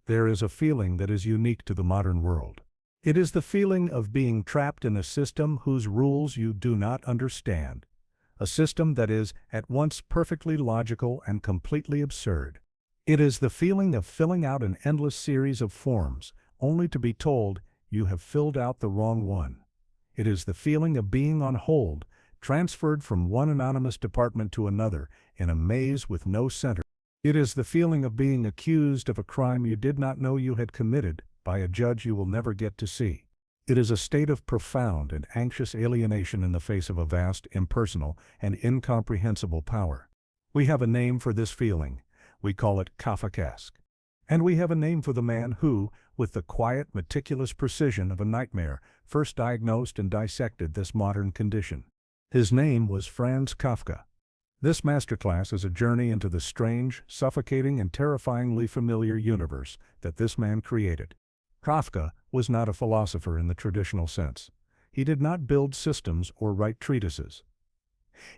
There is a feeling that is unique to the modern world. It is the feeling of being trapped in a system whose rules you do not understand. A system that is at once perfectly logical and completely absurd. It is the feeling of filling out an endless series of forms, only to be told you have filled out the wrong one. It is the feeling of being on hold, transferred from one anonymous department to another, in a maze with no center. It is the feeling of being accused of a crime you did not know you had committed by a judge you will never get to see. It is a state of profound and anxious alienation in the face of a vast, impersonal, and incomprehensible power. We have a name for this feeling. We call it Kafkaesque. And we have a name for the man who, with the quiet, meticulous precision of a nightmare, first diagnosed and dissected this modern condition. His name was Franz Kafka. This masterclass is a journey into the strange, suffocating, and terrifyingly familiar universe that this man created. Kafka was not a philosopher in the traditional sense. He did not build systems or write treatises.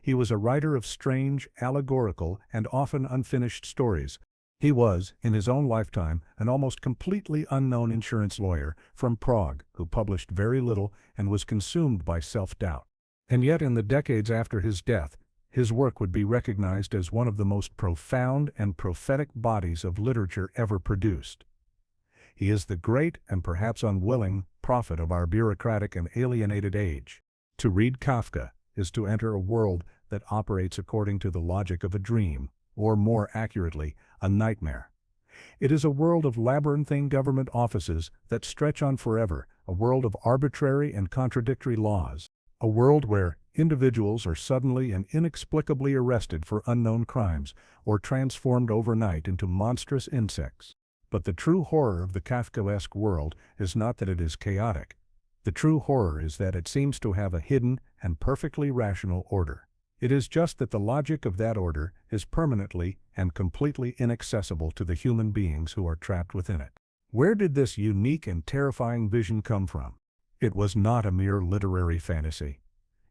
He was a writer of strange, allegorical, and often unfinished stories. He was, in his own lifetime, an almost completely unknown insurance lawyer from Prague who published very little and was consumed by self-doubt. And yet in the decades after his death, his work would be recognized as one of the most profound and prophetic bodies of literature ever produced. He is the great and perhaps unwilling prophet of our bureaucratic and alienated age. To read Kafka is to enter a world that operates according to the logic of a dream, or more accurately, a nightmare. It is a world of labyrinthine government offices that stretch on forever, a world of arbitrary and contradictory laws, a world where individuals are suddenly and inexplicably arrested for unknown crimes or transformed overnight into monstrous insects. But the true horror of the Kafkaesque world is not that it is chaotic. The true horror is that it seems to have a hidden and perfectly rational order. It is just that the logic of that order is permanently and completely inaccessible to the human beings who are trapped within it. Where did this unique and terrifying vision come from? It was not a mere literary fantasy.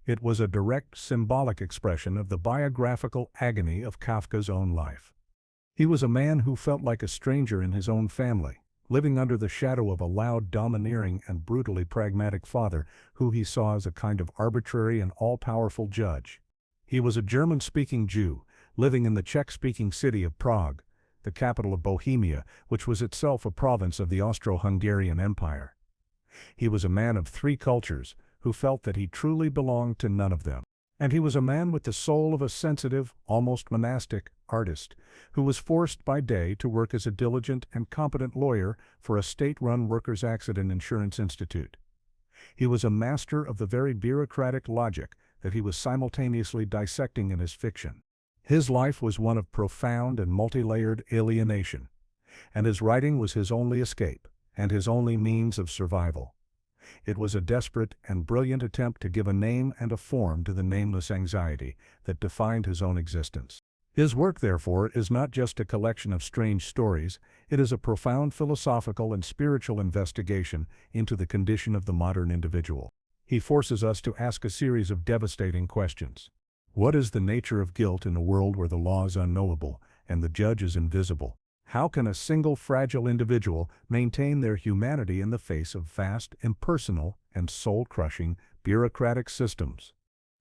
It was a direct symbolic expression of the biographical agony of Kafka's own life. He was a man who felt like a stranger in his own family, living under the shadow of a loud, domineering, and brutally pragmatic father who he saw as a kind of arbitrary and all-powerful judge. He was a German-speaking Jew, living in the Czech-speaking city of Prague, the capital of Bohemia, which was itself a province of the Austro-Hungarian Empire. He was a man of three cultures, who felt that he truly belonged to none of them. And he was a man with the soul of a sensitive, almost monastic, artist, who was forced by day to work as a diligent and competent lawyer for a state-run workers' accident insurance institute. He was a master of the very bureaucratic logic that he was simultaneously dissecting in his fiction. His life was one of profound and multi-layered alienation, and his writing was his only escape, and his only means of survival. It was a desperate and brilliant attempt to give a name and a form to the nameless anxiety that defined his own existence. His work, therefore, is not just a collection of strange stories, it is a profound philosophical and spiritual investigation into the condition of the modern individual. He forces us to ask a series of devastating questions. What is the nature of guilt in a world where the law is unknowable and the judge is invisible? How can a single fragile individual maintain their humanity in the face of vast, impersonal, and soul-crushing bureaucratic systems?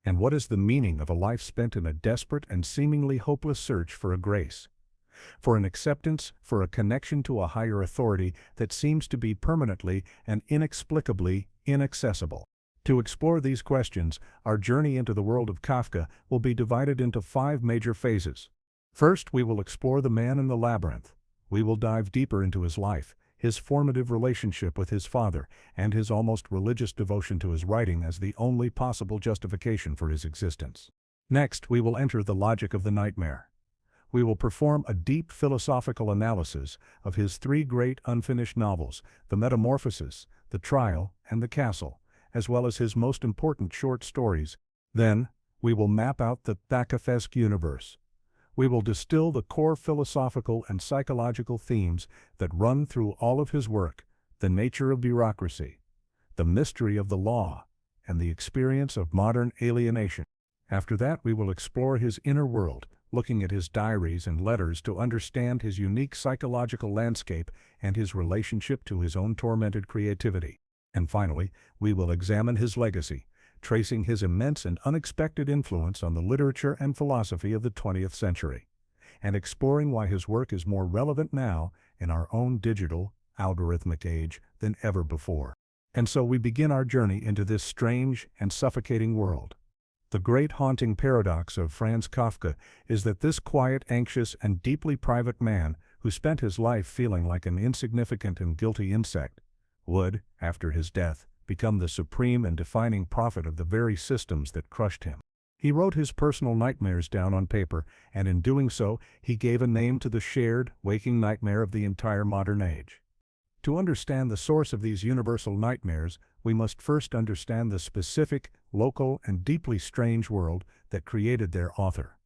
And what is the meaning of a life spent in a desperate and seemingly hopeless search for a grace, for an acceptance, for a connection to a higher authority that seems to be permanently and inexplicably inaccessible? To explore these questions, our journey into the world of Kafka will be divided into 5 major phases. First, we will explore the man in the labyrinth. We will dive deeper into his life, his formative relationship with his father, and his almost religious devotion to his writing as the only possible justification for his existence. Next, we will enter the logic of the nightmare. We will perform a deep philosophical analysis of his 3 great unfinished novels, The Metamorphosis, The Trial, and The Castle, as well as his most important short stories. Then, we will map out the Kafkaesque universe. We will distill the core philosophical and psychological themes that run through all of his work: the nature of bureaucracy, the mystery of the law, and the experience of modern alienation. After that, we will explore his inner world, looking at his diaries and letters to understand his unique psychological landscape and his relationship to his own tormented creativity. And finally, we will examine his legacy, tracing his immense and unexpected influence on the literature and philosophy of the 20th century, and exploring why his work is more relevant now in our own digital, algorithmic age than ever before. And so we begin our journey into this strange and suffocating world. The great haunting paradox of Franz Kafka is that this quiet, anxious, and deeply private man, who spent his life feeling like an insignificant and guilty insect, would, after his death, become the supreme and defining prophet of the very systems that crushed him. He wrote his personal nightmares down on paper, and in doing so, he gave a name to the shared, waking nightmare of the entire modern age. To understand the source of these universal nightmares, we must first understand the specific, local, and deeply strange world that created their author.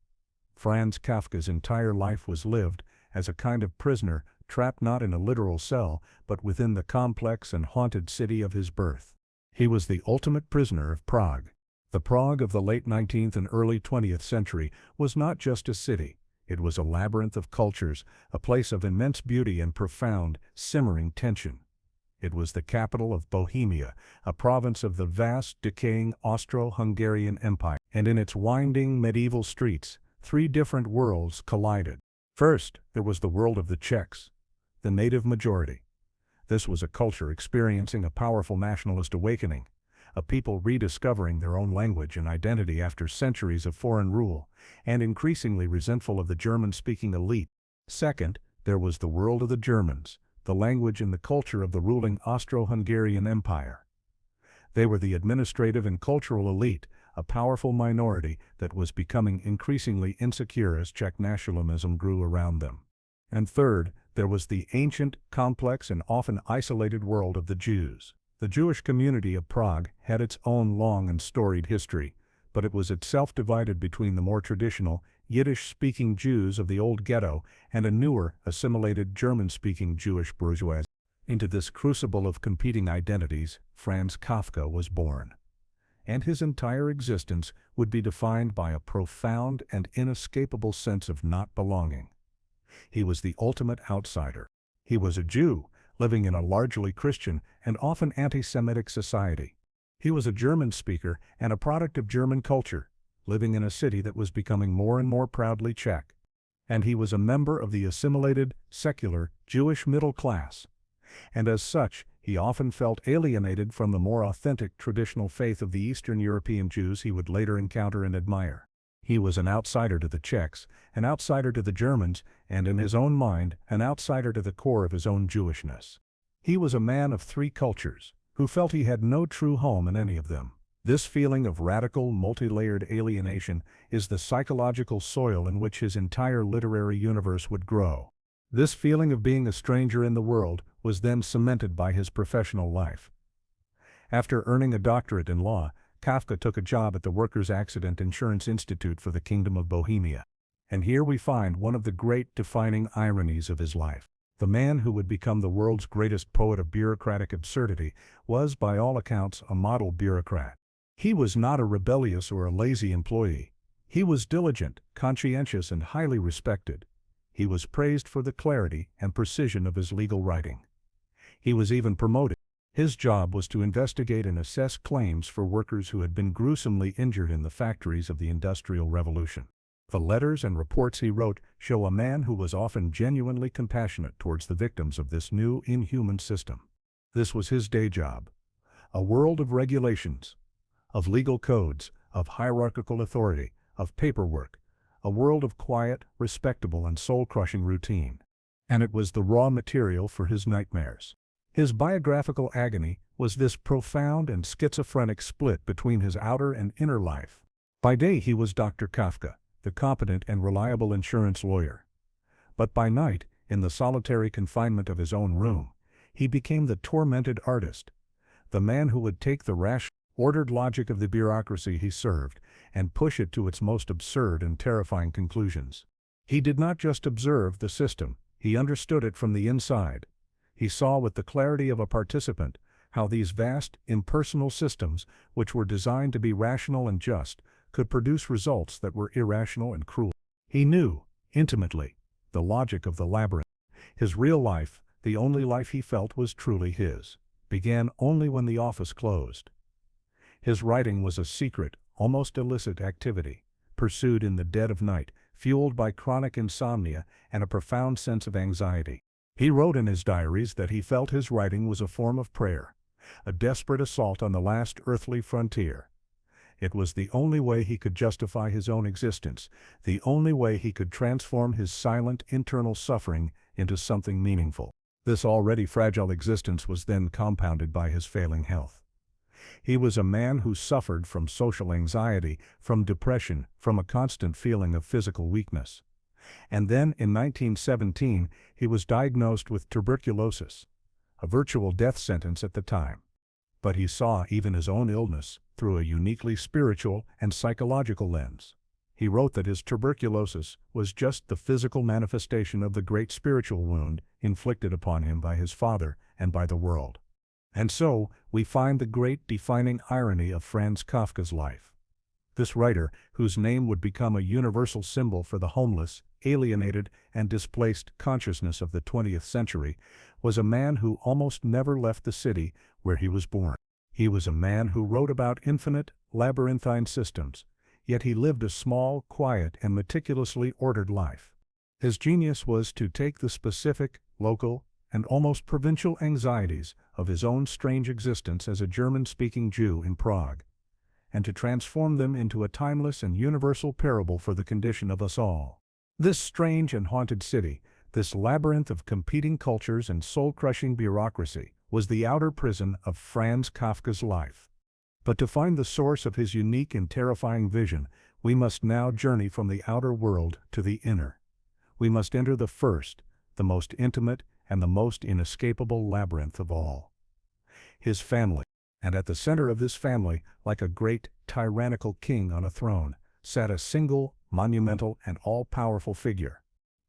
Franz Kafka's entire life was lived as a kind of prisoner, trapped not in a literal cell, but within the complex and haunted city of his birth. He was the ultimate prisoner of Prague. The Prague of the late 19th and early 20th century was not just a city. It was a labyrinth of cultures, a place of immense beauty and profound, simmering tension. It was the capital of Bohemia, a province of the vast, decaying Austro-Hungarian Empire, and in its winding medieval streets, three different worlds collided. First, there was the world of the Czechs, the native majority. This was a culture experiencing a powerful nationalist awakening, a people rediscovering their own language and identity after centuries of foreign rule, and increasingly resentful of the German-speaking elite. Second, there was the world of the Germans, the language and the culture of the ruling Austro-Hungarian Empire. They were the administrative and cultural elite, a powerful minority that was becoming increasingly insecure as Czech nationalism grew around them. And third, there was the ancient, complex, and often isolated world of the Jews. The Jewish community of Prague had its own long and storied history, but it was itself divided between the more traditional, Yiddish-speaking Jews of the old ghetto and a newer, assimilated German-speaking Jewish bourgeoisie. Into this crucible of competing identities, Franz Kafka was born. And his entire existence would be defined by a profound and inescapable sense of not belonging. He was the ultimate outsider. He was a Jew, living in a largely Christian and often anti-Semitic society. He was a German speaker and a product of German culture, living in a city that was becoming more and more proudly Czech. And he was a member of the assimilated, secular, Jewish middle class. And as such, he often felt alienated from the more authentic traditional faith of the Eastern European Jews he would later encounter and admire. He was an outsider to the Czechs, an outsider to the Germans, and in his own mind, an outsider to the core of his own Jewishness. He was a man of three cultures, who felt he had no true home in any of them. This feeling of radical, multi-layered alienation is the psychological soil in which his entire literary universe would grow. This feeling of being a stranger in the world was then cemented by his professional life. After earning a doctorate in law, Kafka took a job at the Workers' Accident Insurance Institute for the Kingdom of Bohemia. And here we find one of the great defining ironies of his life. The man who would become the world's greatest poet of bureaucratic absurdity was, by all accounts, a model bureaucrat. He was not a rebellious or a lazy employee. He was diligent, conscientious, and highly respected. He was praised for the clarity and precision of his legal writing. He was even promoted. His job was to investigate and assess claims for workers who had been gruesomely injured in the factories of the Industrial Revolution. The letters and reports he wrote show a man who was often genuinely compassionate towards the victims of this new, inhuman system. This was his day job. A world of regulations, of legal codes, of hierarchical authority, of paperwork, a world of quiet, respectable, and soul-crushing routine. And it was the raw material for his nightmares. His biographical agony was this profound and schizophrenic split between his outer and inner life. By day he was Dr. Kafka, the competent and reliable insurance lawyer. But by night, in the solitary confinement of his own room, he became the tormented artist, the man who would take the rational, ordered logic of the bureaucracy he served and push it to its most absurd and terrifying conclusions. He did not just observe the system, he understood it from the inside. He saw with the clarity of a participant how these vast, impersonal systems, which were designed to be rational and just, could produce results that were irrational and cruel. He knew, intimately, the logic of the labyrinth. His real life, the only life he felt was truly his, began only when the office closed. His writing was a secret, almost illicit activity, pursued in the dead of night, fueled by chronic insomnia and a profound sense of anxiety. He wrote in his diaries that he felt his writing was a form of prayer, a desperate assault on the last earthly frontier. It was the only way he could justify his own existence, the only way he could transform his silent internal suffering into something meaningful. This already fragile existence was then compounded by his failing health. He was a man who suffered from social anxiety, from depression, from a constant feeling of physical weakness. And then, in 1917, he was diagnosed with tuberculosis, a virtual death sentence at the time. But he saw even his own illness through a uniquely spiritual and psychological lens. He wrote that his tuberculosis was just the physical manifestation of the great spiritual wound inflicted upon him by his father and by the world. And so, we find the great defining irony of Franz Kafka's life. This writer, whose name would become a universal symbol for the homeless, alienated, and displaced consciousness of the 20th century, was a man who almost never left the city where he was born. He was a man who wrote about infinite, labyrinthine systems, yet he lived a small, quiet, and meticulously ordered life. His genius was to take the specific, local, and almost provincial anxieties of his own strange existence as a German-speaking Jew in Prague, and to transform them into a timeless and universal parable for the condition of us all. This strange and haunted city, this labyrinth of competing cultures and soul-crushing bureaucracy, was the outer prison of Franz Kafka's life. But to find the source of his unique and terrifying vision, we must now journey from the outer world to the inner. We must enter the first, the most intimate, and the most inescapable labyrinth of all. His family. And at the center of this family, like a great, tyrannical king on a throne, sat a single, monumental, and all-powerful figure.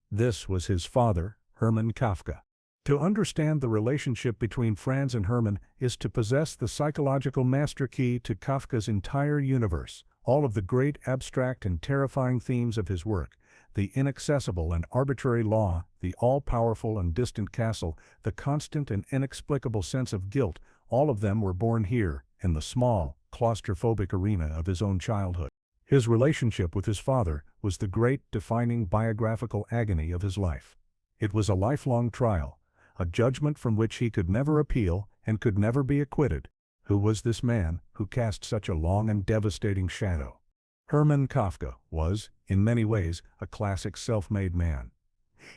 This was his father, Hermann Kafka. To understand the relationship between Franz and Hermann is to possess the psychological master key to Kafka's entire universe, all of the great abstract and terrifying themes of his work, the inaccessible and arbitrary law, the all-powerful and distant castle, the constant and inexplicable sense of guilt, all of them were born here, in the small, claustrophobic arena of his own childhood. His relationship with his father was the great defining biographical agony of his life. It was a lifelong trial, a judgment from which he could never appeal and could never be acquitted. Who was this man who cast such a long and devastating shadow? Hermann Kafka was, in many ways, a classic self-made man.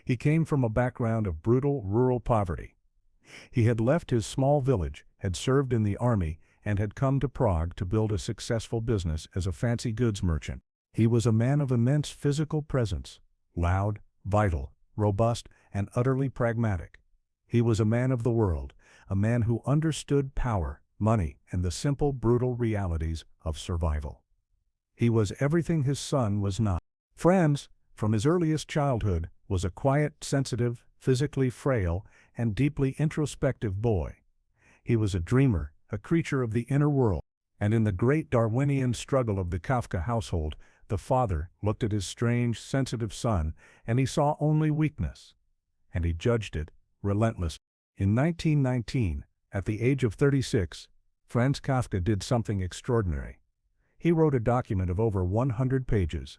He came from a background of brutal rural poverty. He had left his small village, had served in the army, and had come to Prague to build a successful business as a fancy goods merchant. He was a man of immense physical presence, loud, vital, robust, and utterly pragmatic. He was a man of the world, a man who understood power, money, and the simple, brutal realities of survival. He was everything his son was not. Franz, from his earliest childhood, was a quiet, sensitive, physically frail, and deeply introspective boy. He was a dreamer, a creature of the inner world, and in the great Darwinian struggle of the Kafka household, the father looked at his strange, sensitive son, and he saw only weakness, and he judged it relentlessly. In 1919, at the age of 36, Franz Kafka did something extraordinary. He wrote a document of over 100 pages,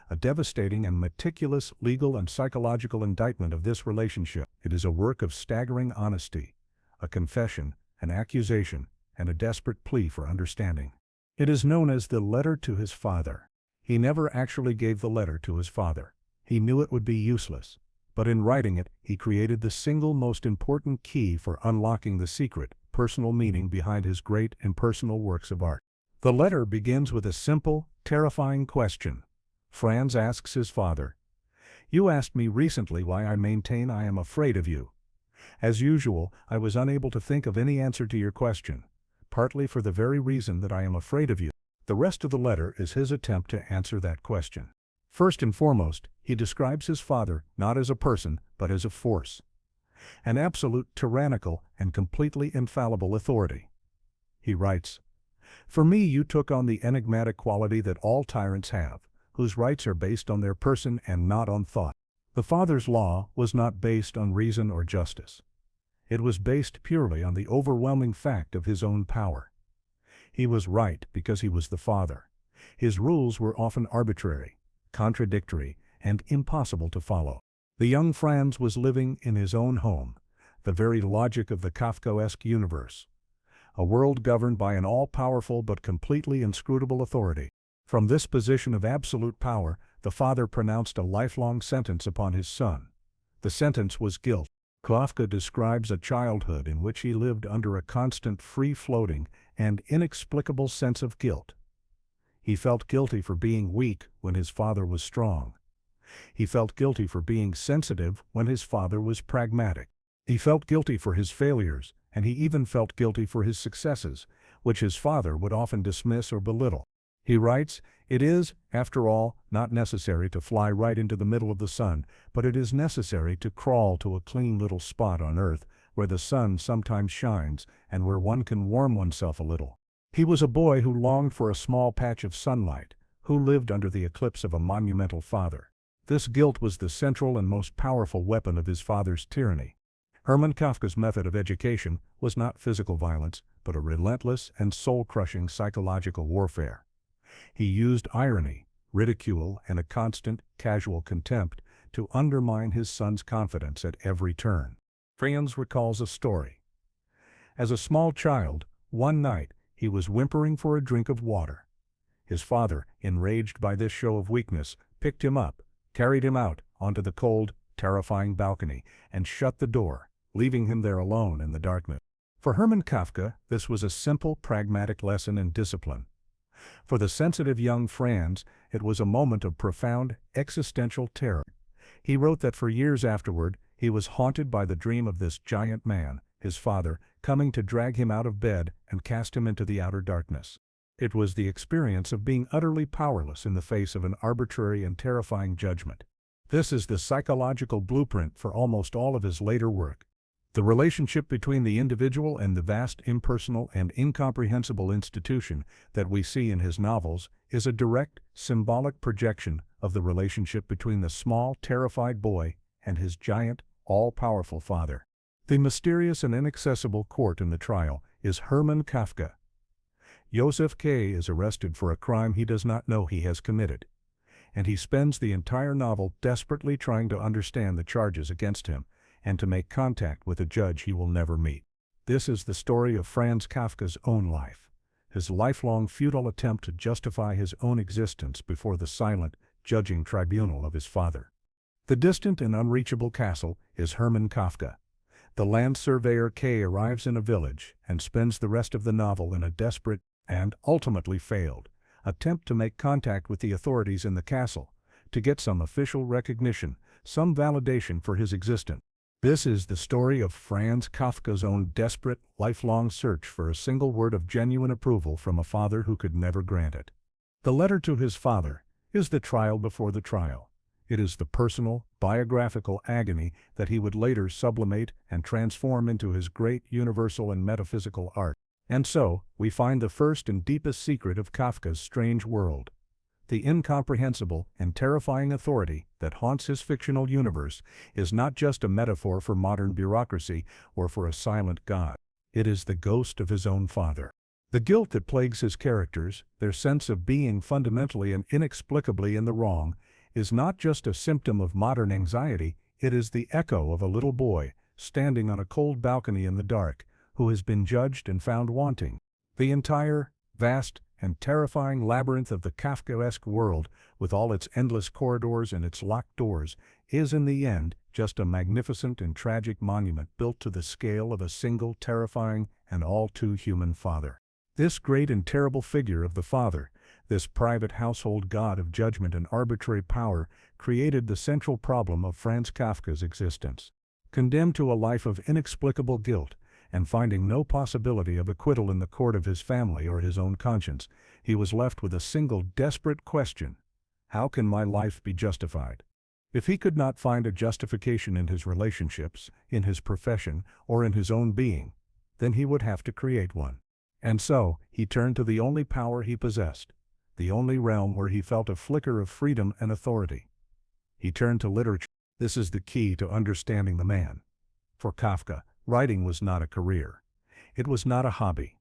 a devastating and meticulous legal and psychological indictment of this relationship. It is a work of staggering honesty, a confession, an accusation, and a desperate plea for understanding. It is known as the letter to his father. He never actually gave the letter to his father. He knew it would be useless. But in writing it, he created the single most important key for unlocking the secret, personal meaning behind his great impersonal works of art. The letter begins with a simple, terrifying question. Franz asks his father, "You asked me recently why I maintain I am afraid of you. As usual, I was unable to think of any answer to your question, partly for the very reason that I am afraid of you." The rest of the letter is his attempt to answer that question. First and foremost, he describes his father not as a person, but as a force, an absolute tyrannical and completely infallible authority. He writes, "For me you took on the enigmatic quality that all tyrants have, whose rights are based on their person and not on thought. The father's law was not based on reason or justice. It was based purely on the overwhelming fact of his own power. He was right because he was the father. His rules were often arbitrary, contradictory, and impossible to follow. The young Franz was living in his own home, the very logic of the Kafkaesque universe. A world governed by an all-powerful but completely inscrutable authority. From this position of absolute power, the father pronounced a lifelong sentence upon his son. The sentence was guilt. Kafka describes a childhood in which he lived under a constant free-floating and inexplicable sense of guilt. He felt guilty for being weak when his father was strong. He felt guilty for being sensitive when his father was pragmatic. He felt guilty for his failures, and he even felt guilty for his successes, which his father would often dismiss or belittle. He writes, "It is, after all, not necessary to fly right into the middle of the sun, but it is necessary to crawl to a clean little spot on earth where the sun sometimes shines and where one can warm oneself a little." He was a boy who longed for a small patch of sunlight, who lived under the eclipse of a monumental father. This guilt was the central and most powerful weapon of his father's tyranny. Hermann Kafka's method of education was not physical violence, but a relentless and soul-crushing psychological warfare. He used irony, ridicule, and a constant, casual contempt to undermine his son's confidence at every turn. Franz recalls a story. As a small child, one night, he was whimpering for a drink of water. His father, enraged by this show of weakness, picked him up, carried him out onto the cold, terrifying balcony, and shut the door, leaving him there alone in the darkness. For Hermann Kafka, this was a simple, pragmatic lesson in discipline. For the sensitive young Franz, it was a moment of profound, existential terror. He wrote that for years afterward, he was haunted by the dream of this giant man, his father, coming to drag him out of bed and cast him into the outer darkness. It was the experience of being utterly powerless in the face of an arbitrary and terrifying judgment. This is the psychological blueprint for almost all of his later work. The relationship between the individual and the vast impersonal and incomprehensible institution that we see in his novels is a direct, symbolic projection of the relationship between the small, terrified boy and his giant, all-powerful father. The mysterious and inaccessible court in the trial is Hermann Kafka. Joseph K. is arrested for a crime he does not know he has committed, and he spends the entire novel desperately trying to understand the charges against him and to make contact with a judge he will never meet. This is the story of Franz Kafka's own life, his lifelong futile attempt to justify his own existence before the silent, judging tribunal of his father. The distant and unreachable castle is Hermann Kafka. The land surveyor K arrives in a village and spends the rest of the novel in a desperate and ultimately failed attempt to make contact with the authorities in the castle, to get some official recognition, some validation for his existence. This is the story of Franz Kafka's own desperate, lifelong search for a single word of genuine approval from a father who could never grant it. The letter to his father is the trial before the trial. It is the personal, biographical agony that he would later sublimate and transform into his great universal and metaphysical art. And so, we find the first and deepest secret of Kafka's strange world. The incomprehensible and terrifying authority that haunts his fictional universe is not just a metaphor for modern bureaucracy or for a silent god. It is the ghost of his own father. The guilt that plagues his characters, their sense of being fundamentally and inexplicably in the wrong, is not just a symptom of modern anxiety, it is the echo of a little boy standing on a cold balcony in the dark, who has been judged and found wanting. The entire, vast, and terrifying labyrinth of the Kafkaesque world, with all its endless corridors and its locked doors, is in the end just a magnificent and tragic monument built to the scale of a single terrifying and all too human father. This great and terrible figure of the father, this private household god of judgment and arbitrary power, created the central problem of Franz Kafka's existence. Condemned to a life of inexplicable guilt, and finding no possibility of acquittal in the court of his family or his own conscience, he was left with a single desperate question: how can my life be justified? If he could not find a justification in his relationships, in his profession, or in his own being, then he would have to create one. And so, he turned to the only power he possessed, the only realm where he felt a flicker of freedom and authority. He turned to literature. This is the key to understanding the man. For Kafka, writing was not a career. It was not a hobby.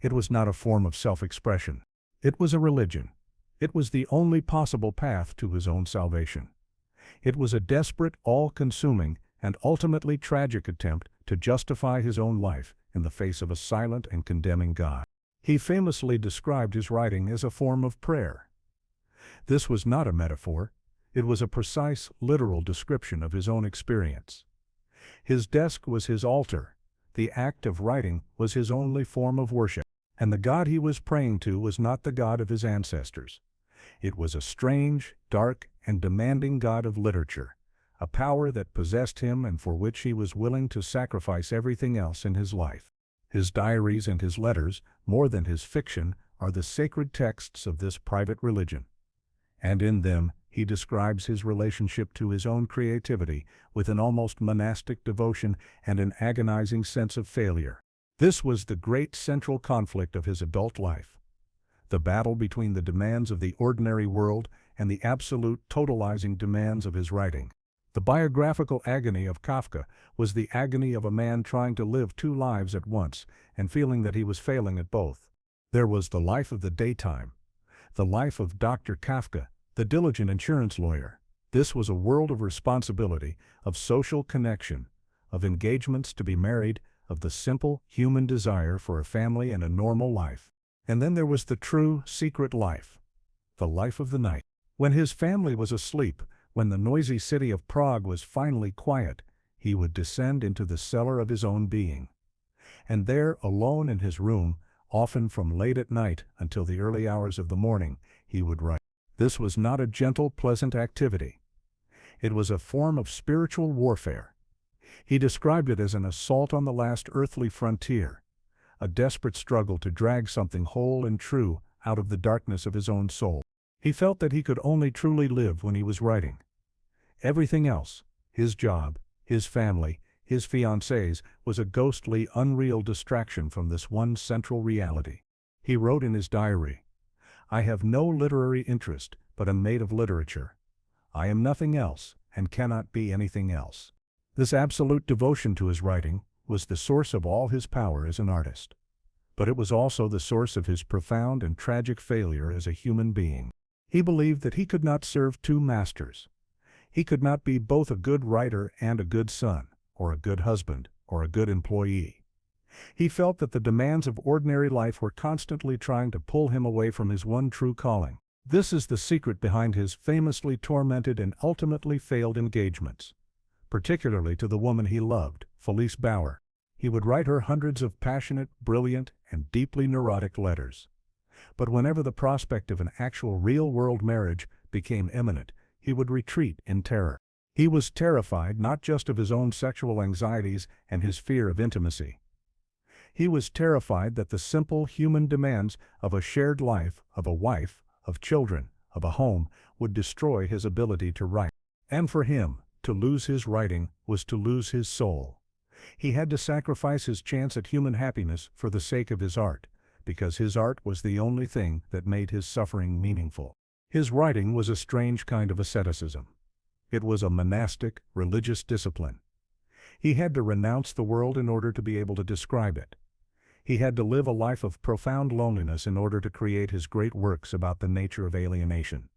It was not a form of self-expression. It was a religion. It was the only possible path to his own salvation. It was a desperate, all-consuming, and ultimately tragic attempt to justify his own life in the face of a silent and condemning God. He famously described his writing as a form of prayer. This was not a metaphor. It was a precise, literal description of his own experience. His desk was his altar. The act of writing was his only form of worship. And the God he was praying to was not the God of his ancestors. It was a strange, dark, and demanding God of literature, a power that possessed him and for which he was willing to sacrifice everything else in his life. His diaries and his letters, more than his fiction, are the sacred texts of this private religion. And in them, he describes his relationship to his own creativity with an almost monastic devotion and an agonizing sense of failure. This was the great central conflict of his adult life. The battle between the demands of the ordinary world and the absolute, totalizing demands of his writing. The biographical agony of Kafka was the agony of a man trying to live two lives at once and feeling that he was failing at both. There was the life of the daytime, the life of Dr. Kafka, the diligent insurance lawyer. This was a world of responsibility, of social connection, of engagements to be married, of the simple human desire for a family and a normal life. And then there was the true, secret life, the life of the night. When his family was asleep, when the noisy city of Prague was finally quiet, he would descend into the cellar of his own being. And there, alone in his room, often from late at night until the early hours of the morning, he would write. This was not a gentle, pleasant activity. It was a form of spiritual warfare. He described it as an assault on the last earthly frontier, a desperate struggle to drag something whole and true out of the darkness of his own soul. He felt that he could only truly live when he was writing. Everything else, his job, his family, his fiancées, was a ghostly, unreal distraction from this one central reality. He wrote in his diary, "I have no literary interest, but am made of literature. I am nothing else, and cannot be anything else." This absolute devotion to his writing was the source of all his power as an artist. But it was also the source of his profound and tragic failure as a human being. He believed that he could not serve two masters. He could not be both a good writer and a good son, or a good husband, or a good employee. He felt that the demands of ordinary life were constantly trying to pull him away from his one true calling. This is the secret behind his famously tormented and ultimately failed engagements, particularly to the woman he loved, Felice Bauer. He would write her hundreds of passionate, brilliant, and deeply neurotic letters. But whenever the prospect of an actual real-world marriage became imminent, he would retreat in terror. He was terrified not just of his own sexual anxieties and his fear of intimacy. He was terrified that the simple human demands of a shared life, of a wife, of children, of a home, would destroy his ability to write. And for him, to lose his writing was to lose his soul. He had to sacrifice his chance at human happiness for the sake of his art, because his art was the only thing that made his suffering meaningful. His writing was a strange kind of asceticism. It was a monastic, religious discipline. He had to renounce the world in order to be able to describe it. He had to live a life of profound loneliness in order to create his great works about the nature of alienation.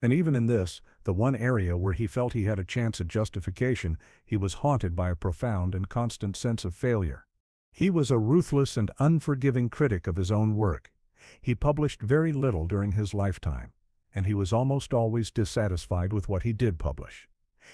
And even in this, the one area where he felt he had a chance at justification, he was haunted by a profound and constant sense of failure. He was a ruthless and unforgiving critic of his own work. He published very little during his lifetime, and he was almost always dissatisfied with what he did publish.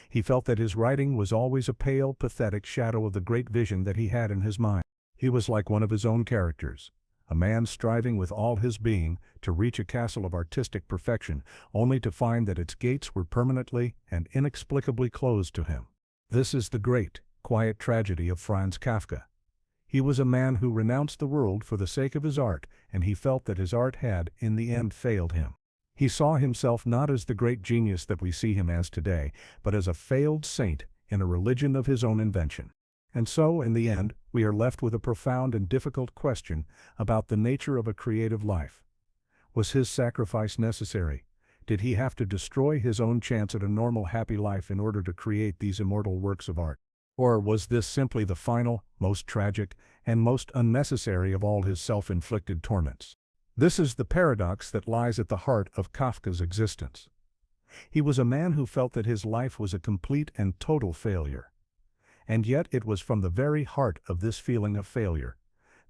He felt that his writing was always a pale, pathetic shadow of the great vision that he had in his mind. He was like one of his own characters, a man striving with all his being to reach a castle of artistic perfection, only to find that its gates were permanently and inexplicably closed to him. This is the great, quiet tragedy of Franz Kafka. He was a man who renounced the world for the sake of his art, and he felt that his art had, in the end, failed him. He saw himself not as the great genius that we see him as today, but as a failed saint in a religion of his own invention. And so, in the end, we are left with a profound and difficult question about the nature of a creative life. Was his sacrifice necessary? Did he have to destroy his own chance at a normal happy life in order to create these immortal works of art? Or was this simply the final, most tragic, and most unnecessary of all his self-inflicted torments? This is the paradox that lies at the heart of Kafka's existence. He was a man who felt that his life was a complete and total failure. And yet it was from the very heart of this feeling of failure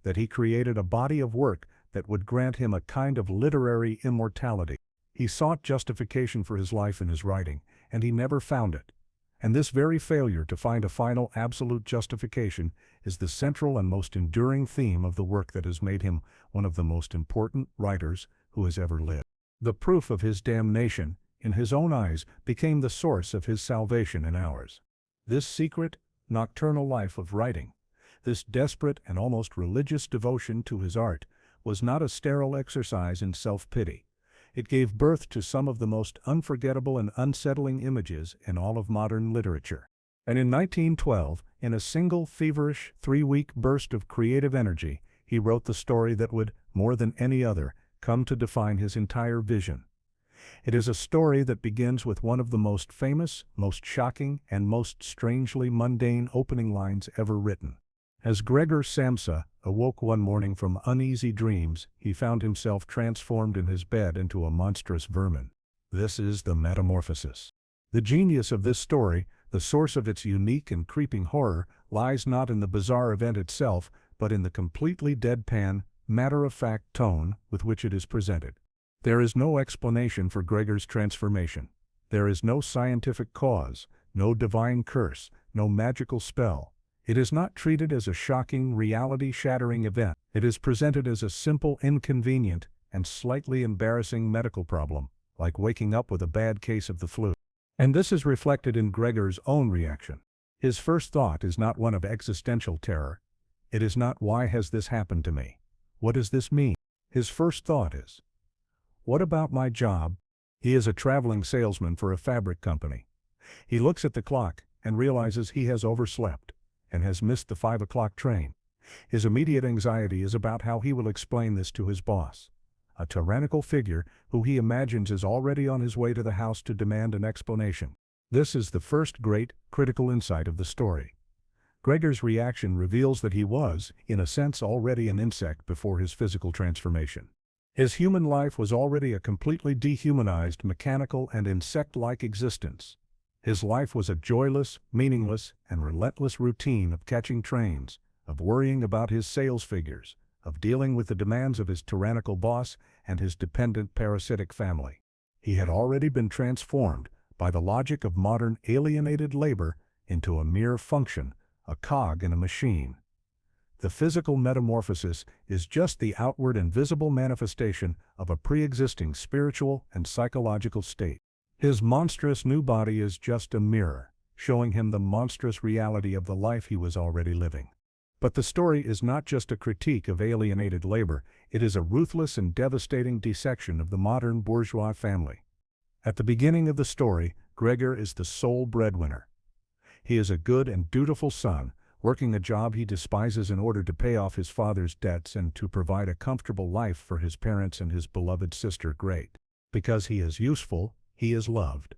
that he created a body of work that would grant him a kind of literary immortality. He sought justification for his life in his writing, and he never found it. And this very failure to find a final absolute justification is the central and most enduring theme of the work that has made him one of the most important writers who has ever lived. The proof of his damnation, in his own eyes, became the source of his salvation in ours. This secret, nocturnal life of writing, this desperate and almost religious devotion to his art, was not a sterile exercise in self-pity. It gave birth to some of the most unforgettable and unsettling images in all of modern literature. And in 1912, in a single feverish 3-week burst of creative energy, he wrote the story that would, more than any other, come to define his entire vision. It is a story that begins with one of the most famous, most shocking, and most strangely mundane opening lines ever written. As Gregor Samsa awoke one morning from uneasy dreams, he found himself transformed in his bed into a monstrous vermin. This is the metamorphosis. The genius of this story, the source of its unique and creeping horror, lies not in the bizarre event itself, but in the completely deadpan, matter-of-fact tone with which it is presented. There is no explanation for Gregor's transformation. There is no scientific cause, no divine curse, no magical spell. It is not treated as a shocking, reality-shattering event. It is presented as a simple, inconvenient, and slightly embarrassing medical problem, like waking up with a bad case of the flu. And this is reflected in Gregor's own reaction. His first thought is not one of existential terror. It is not, "Why has this happened to me? What does this mean?" His first thought is, "What about my job?" He is a traveling salesman for a fabric company. He looks at the clock and realizes he has overslept and has missed the 5 o'clock train. His immediate anxiety is about how he will explain this to his boss, a tyrannical figure who he imagines is already on his way to the house to demand an explanation. This is the first great, critical insight of the story. Gregor's reaction reveals that he was, in a sense, already an insect before his physical transformation. His human life was already a completely dehumanized, mechanical, and insect-like existence. His life was a joyless, meaningless, and relentless routine of catching trains, of worrying about his sales figures, of dealing with the demands of his tyrannical boss and his dependent parasitic family. He had already been transformed, by the logic of modern alienated labor, into a mere function, a cog in a machine. The physical metamorphosis is just the outward and visible manifestation of a pre-existing spiritual and psychological state. His monstrous new body is just a mirror, showing him the monstrous reality of the life he was already living. But the story is not just a critique of alienated labor, it is a ruthless and devastating dissection of the modern bourgeois family. At the beginning of the story, Gregor is the sole breadwinner. He is a good and dutiful son, working a job he despises in order to pay off his father's debts and to provide a comfortable life for his parents and his beloved sister Great. Because he is useful, he is loved.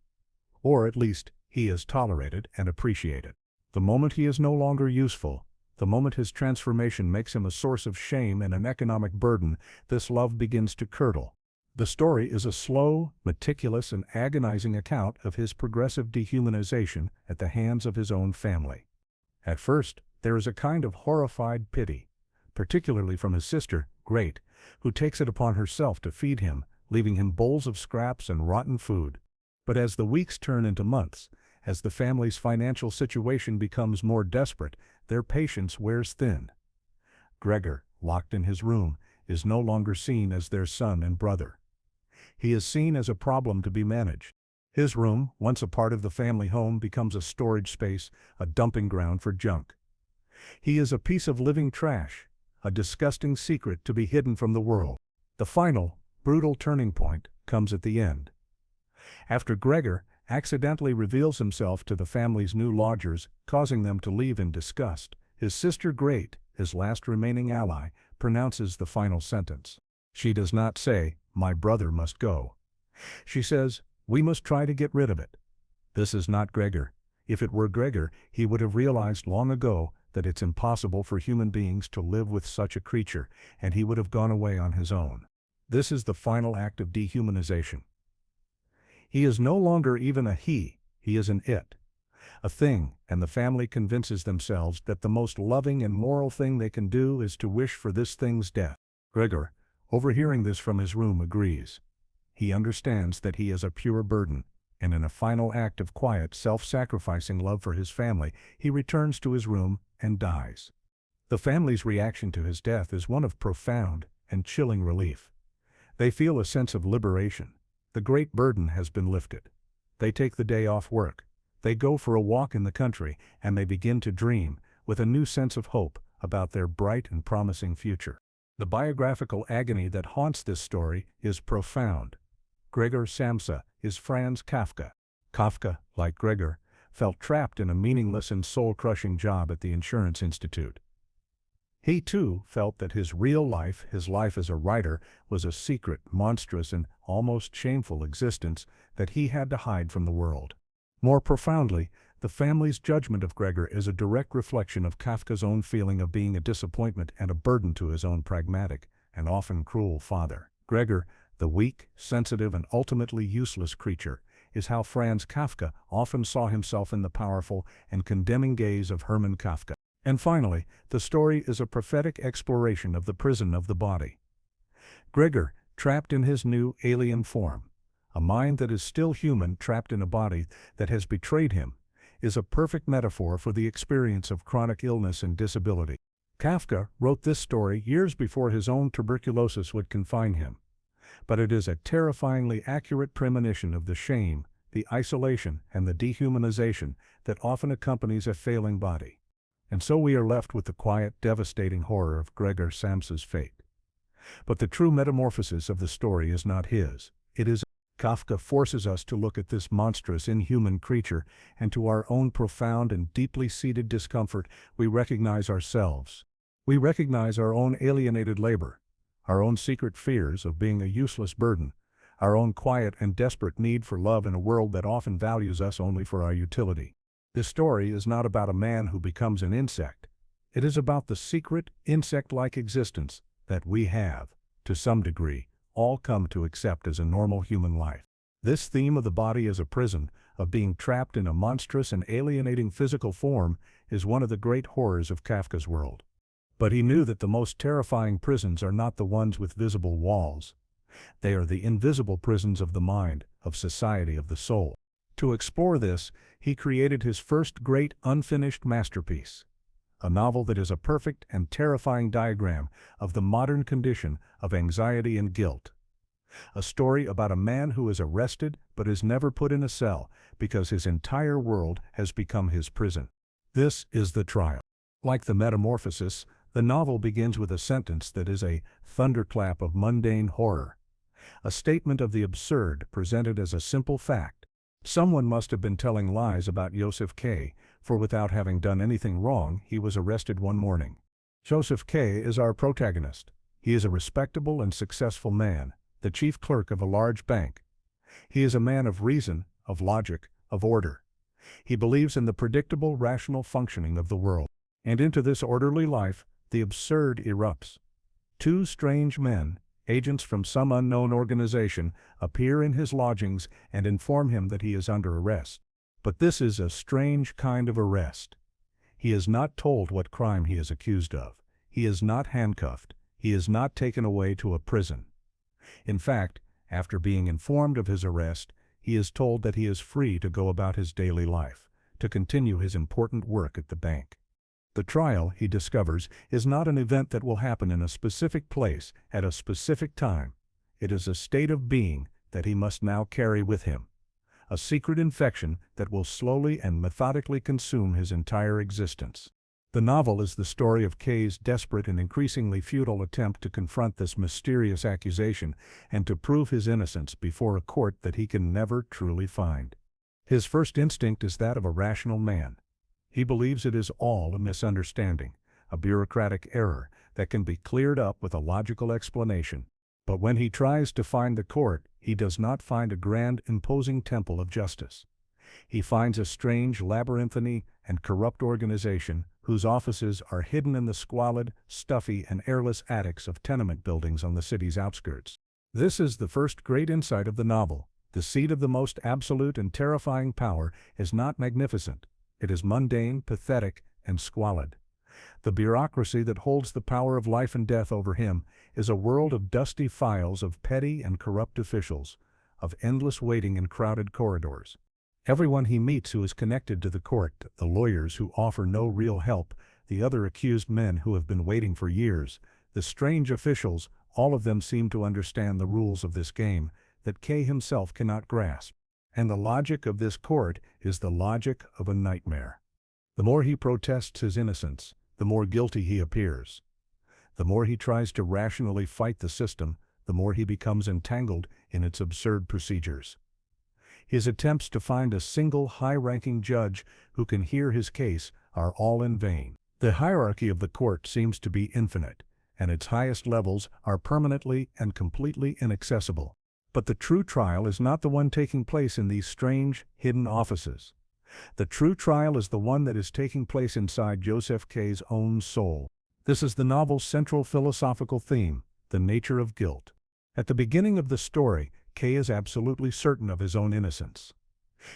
Or at least, he is tolerated and appreciated. The moment he is no longer useful, the moment his transformation makes him a source of shame and an economic burden, this love begins to curdle. The story is a slow, meticulous, and agonizing account of his progressive dehumanization at the hands of his own family. At first, there is a kind of horrified pity, particularly from his sister, Great, who takes it upon herself to feed him, leaving him bowls of scraps and rotten food. But as the weeks turn into months, as the family's financial situation becomes more desperate, their patience wears thin. Gregor, locked in his room, is no longer seen as their son and brother. He is seen as a problem to be managed. His room, once a part of the family home, becomes a storage space, a dumping ground for junk. He is a piece of living trash, a disgusting secret to be hidden from the world. The final, brutal turning point comes at the end. After Gregor accidentally reveals himself to the family's new lodgers, causing them to leave in disgust, his sister Great, his last remaining ally, pronounces the final sentence. She does not say, "My brother must go." She says, "We must try to get rid of it." This is not Gregor. If it were Gregor, he would have realized long ago that it's impossible for human beings to live with such a creature, and he would have gone away on his own. This is the final act of dehumanization. He is no longer even a he is an it, a thing, and the family convinces themselves that the most loving and moral thing they can do is to wish for this thing's death. Gregor, overhearing this from his room, agrees. He understands that he is a pure burden, and in a final act of quiet, self-sacrificing love for his family, he returns to his room and dies. The family's reaction to his death is one of profound and chilling relief. They feel a sense of liberation. The great burden has been lifted. They take the day off work. They go for a walk in the country, and they begin to dream, with a new sense of hope, about their bright and promising future. The biographical agony that haunts this story is profound. Gregor Samsa is Franz Kafka. Kafka, like Gregor, felt trapped in a meaningless and soul-crushing job at the Insurance Institute. He, too, felt that his real life, his life as a writer, was a secret, monstrous, and almost shameful existence that he had to hide from the world. More profoundly, the family's judgment of Gregor is a direct reflection of Kafka's own feeling of being a disappointment and a burden to his own pragmatic and often cruel father. Gregor, the weak, sensitive, and ultimately useless creature, is how Franz Kafka often saw himself in the powerful and condemning gaze of Hermann Kafka. And finally, the story is a prophetic exploration of the prison of the body. Gregor, trapped in his new alien form, a mind that is still human trapped in a body that has betrayed him, is a perfect metaphor for the experience of chronic illness and disability. Kafka wrote this story years before his own tuberculosis would confine him, but it is a terrifyingly accurate premonition of the shame, the isolation, and the dehumanization that often accompanies a failing body. And so we are left with the quiet, devastating horror of Gregor Samsa's fate. But the true metamorphosis of the story is not his. It is Kafka forces us to look at this monstrous, inhuman creature, and to our own profound and deeply seated discomfort, we recognize ourselves. We recognize our own alienated labor, our own secret fears of being a useless burden, our own quiet and desperate need for love in a world that often values us only for our utility. This story is not about a man who becomes an insect. It is about the secret, insect-like existence that we have, to some degree, all come to accept as a normal human life. This theme of the body as a prison, of being trapped in a monstrous and alienating physical form, is one of the great horrors of Kafka's world. But he knew that the most terrifying prisons are not the ones with visible walls. They are the invisible prisons of the mind, of society, of the soul. To explore this, he created his first great unfinished masterpiece, a novel that is a perfect and terrifying diagram of the modern condition of anxiety and guilt. A story about a man who is arrested but is never put in a cell because his entire world has become his prison. This is the trial. Like the metamorphosis, the novel begins with a sentence that is a thunderclap of mundane horror, a statement of the absurd presented as a simple fact. Someone must have been telling lies about Joseph K., for without having done anything wrong, he was arrested one morning. Joseph K. is our protagonist. He is a respectable and successful man, the chief clerk of a large bank. He is a man of reason, of logic, of order. He believes in the predictable, rational functioning of the world. And into this orderly life, the absurd erupts. Two strange men, agents from some unknown organization, appear in his lodgings and inform him that he is under arrest. But this is a strange kind of arrest. He is not told what crime he is accused of. He is not handcuffed. He is not taken away to a prison. In fact, after being informed of his arrest, he is told that he is free to go about his daily life, to continue his important work at the bank. The trial, he discovers, is not an event that will happen in a specific place at a specific time. It is a state of being that he must now carry with him, a secret infection that will slowly and methodically consume his entire existence. The novel is the story of Kay's desperate and increasingly futile attempt to confront this mysterious accusation and to prove his innocence before a court that he can never truly find. His first instinct is that of a rational man. He believes it is all a misunderstanding, a bureaucratic error that can be cleared up with a logical explanation. But when he tries to find the court, he does not find a grand, imposing temple of justice. He finds a strange labyrinthine and corrupt organization whose offices are hidden in the squalid, stuffy, and airless attics of tenement buildings on the city's outskirts. This is the first great insight of the novel. The seat of the most absolute and terrifying power is not magnificent. It is mundane, pathetic, and squalid. The bureaucracy that holds the power of life and death over him is a world of dusty files of petty and corrupt officials, of endless waiting in crowded corridors. Everyone he meets who is connected to the court, the lawyers who offer no real help, the other accused men who have been waiting for years, the strange officials, all of them seem to understand the rules of this game that Kay himself cannot grasp. And the logic of this court is the logic of a nightmare. The more he protests his innocence, the more guilty he appears. The more he tries to rationally fight the system, the more he becomes entangled in its absurd procedures. His attempts to find a single high-ranking judge who can hear his case are all in vain. The hierarchy of the court seems to be infinite, and its highest levels are permanently and completely inaccessible. But the true trial is not the one taking place in these strange, hidden offices. The true trial is the one that is taking place inside Joseph Kay's own soul. This is the novel's central philosophical theme, the nature of guilt. At the beginning of the story, Kay is absolutely certain of his own innocence.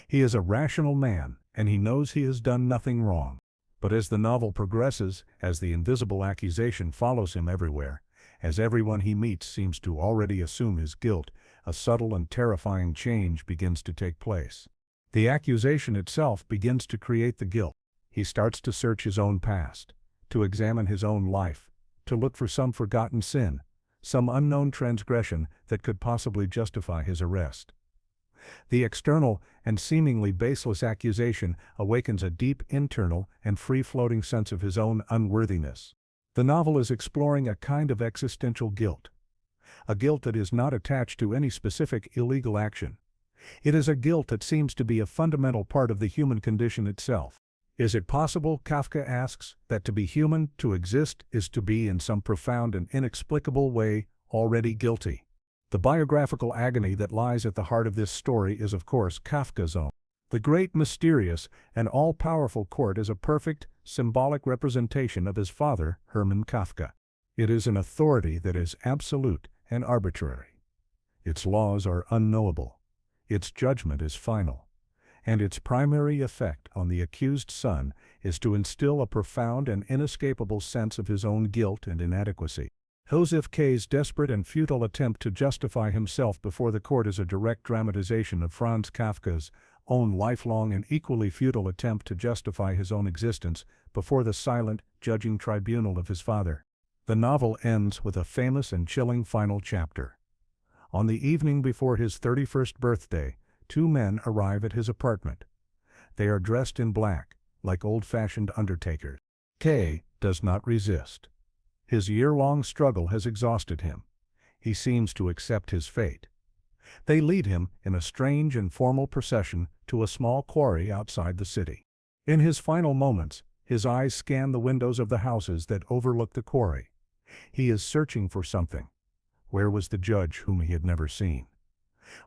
He is a rational man, and he knows he has done nothing wrong. But as the novel progresses, as the invisible accusation follows him everywhere, as everyone he meets seems to already assume his guilt, a subtle and terrifying change begins to take place. The accusation itself begins to create the guilt. He starts to search his own past, to examine his own life, to look for some forgotten sin, some unknown transgression that could possibly justify his arrest. The external and seemingly baseless accusation awakens a deep internal and free-floating sense of his own unworthiness. The novel is exploring a kind of existential guilt, a guilt that is not attached to any specific illegal action. It is a guilt that seems to be a fundamental part of the human condition itself. Is it possible, Kafka asks, that to be human, to exist, is to be in some profound and inexplicable way already guilty? The biographical agony that lies at the heart of this story is of course Kafka's own. The great, mysterious, and all-powerful court is a perfect, symbolic representation of his father, Hermann Kafka. It is an authority that is absolute and arbitrary. Its laws are unknowable. Its judgment is final. And its primary effect on the accused son is to instill a profound and inescapable sense of his own guilt and inadequacy. Joseph Kay's desperate and futile attempt to justify himself before the court is a direct dramatization of Franz Kafka's own lifelong and equally futile attempt to justify his own existence before the silent, judging tribunal of his father. The novel ends with a famous and chilling final chapter. On the evening before his 31st birthday, two men arrive at his apartment. They are dressed in black, like old-fashioned undertakers. Kay does not resist. His year-long struggle has exhausted him. He seems to accept his fate. They lead him in a strange and formal procession to a small quarry outside the city. In his final moments, his eyes scan the windows of the houses that overlook the quarry. He is searching for something. Where was the judge whom he had never seen?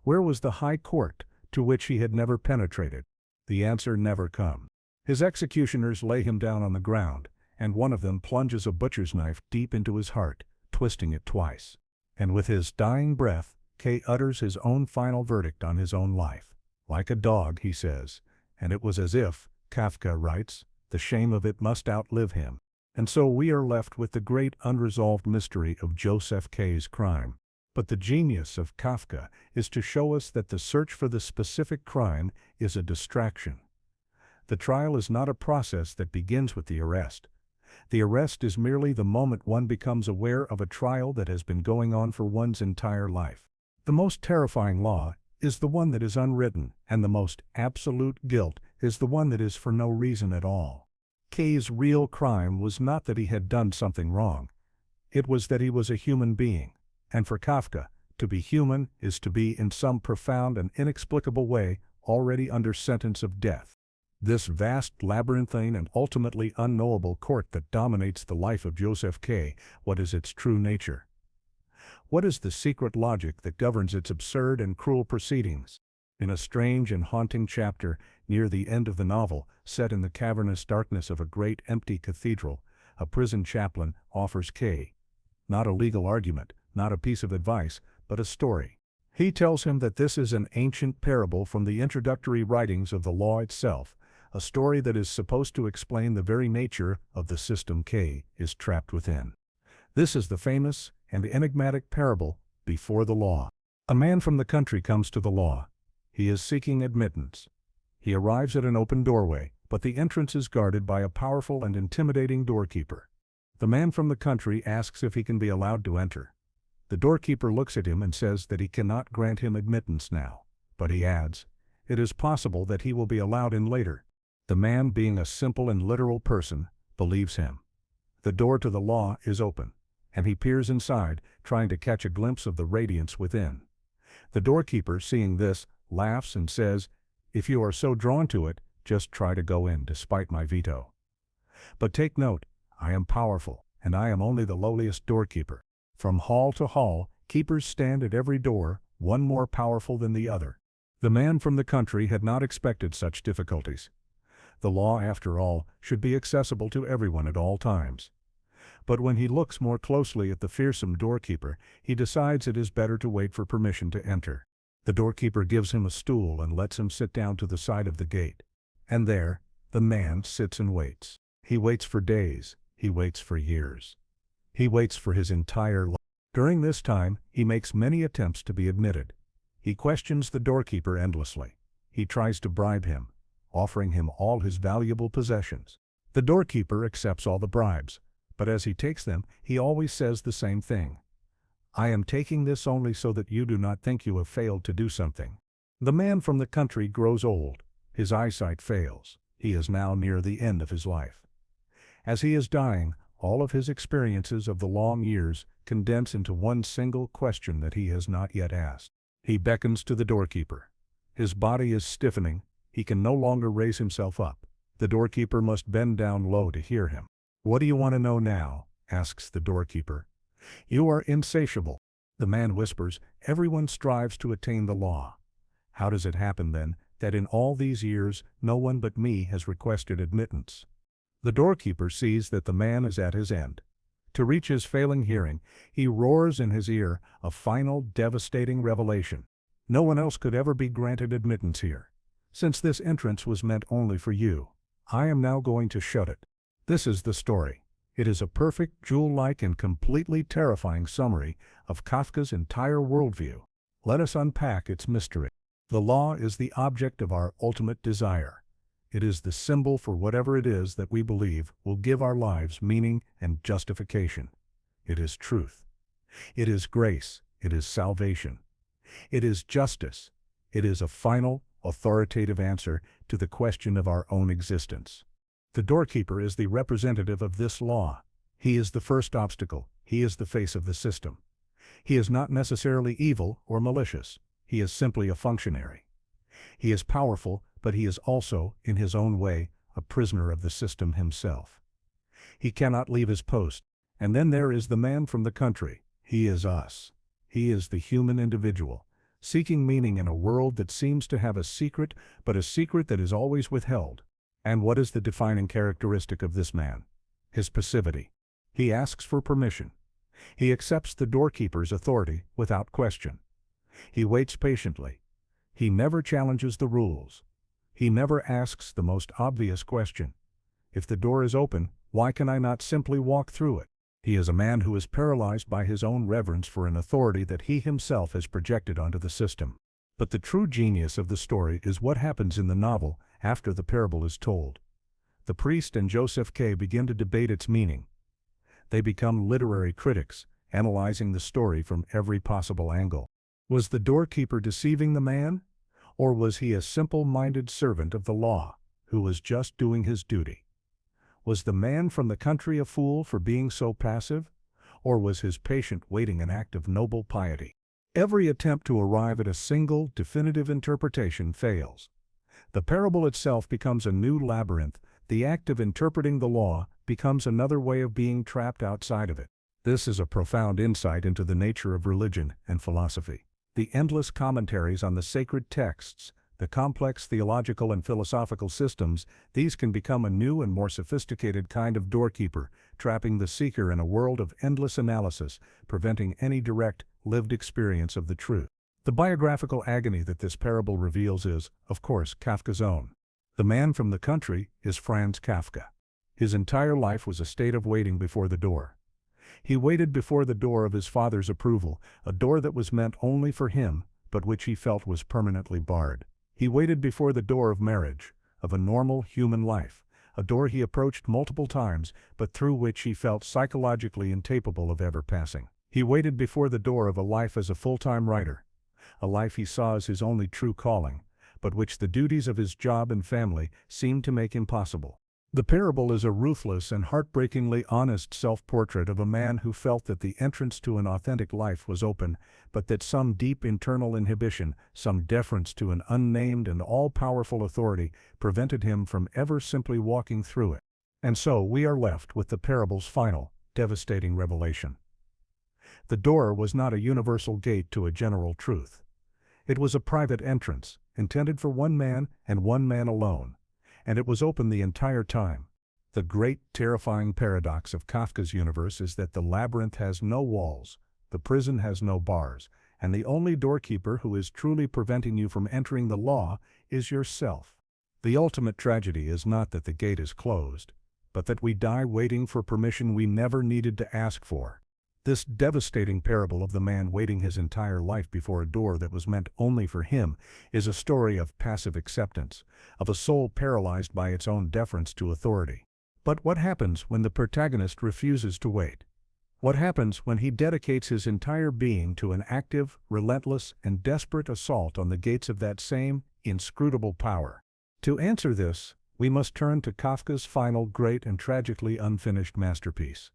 Where was the high court to which he had never penetrated? The answer never comes. His executioners lay him down on the ground, and one of them plunges a butcher's knife deep into his heart, twisting it twice. And with his dying breath, Kay utters his own final verdict on his own life. Like a dog, he says, and it was as if, Kafka writes, the shame of it must outlive him. And so we are left with the great unresolved mystery of Joseph Kay's crime. But the genius of Kafka is to show us that the search for the specific crime is a distraction. The trial is not a process that begins with the arrest. The arrest is merely the moment one becomes aware of a trial that has been going on for one's entire life. The most terrifying law is the one that is unwritten, and the most absolute guilt is the one that is for no reason at all. Kay's real crime was not that he had done something wrong. It was that he was a human being. And for Kafka, to be human is to be in some profound and inexplicable way already under sentence of death. This vast, labyrinthine, and ultimately unknowable court that dominates the life of Joseph Kay, what is its true nature? What is the secret logic that governs its absurd and cruel proceedings? In a strange and haunting chapter near the end of the novel, set in the cavernous darkness of a great empty cathedral, a prison chaplain offers K. not a legal argument, not a piece of advice, but a story. He tells him that this is an ancient parable from the introductory writings of the law itself, a story that is supposed to explain the very nature of the system K is trapped within. This is the famous and enigmatic parable before the law. A man from the country comes to the law. He is seeking admittance. He arrives at an open doorway, but the entrance is guarded by a powerful and intimidating doorkeeper. The man from the country asks if he can be allowed to enter. The doorkeeper looks at him and says that he cannot grant him admittance now, but he adds, it is possible that he will be allowed in later. The man, being a simple and literal person, believes him. The door to the law is open, and he peers inside, trying to catch a glimpse of the radiance within. The doorkeeper, seeing this, laughs and says, if you are so drawn to it, just try to go in despite my veto. But take note, I am powerful, and I am only the lowliest doorkeeper. From hall to hall, keepers stand at every door, one more powerful than the other. The man from the country had not expected such difficulties. The law, after all, should be accessible to everyone at all times. But when he looks more closely at the fearsome doorkeeper, he decides it is better to wait for permission to enter. The doorkeeper gives him a stool and lets him sit down to the side of the gate. And there, the man sits and waits. He waits for days. He waits for years. He waits for his entire life. During this time, he makes many attempts to be admitted. He questions the doorkeeper endlessly. He tries to bribe him, offering him all his valuable possessions. The doorkeeper accepts all the bribes, but as he takes them, he always says the same thing. I am taking this only so that you do not think you have failed to do something. The man from the country grows old. His eyesight fails. He is now near the end of his life. As he is dying, all of his experiences of the long years condense into one single question that he has not yet asked. He beckons to the doorkeeper. His body is stiffening. He can no longer raise himself up. The doorkeeper must bend down low to hear him. What do you want to know now? Asks the doorkeeper. You are insatiable. The man whispers, everyone strives to attain the law. How does it happen then that in all these years no one but me has requested admittance? The doorkeeper sees that the man is at his end. To reach his failing hearing, he roars in his ear a final devastating revelation. No one else could ever be granted admittance here. Since this entrance was meant only for you, I am now going to shut it. This is the story. It is a perfect, jewel-like and completely terrifying summary of Kafka's entire worldview. Let us unpack its mystery. The law is the object of our ultimate desire. It is the symbol for whatever it is that we believe will give our lives meaning and justification. It is truth. It is grace. It is salvation. It is justice. It is a final, authoritative answer to the question of our own existence. The doorkeeper is the representative of this law. He is the first obstacle. He is the face of the system. He is not necessarily evil or malicious. He is simply a functionary. He is powerful, but he is also, in his own way, a prisoner of the system himself. He cannot leave his post. And then there is the man from the country. He is us. He is the human individual, seeking meaning in a world that seems to have a secret, but a secret that is always withheld. And what is the defining characteristic of this man? His passivity. He asks for permission. He accepts the doorkeeper's authority without question. He waits patiently. He never challenges the rules. He never asks the most obvious question. If the door is open, why can I not simply walk through it? He is a man who is paralyzed by his own reverence for an authority that he himself has projected onto the system. But the true genius of the story is what happens in the novel after the parable is told. The priest and Joseph K. begin to debate its meaning. They become literary critics, analyzing the story from every possible angle. Was the doorkeeper deceiving the man? Or was he a simple-minded servant of the law, who was just doing his duty? Was the man from the country a fool for being so passive? Or was his patient waiting an act of noble piety? Every attempt to arrive at a single, definitive interpretation fails. The parable itself becomes a new labyrinth. The act of interpreting the law becomes another way of being trapped outside of it. This is a profound insight into the nature of religion and philosophy. The endless commentaries on the sacred texts, the complex theological and philosophical systems, these can become a new and more sophisticated kind of doorkeeper, trapping the seeker in a world of endless analysis, preventing any direct, lived experience of the truth. The biographical agony that this parable reveals is, of course, Kafka's own. The man from the country is Franz Kafka. His entire life was a state of waiting before the door. He waited before the door of his father's approval, a door that was meant only for him, but which he felt was permanently barred. He waited before the door of marriage, of a normal human life, a door he approached multiple times, but through which he felt psychologically incapable of ever passing. He waited before the door of a life as a full-time writer, a life he saw as his only true calling, but which the duties of his job and family seemed to make impossible. The parable is a ruthless and heartbreakingly honest self-portrait of a man who felt that the entrance to an authentic life was open, but that some deep internal inhibition, some deference to an unnamed and all-powerful authority, prevented him from ever simply walking through it. And so we are left with the parable's final, devastating revelation. The door was not a universal gate to a general truth. It was a private entrance, intended for one man and one man alone. And it was open the entire time. The great, terrifying paradox of Kafka's universe is that the labyrinth has no walls, the prison has no bars, and the only doorkeeper who is truly preventing you from entering the law is yourself. The ultimate tragedy is not that the gate is closed, but that we die waiting for permission we never needed to ask for. This devastating parable of the man waiting his entire life before a door that was meant only for him is a story of passive acceptance, of a soul paralyzed by its own deference to authority. But what happens when the protagonist refuses to wait? What happens when he dedicates his entire being to an active, relentless, and desperate assault on the gates of that same inscrutable power? To answer this, we must turn to Kafka's final great and tragically unfinished masterpiece.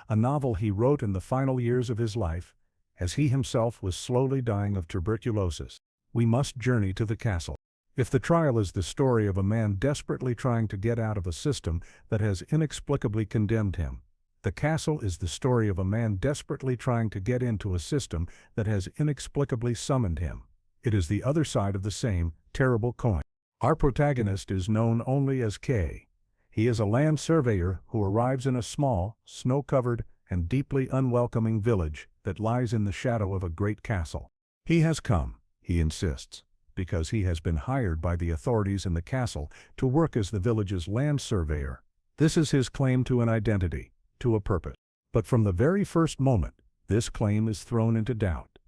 A novel he wrote in the final years of his life, as he himself was slowly dying of tuberculosis. We must journey to the castle. If the trial is the story of a man desperately trying to get out of a system that has inexplicably condemned him, the castle is the story of a man desperately trying to get into a system that has inexplicably summoned him. It is the other side of the same terrible coin. Our protagonist is known only as K. He is a land surveyor who arrives in a small, snow-covered, and deeply unwelcoming village that lies in the shadow of a great castle. He has come, he insists, because he has been hired by the authorities in the castle to work as the village's land surveyor. This is his claim to an identity, to a purpose. But from the very first moment, this claim is thrown into doubt.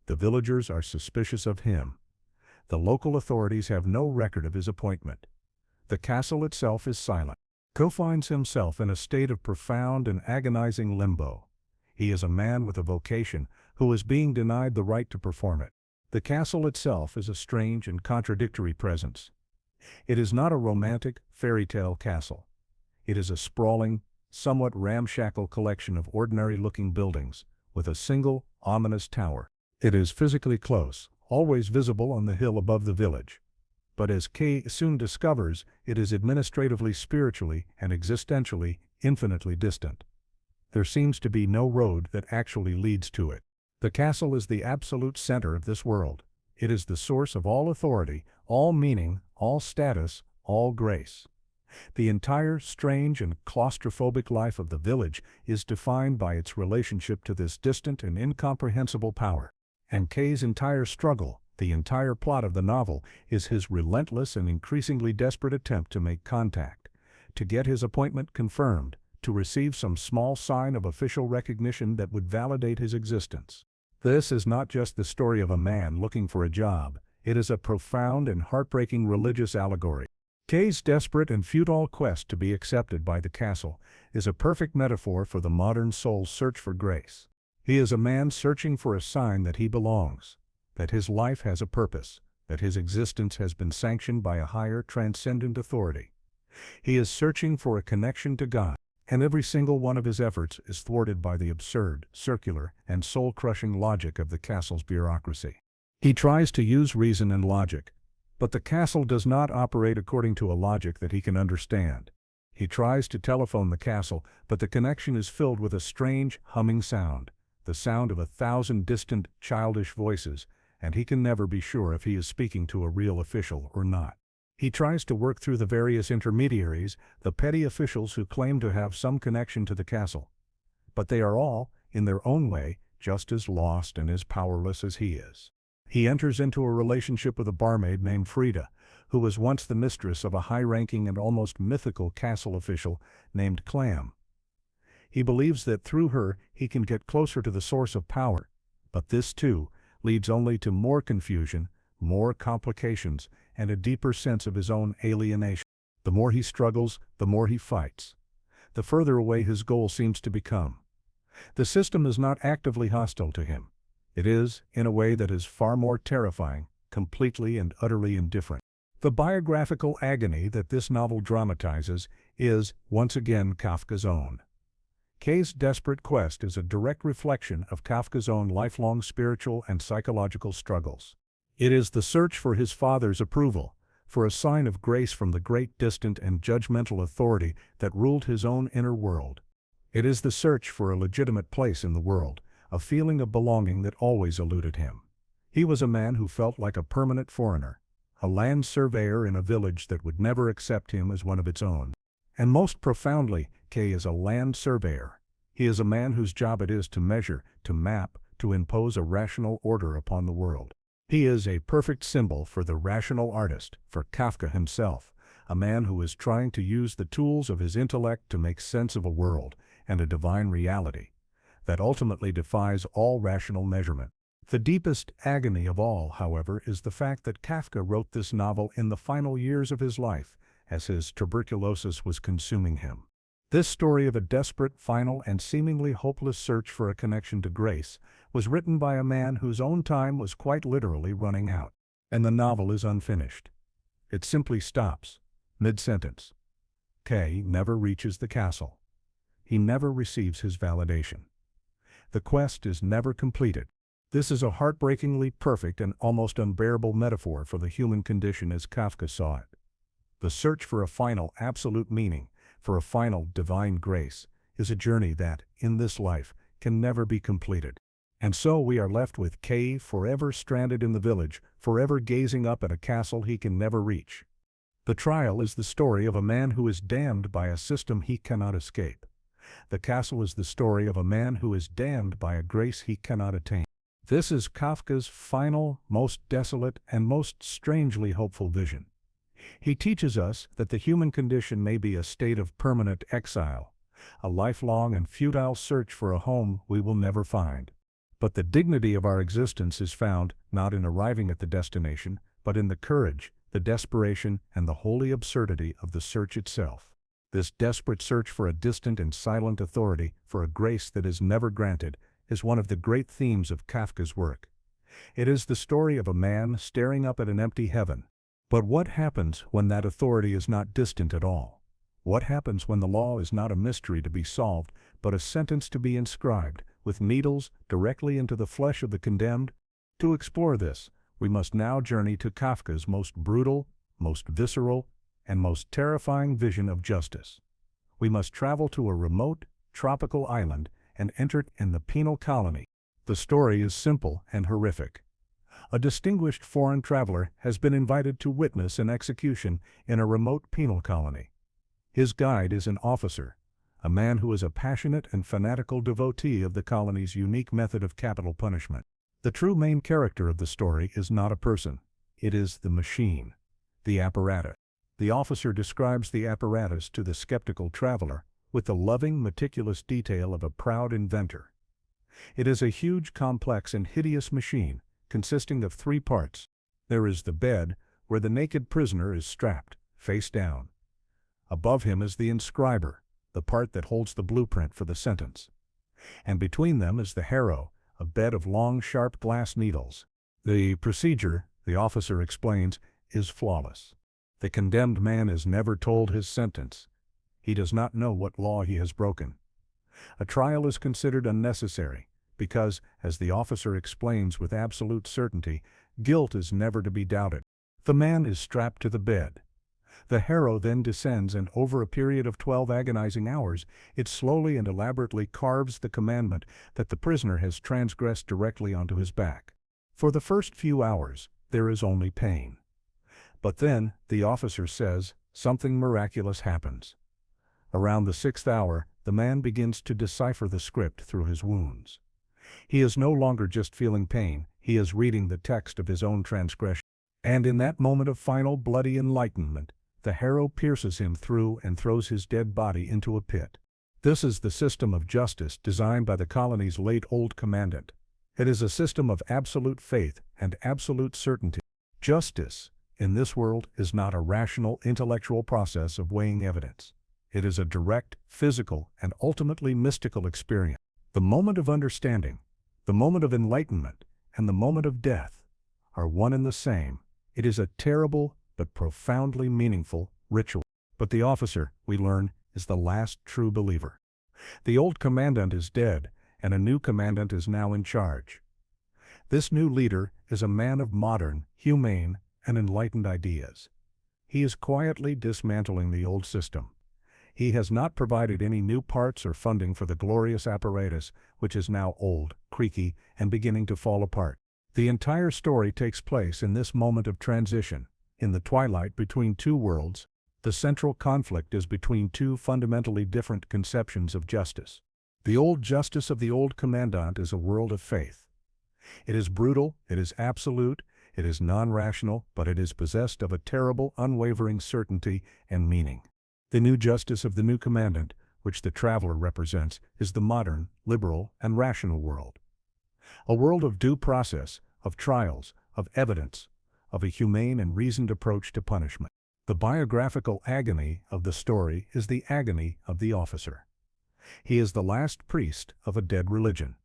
The villagers are suspicious of him. The local authorities have no record of his appointment. The castle itself is silent. Ko finds himself in a state of profound and agonizing limbo. He is a man with a vocation who is being denied the right to perform it. The castle itself is a strange and contradictory presence. It is not a romantic, fairy tale castle. It is a sprawling, somewhat ramshackle collection of ordinary-looking buildings, with a single, ominous tower. It is physically close, always visible on the hill above the village. But as Kay soon discovers, it is administratively, spiritually, and existentially infinitely distant. There seems to be no road that actually leads to it. The castle is the absolute center of this world. It is the source of all authority, all meaning, all status, all grace. The entire strange and claustrophobic life of the village is defined by its relationship to this distant and incomprehensible power. And Kay's entire struggle, the entire plot of the novel, is his relentless and increasingly desperate attempt to make contact, to get his appointment confirmed, to receive some small sign of official recognition that would validate his existence. This is not just the story of a man looking for a job, it is a profound and heartbreaking religious allegory. Kay's desperate and futile quest to be accepted by the castle is a perfect metaphor for the modern soul's search for grace. He is a man searching for a sign that he belongs, that his life has a purpose, that his existence has been sanctioned by a higher, transcendent authority. He is searching for a connection to God, and every single one of his efforts is thwarted by the absurd, circular, and soul-crushing logic of the castle's bureaucracy. He tries to use reason and logic, but the castle does not operate according to a logic that he can understand. He tries to telephone the castle, but the connection is filled with a strange, humming sound, the sound of 1,000 distant, childish voices, and he can never be sure if he is speaking to a real official or not. He tries to work through the various intermediaries, the petty officials who claim to have some connection to the castle. But they are all, in their own way, just as lost and as powerless as he is. He enters into a relationship with a barmaid named Frida, who was once the mistress of a high-ranking and almost mythical castle official named Clam. He believes that through her he can get closer to the source of power, but this too leads only to more confusion, more complications, and a deeper sense of his own alienation. The more he struggles, the more he fights, the further away his goal seems to become. The system is not actively hostile to him. It is, in a way that is far more terrifying, completely and utterly indifferent. The biographical agony that this novel dramatizes is, once again, Kafka's own. K's desperate quest is a direct reflection of Kafka's own lifelong spiritual and psychological struggles. It is the search for his father's approval, for a sign of grace from the great distant and judgmental authority that ruled his own inner world. It is the search for a legitimate place in the world, a feeling of belonging that always eluded him. He was a man who felt like a permanent foreigner, a land surveyor in a village that would never accept him as one of its own. And most profoundly, K is a land surveyor. He is a man whose job it is to measure, to map, to impose a rational order upon the world. He is a perfect symbol for the rational artist, for Kafka himself, a man who is trying to use the tools of his intellect to make sense of a world and a divine reality that ultimately defies all rational measurement. The deepest agony of all, however, is the fact that Kafka wrote this novel in the final years of his life, as his tuberculosis was consuming him. This story of a desperate, final, and seemingly hopeless search for a connection to grace was written by a man whose own time was quite literally running out. And the novel is unfinished. It simply stops, mid-sentence. K never reaches the castle. He never receives his validation. The quest is never completed. This is a heartbreakingly perfect and almost unbearable metaphor for the human condition as Kafka saw it. The search for a final absolute meaning, for a final divine grace, is a journey that, in this life, can never be completed. And so we are left with K forever stranded in the village, forever gazing up at a castle he can never reach. The trial is the story of a man who is damned by a system he cannot escape. The castle is the story of a man who is damned by a grace he cannot attain. This is Kafka's final, most desolate, and most strangely hopeful vision. He teaches us that the human condition may be a state of permanent exile, a lifelong and futile search for a home we will never find. But the dignity of our existence is found not in arriving at the destination, but in the courage, the desperation, and the holy absurdity of the search itself. This desperate search for a distant and silent authority, for a grace that is never granted, is one of the great themes of Kafka's work. It is the story of a man staring up at an empty heaven. But what happens when that authority is not distant at all? What happens when the law is not a mystery to be solved, but a sentence to be inscribed, with needles directly into the flesh of the condemned? To explore this, we must now journey to Kafka's most brutal, most visceral, and most terrifying vision of justice. We must travel to a remote, tropical island and enter in the penal colony. The story is simple and horrific. A distinguished foreign traveler has been invited to witness an execution in a remote penal colony. His guide is an officer, a man who is a passionate and fanatical devotee of the colony's unique method of capital punishment. The true main character of the story is not a person. It is the machine, the apparatus. The officer describes the apparatus to the skeptical traveler with the loving, meticulous detail of a proud inventor. It is a huge, complex, and hideous machine, consisting of 3 parts. There is the bed, where the naked prisoner is strapped, face down. Above him is the inscriber, the part that holds the blueprint for the sentence. And between them is the harrow, a bed of long, sharp glass needles. The procedure, the officer explains, is flawless. The condemned man is never told his sentence. He does not know what law he has broken. A trial is considered unnecessary, because, as the officer explains with absolute certainty, guilt is never to be doubted. The man is strapped to the bed. The harrow then descends, and over a period of 12 agonizing hours, it slowly and elaborately carves the commandment that the prisoner has transgressed directly onto his back. For the first few hours, there is only pain. But then, the officer says, something miraculous happens. Around the 6th hour, the man begins to decipher the script through his wounds. He is no longer just feeling pain, he is reading the text of his own transgression. And in that moment of final bloody enlightenment, the harrow pierces him through and throws his dead body into a pit. This is the system of justice designed by the colony's late old commandant. It is a system of absolute faith and absolute certainty. Justice, in this world, is not a rational intellectual process of weighing evidence. It is a direct, physical, and ultimately mystical experience. The moment of understanding, the moment of enlightenment, and the moment of death are one and the same. It is a terrible but profoundly meaningful ritual. But the officer, we learn, is the last true believer. The old commandant is dead, and a new commandant is now in charge. This new leader is a man of modern, humane, and enlightened ideas. He is quietly dismantling the old system. He has not provided any new parts or funding for the glorious apparatus, which is now old, creaky, and beginning to fall apart. The entire story takes place in this moment of transition, in the twilight between two worlds. The central conflict is between two fundamentally different conceptions of justice. The old justice of the old commandant is a world of faith. It is brutal, it is absolute, it is non-rational, but it is possessed of a terrible, unwavering certainty and meaning. The new justice of the new commandant, which the traveler represents, is the modern, liberal, and rational world. A world of due process, of trials, of evidence, of a humane and reasoned approach to punishment. The biographical agony of the story is the agony of the officer. He is the last priest of a dead religion.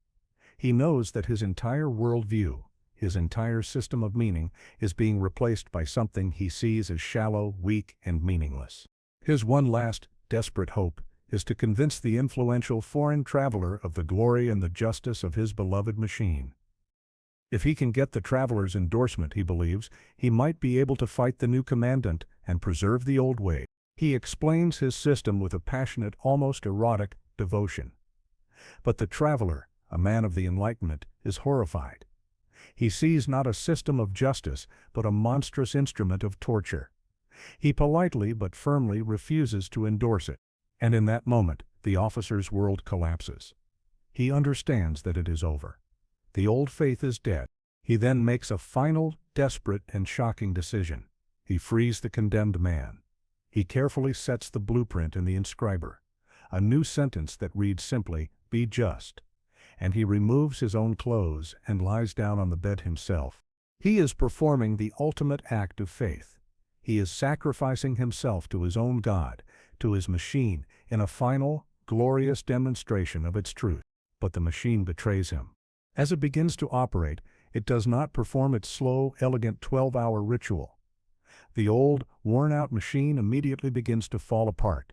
He knows that his entire worldview, his entire system of meaning, is being replaced by something he sees as shallow, weak, and meaningless. His one last, desperate hope is to convince the influential foreign traveler of the glory and the justice of his beloved machine. If he can get the traveler's endorsement, he believes, he might be able to fight the new commandant and preserve the old way. He explains his system with a passionate, almost erotic devotion. But the traveler, a man of the Enlightenment, is horrified. He sees not a system of justice, but a monstrous instrument of torture. He politely but firmly refuses to endorse it. And in that moment, the officer's world collapses. He understands that it is over. The old faith is dead. He then makes a final, desperate, and shocking decision. He frees the condemned man. He carefully sets the blueprint in the inscriber, a new sentence that reads simply, "Be just." And he removes his own clothes and lies down on the bed himself. He is performing the ultimate act of faith. He is sacrificing himself to his own God, to his machine, in a final, glorious demonstration of its truth. But the machine betrays him. As it begins to operate, it does not perform its slow, elegant 12-hour ritual. The old, worn-out machine immediately begins to fall apart.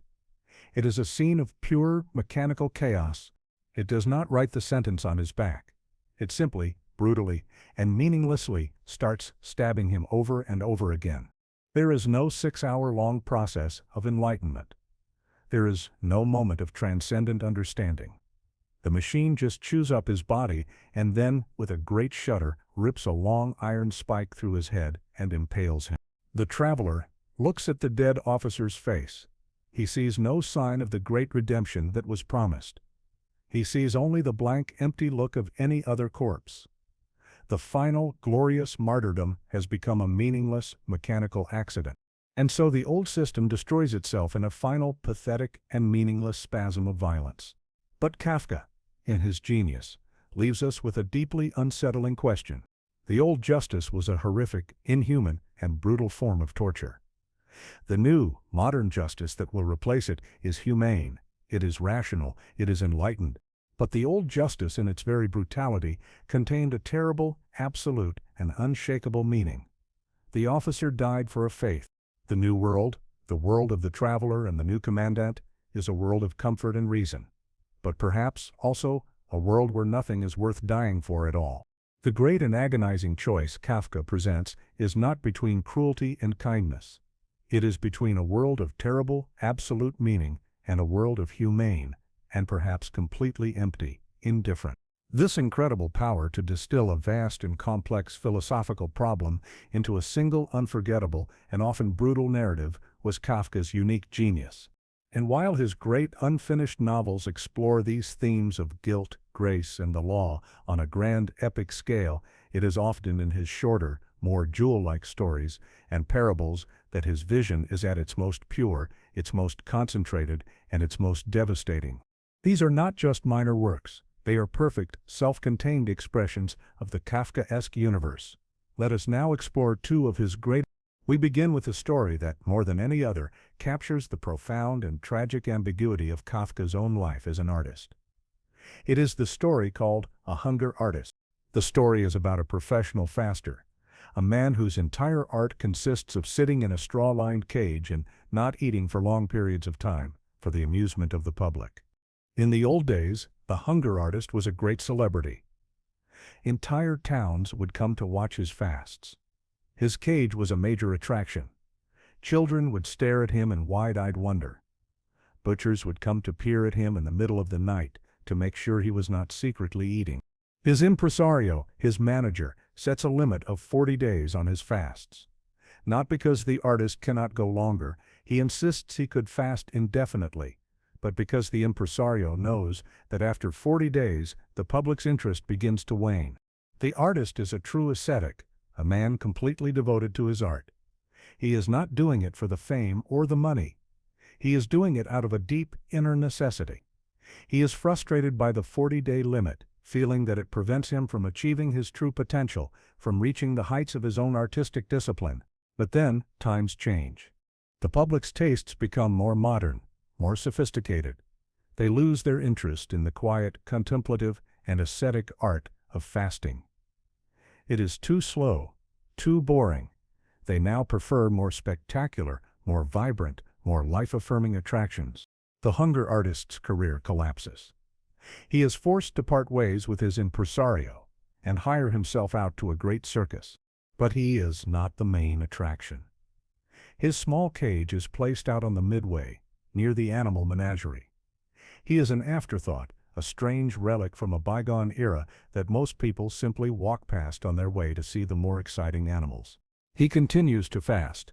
It is a scene of pure, mechanical chaos. It does not write the sentence on his back. It simply, brutally, and meaninglessly starts stabbing him over and over again. There is no 6-hour-long process of enlightenment. There is no moment of transcendent understanding. The machine just chews up his body and then, with a great shudder, rips a long iron spike through his head and impales him. The traveler looks at the dead officer's face. He sees no sign of the great redemption that was promised. He sees only the blank, empty look of any other corpse. The final, glorious martyrdom has become a meaningless, mechanical accident. And so the old system destroys itself in a final, pathetic, and meaningless spasm of violence. But Kafka, in his genius, leaves us with a deeply unsettling question. The old justice was a horrific, inhuman, and brutal form of torture. The new, modern justice that will replace it is humane, it is rational, it is enlightened. But the old justice in its very brutality contained a terrible, absolute, and unshakable meaning. The officer died for a faith. The new world, the world of the traveler and the new commandant, is a world of comfort and reason. But perhaps, also, a world where nothing is worth dying for at all. The great and agonizing choice Kafka presents is not between cruelty and kindness. It is between a world of terrible, absolute meaning and a world of humane, and perhaps completely empty, indifferent. This incredible power to distill a vast and complex philosophical problem into a single unforgettable and often brutal narrative was Kafka's unique genius. And while his great unfinished novels explore these themes of guilt, grace, and the law on a grand epic scale, it is often in his shorter, more jewel-like stories and parables that his vision is at its most pure, its most concentrated, and its most devastating. These are not just minor works. They are perfect, self-contained expressions of the Kafkaesque universe. Let us now explore two of his great. We begin with a story that, more than any other, captures the profound and tragic ambiguity of Kafka's own life as an artist. It is the story called A Hunger Artist. The story is about a professional faster, a man whose entire art consists of sitting in a straw-lined cage and not eating for long periods of time, for the amusement of the public. In the old days, the hunger artist was a great celebrity. Entire towns would come to watch his fasts. His cage was a major attraction. Children would stare at him in wide-eyed wonder. Butchers would come to peer at him in the middle of the night to make sure he was not secretly eating. His impresario, his manager, sets a limit of 40 days on his fasts. Not because the artist cannot go longer, he insists he could fast indefinitely, but because the impresario knows that after 40 days, the public's interest begins to wane. The artist is a true ascetic, a man completely devoted to his art. He is not doing it for the fame or the money. He is doing it out of a deep inner necessity. He is frustrated by the 40-day limit, feeling that it prevents him from achieving his true potential, from reaching the heights of his own artistic discipline. But then, times change. The public's tastes become more modern, more sophisticated. They lose their interest in the quiet, contemplative, and ascetic art of fasting. It is too slow, too boring. They now prefer more spectacular, more vibrant, more life-affirming attractions. The hunger artist's career collapses. He is forced to part ways with his impresario and hire himself out to a great circus. But he is not the main attraction. His small cage is placed out on the midway, near the animal menagerie. He is an afterthought, a strange relic from a bygone era that most people simply walk past on their way to see the more exciting animals. He continues to fast,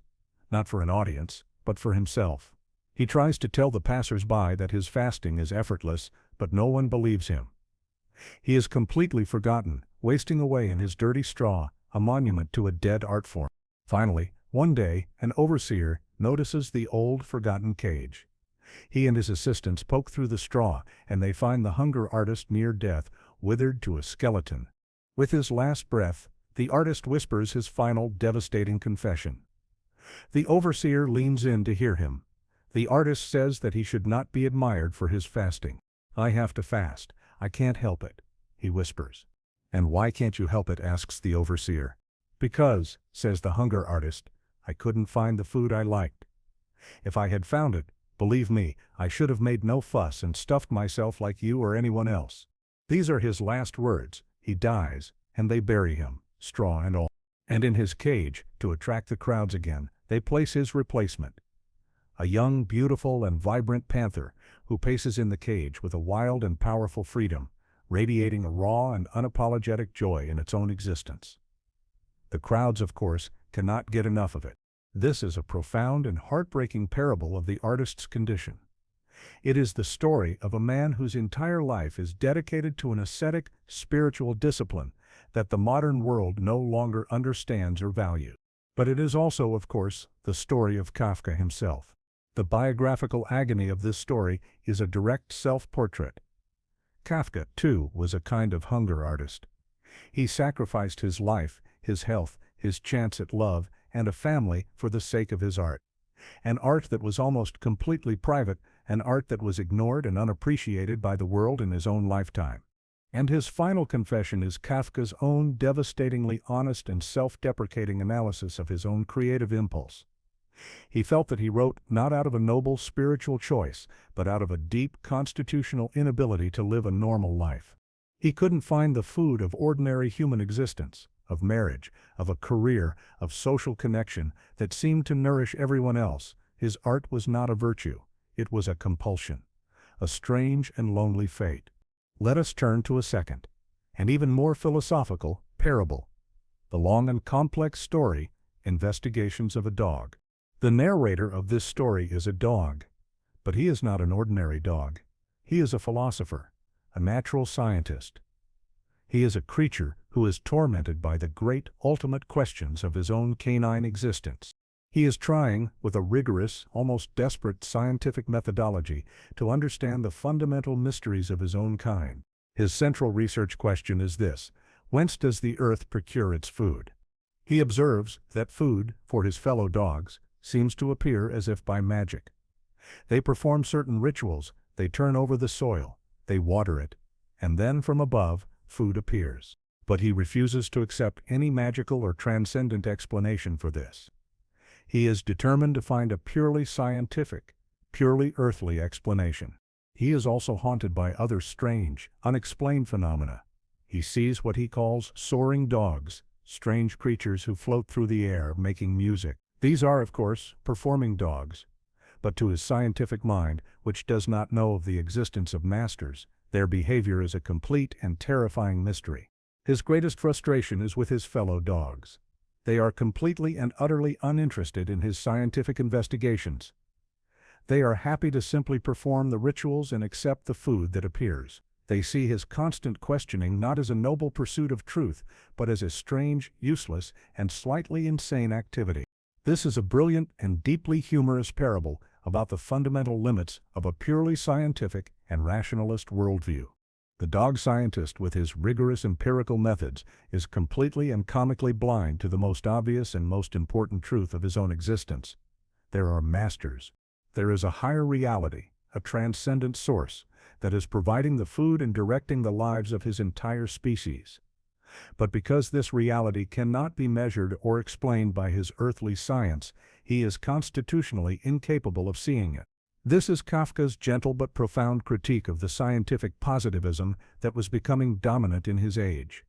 not for an audience, but for himself. He tries to tell the passers-by that his fasting is effortless, but no one believes him. He is completely forgotten, wasting away in his dirty straw, a monument to a dead art form. Finally, one day, an overseer notices the old, forgotten cage. He and his assistants poke through the straw, and they find the hunger artist near death, withered to a skeleton. With his last breath, the artist whispers his final, devastating confession. The overseer leans in to hear him. The artist says that he should not be admired for his fasting. "I have to fast. I can't help it," he whispers. "And why can't you help it?" asks the overseer. "Because," says the hunger artist, "I couldn't find the food I liked. If I had found it, believe me, I should have made no fuss and stuffed myself like you or anyone else." These are his last words. He dies, and they bury him, straw and all. And in his cage, to attract the crowds again, they place his replacement. A young, beautiful, and vibrant panther who paces in the cage with a wild and powerful freedom, radiating a raw and unapologetic joy in its own existence. The crowds, of course, cannot get enough of it. This is a profound and heartbreaking parable of the artist's condition. It is the story of a man whose entire life is dedicated to an ascetic, spiritual discipline that the modern world no longer understands or values. But it is also, of course, the story of Kafka himself. The biographical agony of this story is a direct self-portrait. Kafka, too, was a kind of hunger artist. He sacrificed his life, his health, his chance at love, and a family for the sake of his art. An art that was almost completely private, an art that was ignored and unappreciated by the world in his own lifetime. And his final confession is Kafka's own devastatingly honest and self-deprecating analysis of his own creative impulse. He felt that he wrote not out of a noble spiritual choice, but out of a deep constitutional inability to live a normal life. He couldn't find the food of ordinary human existence, of marriage, of a career, of social connection that seemed to nourish everyone else, his art was not a virtue, it was a compulsion, a strange and lonely fate. Let us turn to a second, and even more philosophical, parable. The long and complex story, Investigations of a Dog. The narrator of this story is a dog, but he is not an ordinary dog. He is a philosopher, a natural scientist. He is a creature who is tormented by the great ultimate questions of his own canine existence. He is trying, with a rigorous, almost desperate scientific methodology, to understand the fundamental mysteries of his own kind. His central research question is this: whence does the earth procure its food? He observes that food, for his fellow dogs, seems to appear as if by magic. They perform certain rituals, they turn over the soil, they water it, and then from above, food appears. But he refuses to accept any magical or transcendent explanation for this. He is determined to find a purely scientific, purely earthly explanation. He is also haunted by other strange, unexplained phenomena. He sees what he calls soaring dogs, strange creatures who float through the air making music. These are, of course, performing dogs. But to his scientific mind, which does not know of the existence of masters, their behavior is a complete and terrifying mystery. His greatest frustration is with his fellow dogs. They are completely and utterly uninterested in his scientific investigations. They are happy to simply perform the rituals and accept the food that appears. They see his constant questioning not as a noble pursuit of truth, but as a strange, useless, and slightly insane activity. This is a brilliant and deeply humorous parable about the fundamental limits of a purely scientific and rationalist worldview. The dog scientist, with his rigorous empirical methods, is completely and comically blind to the most obvious and most important truth of his own existence. There are masters. There is a higher reality, a transcendent source, that is providing the food and directing the lives of his entire species. But because this reality cannot be measured or explained by his earthly science, he is constitutionally incapable of seeing it. This is Kafka's gentle but profound critique of the scientific positivism that was becoming dominant in his age.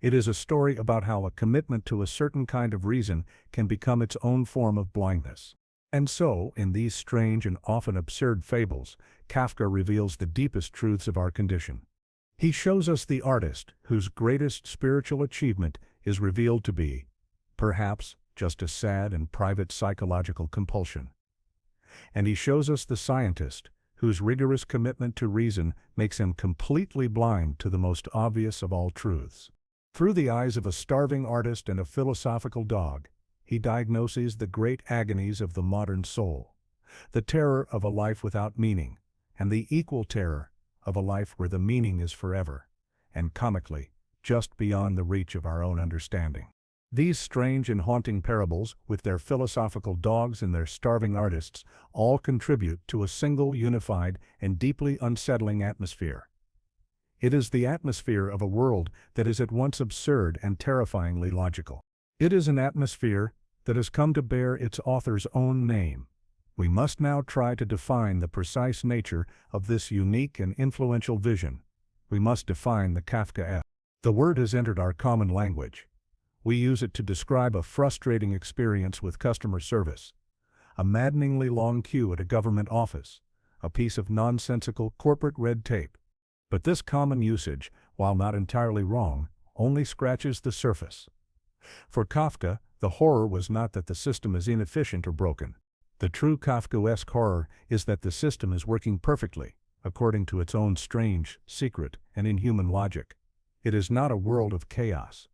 It is a story about how a commitment to a certain kind of reason can become its own form of blindness. And so, in these strange and often absurd fables, Kafka reveals the deepest truths of our condition. He shows us the artist whose greatest spiritual achievement is revealed to be, perhaps, just a sad and private psychological compulsion. And he shows us the scientist whose rigorous commitment to reason makes him completely blind to the most obvious of all truths. Through the eyes of a starving artist and a philosophical dog, he diagnoses the great agonies of the modern soul, the terror of a life without meaning, and the equal terror of a life where the meaning is forever, and comically, just beyond the reach of our own understanding. These strange and haunting parables, with their philosophical dogs and their starving artists, all contribute to a single, unified, and deeply unsettling atmosphere. It is the atmosphere of a world that is at once absurd and terrifyingly logical. It is an atmosphere that has come to bear its author's own name. We must now try to define the precise nature of this unique and influential vision. We must define the Kafkaesque. The word has entered our common language. We use it to describe a frustrating experience with customer service, a maddeningly long queue at a government office, a piece of nonsensical corporate red tape. But this common usage, while not entirely wrong, only scratches the surface. For Kafka, the horror was not that the system is inefficient or broken. The true Kafkaesque horror is that the system is working perfectly, according to its own strange, secret, and inhuman logic. It is not a world of chaos.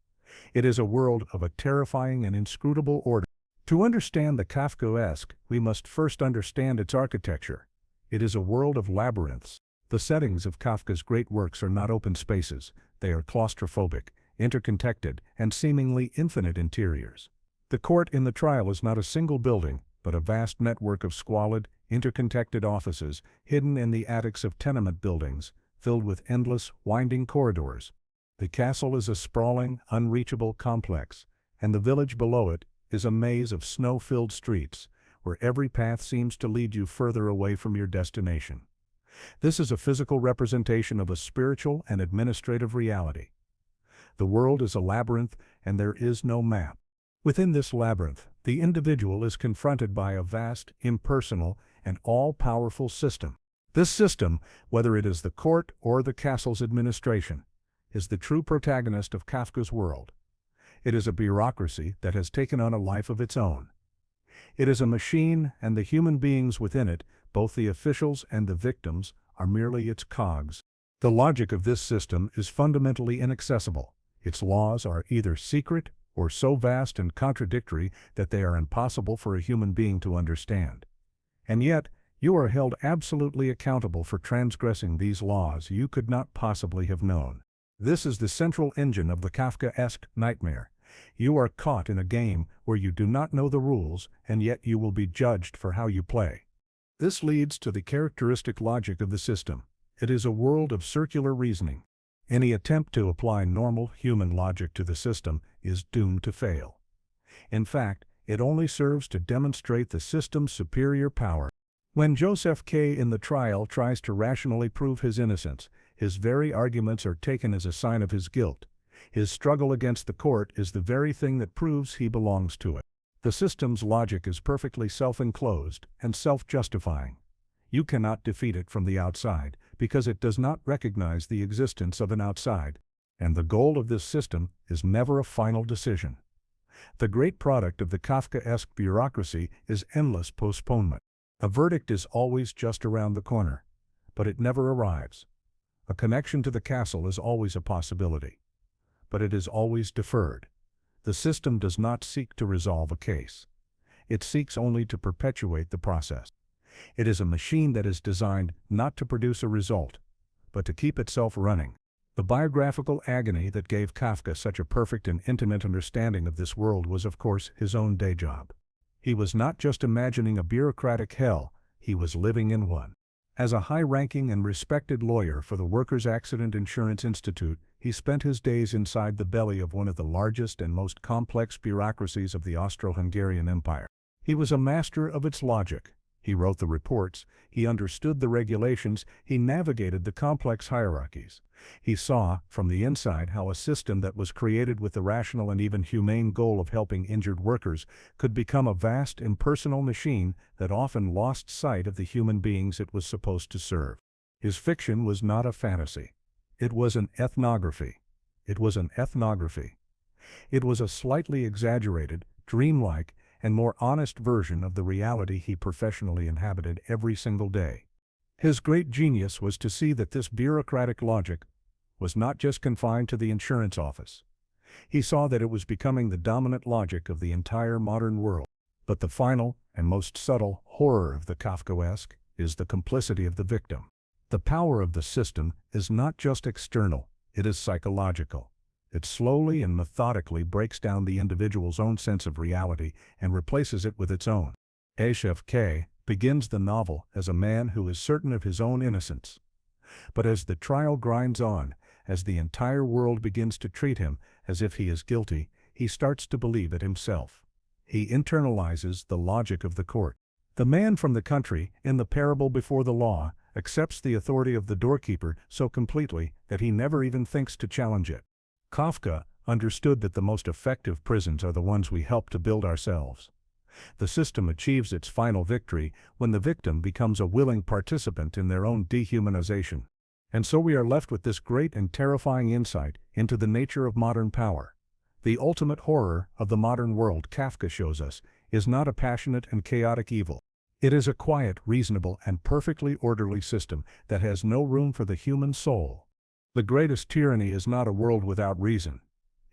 It is a world of a terrifying and inscrutable order. To understand the Kafkaesque, we must first understand its architecture. It is a world of labyrinths. The settings of Kafka's great works are not open spaces. They are claustrophobic, interconnected, and seemingly infinite interiors. The court in the trial is not a single building, but a vast network of squalid, interconnected offices hidden in the attics of tenement buildings, filled with endless, winding corridors. The castle is a sprawling, unreachable complex, and the village below it is a maze of snow-filled streets, where every path seems to lead you further away from your destination. This is a physical representation of a spiritual and administrative reality. The world is a labyrinth, and there is no map. Within this labyrinth, the individual is confronted by a vast, impersonal, and all-powerful system. This system, whether it is the court or the castle's administration, is the true protagonist of Kafka's world. It is a bureaucracy that has taken on a life of its own. It is a machine, and the human beings within it, both the officials and the victims, are merely its cogs. The logic of this system is fundamentally inaccessible. Its laws are either secret or so vast and contradictory that they are impossible for a human being to understand. And yet, you are held absolutely accountable for transgressing these laws you could not possibly have known. This is the central engine of the Kafkaesque nightmare. You are caught in a game where you do not know the rules, and yet you will be judged for how you play. This leads to the characteristic logic of the system. It is a world of circular reasoning. Any attempt to apply normal human logic to the system is doomed to fail. In fact, it only serves to demonstrate the system's superior power. When Joseph K. in the trial tries to rationally prove his innocence, his very arguments are taken as a sign of his guilt. His struggle against the court is the very thing that proves he belongs to it. The system's logic is perfectly self-enclosed and self-justifying. You cannot defeat it from the outside, because it does not recognize the existence of an outside, and the goal of this system is never a final decision. The great product of the Kafkaesque bureaucracy is endless postponement. A verdict is always just around the corner, but it never arrives. A connection to the castle is always a possibility, but it is always deferred. The system does not seek to resolve a case. It seeks only to perpetuate the process. It is a machine that is designed not to produce a result, but to keep itself running. The biographical agony that gave Kafka such a perfect and intimate understanding of this world was, of course, his own day job. He was not just imagining a bureaucratic hell, he was living in one. As a high-ranking and respected lawyer for the Workers' Accident Insurance Institute, he spent his days inside the belly of one of the largest and most complex bureaucracies of the Austro-Hungarian Empire. He was a master of its logic. He wrote the reports, he understood the regulations, he navigated the complex hierarchies. He saw, from the inside, how a system that was created with the rational and even humane goal of helping injured workers could become a vast, impersonal machine that often lost sight of the human beings it was supposed to serve. His fiction was not a fantasy. It was an ethnography. It was an ethnography. It was a slightly exaggerated, dreamlike, and more honest version of the reality he professionally inhabited every single day. His great genius was to see that this bureaucratic logic was not just confined to the insurance office. He saw that it was becoming the dominant logic of the entire modern world. But the final and most subtle horror of the Kafkaesque is the complicity of the victim. The power of the system is not just external, it is psychological. It slowly and methodically breaks down the individual's own sense of reality and replaces it with its own. Joseph K. begins the novel as a man who is certain of his own innocence. But as the trial grinds on, as the entire world begins to treat him as if he is guilty, he starts to believe it himself. He internalizes the logic of the court. The man from the country, in the parable before the law, accepts the authority of the doorkeeper so completely that he never even thinks to challenge it. Kafka understood that the most effective prisons are the ones we help to build ourselves. The system achieves its final victory when the victim becomes a willing participant in their own dehumanization. And so we are left with this great and terrifying insight into the nature of modern power. The ultimate horror of the modern world, Kafka shows us, is not a passionate and chaotic evil. It is a quiet, reasonable, and perfectly orderly system that has no room for the human soul. The greatest tyranny is not a world without reason.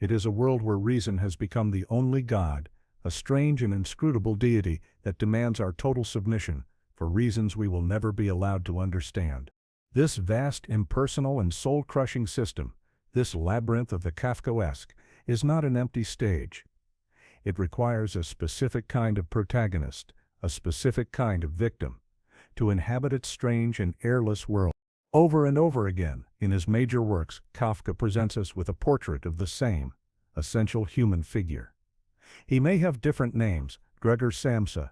It is a world where reason has become the only God, a strange and inscrutable deity that demands our total submission for reasons we will never be allowed to understand. This vast, impersonal, and soul-crushing system, this labyrinth of the Kafkaesque, is not an empty stage. It requires a specific kind of protagonist, a specific kind of victim, to inhabit its strange and airless world. Over and over again, in his major works, Kafka presents us with a portrait of the same, essential human figure. He may have different names, Gregor Samsa,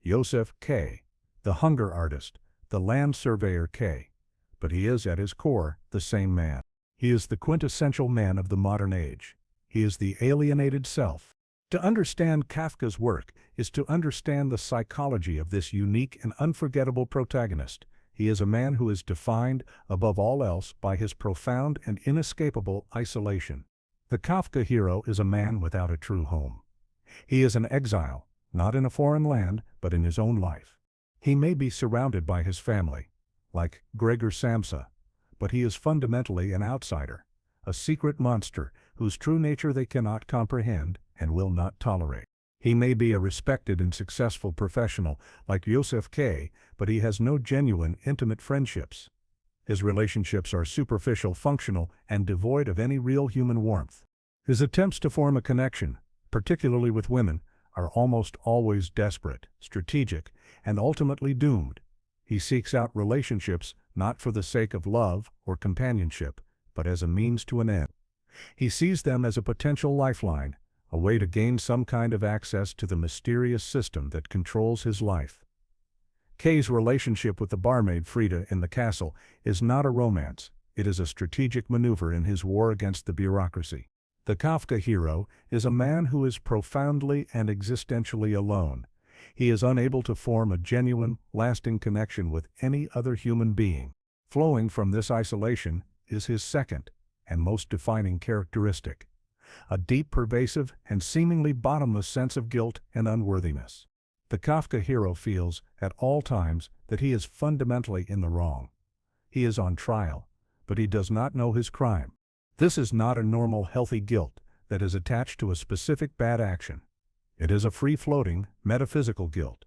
Joseph K., the hunger artist, the land surveyor K., but he is at his core the same man. He is the quintessential man of the modern age. He is the alienated self. To understand Kafka's work is to understand the psychology of this unique and unforgettable protagonist. He is a man who is defined, above all else, by his profound and inescapable isolation. The Kafka hero is a man without a true home. He is an exile, not in a foreign land, but in his own life. He may be surrounded by his family, like Gregor Samsa, but he is fundamentally an outsider, a secret monster whose true nature they cannot comprehend and will not tolerate. He may be a respected and successful professional like Joseph K., but he has no genuine, intimate friendships. His relationships are superficial, functional, and devoid of any real human warmth. His attempts to form a connection, particularly with women, are almost always desperate, strategic, and ultimately doomed. He seeks out relationships not for the sake of love or companionship, but as a means to an end. He sees them as a potential lifeline, a way to gain some kind of access to the mysterious system that controls his life. Kay's relationship with the barmaid Frida in the castle is not a romance, it is a strategic maneuver in his war against the bureaucracy. The Kafka hero is a man who is profoundly and existentially alone. He is unable to form a genuine, lasting connection with any other human being. Flowing from this isolation is his second and most defining characteristic: a deep, pervasive, and seemingly bottomless sense of guilt and unworthiness. The Kafka hero feels, at all times, that he is fundamentally in the wrong. He is on trial, but he does not know his crime. This is not a normal, healthy guilt that is attached to a specific bad action. It is a free-floating, metaphysical guilt.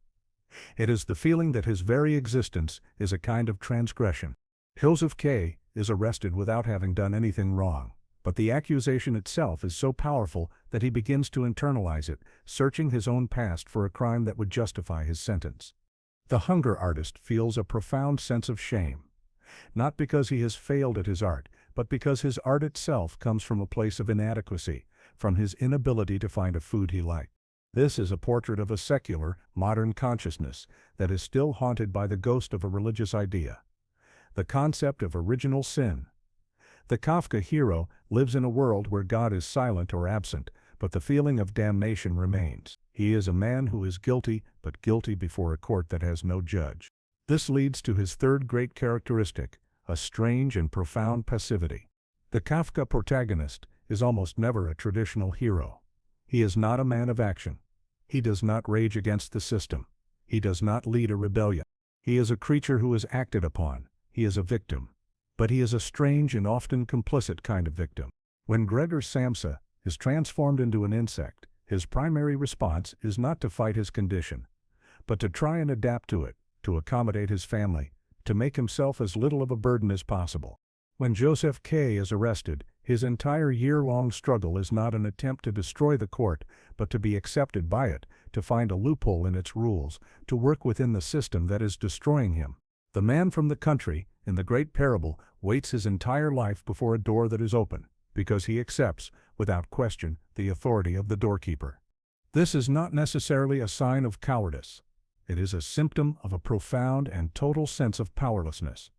It is the feeling that his very existence is a kind of transgression. Joseph K. is arrested without having done anything wrong, but the accusation itself is so powerful that he begins to internalize it, searching his own past for a crime that would justify his sentence. The hunger artist feels a profound sense of shame, not because he has failed at his art, but because his art itself comes from a place of inadequacy, from his inability to find a food he liked. This is a portrait of a secular, modern consciousness that is still haunted by the ghost of a religious idea: the concept of original sin. The Kafka hero lives in a world where God is silent or absent, but the feeling of damnation remains. He is a man who is guilty, but guilty before a court that has no judge. This leads to his third great characteristic: a strange and profound passivity. The Kafka protagonist is almost never a traditional hero. He is not a man of action. He does not rage against the system. He does not lead a rebellion. He is a creature who is acted upon. He is a victim. But he is a strange and often complicit kind of victim. When Gregor Samsa is transformed into an insect, his primary response is not to fight his condition, but to try and adapt to it, to accommodate his family, to make himself as little of a burden as possible. When Joseph K. is arrested, his entire year-long struggle is not an attempt to destroy the court, but to be accepted by it, to find a loophole in its rules, to work within the system that is destroying him. The man from the country, in the great parable, waits his entire life before a door that is open, because he accepts, without question, the authority of the doorkeeper. This is not necessarily a sign of cowardice. It is a symptom of a profound and total sense of powerlessness.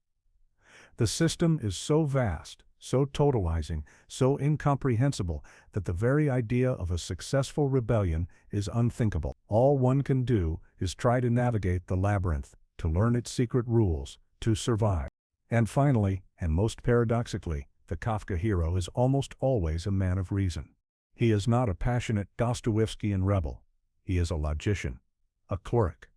The system is so vast, so totalizing, so incomprehensible, that the very idea of a successful rebellion is unthinkable. All one can do is try to navigate the labyrinth, to learn its secret rules, to survive. And finally, and most paradoxically, the Kafka hero is almost always a man of reason. He is not a passionate Dostoevskian rebel. He is a logician, a cleric,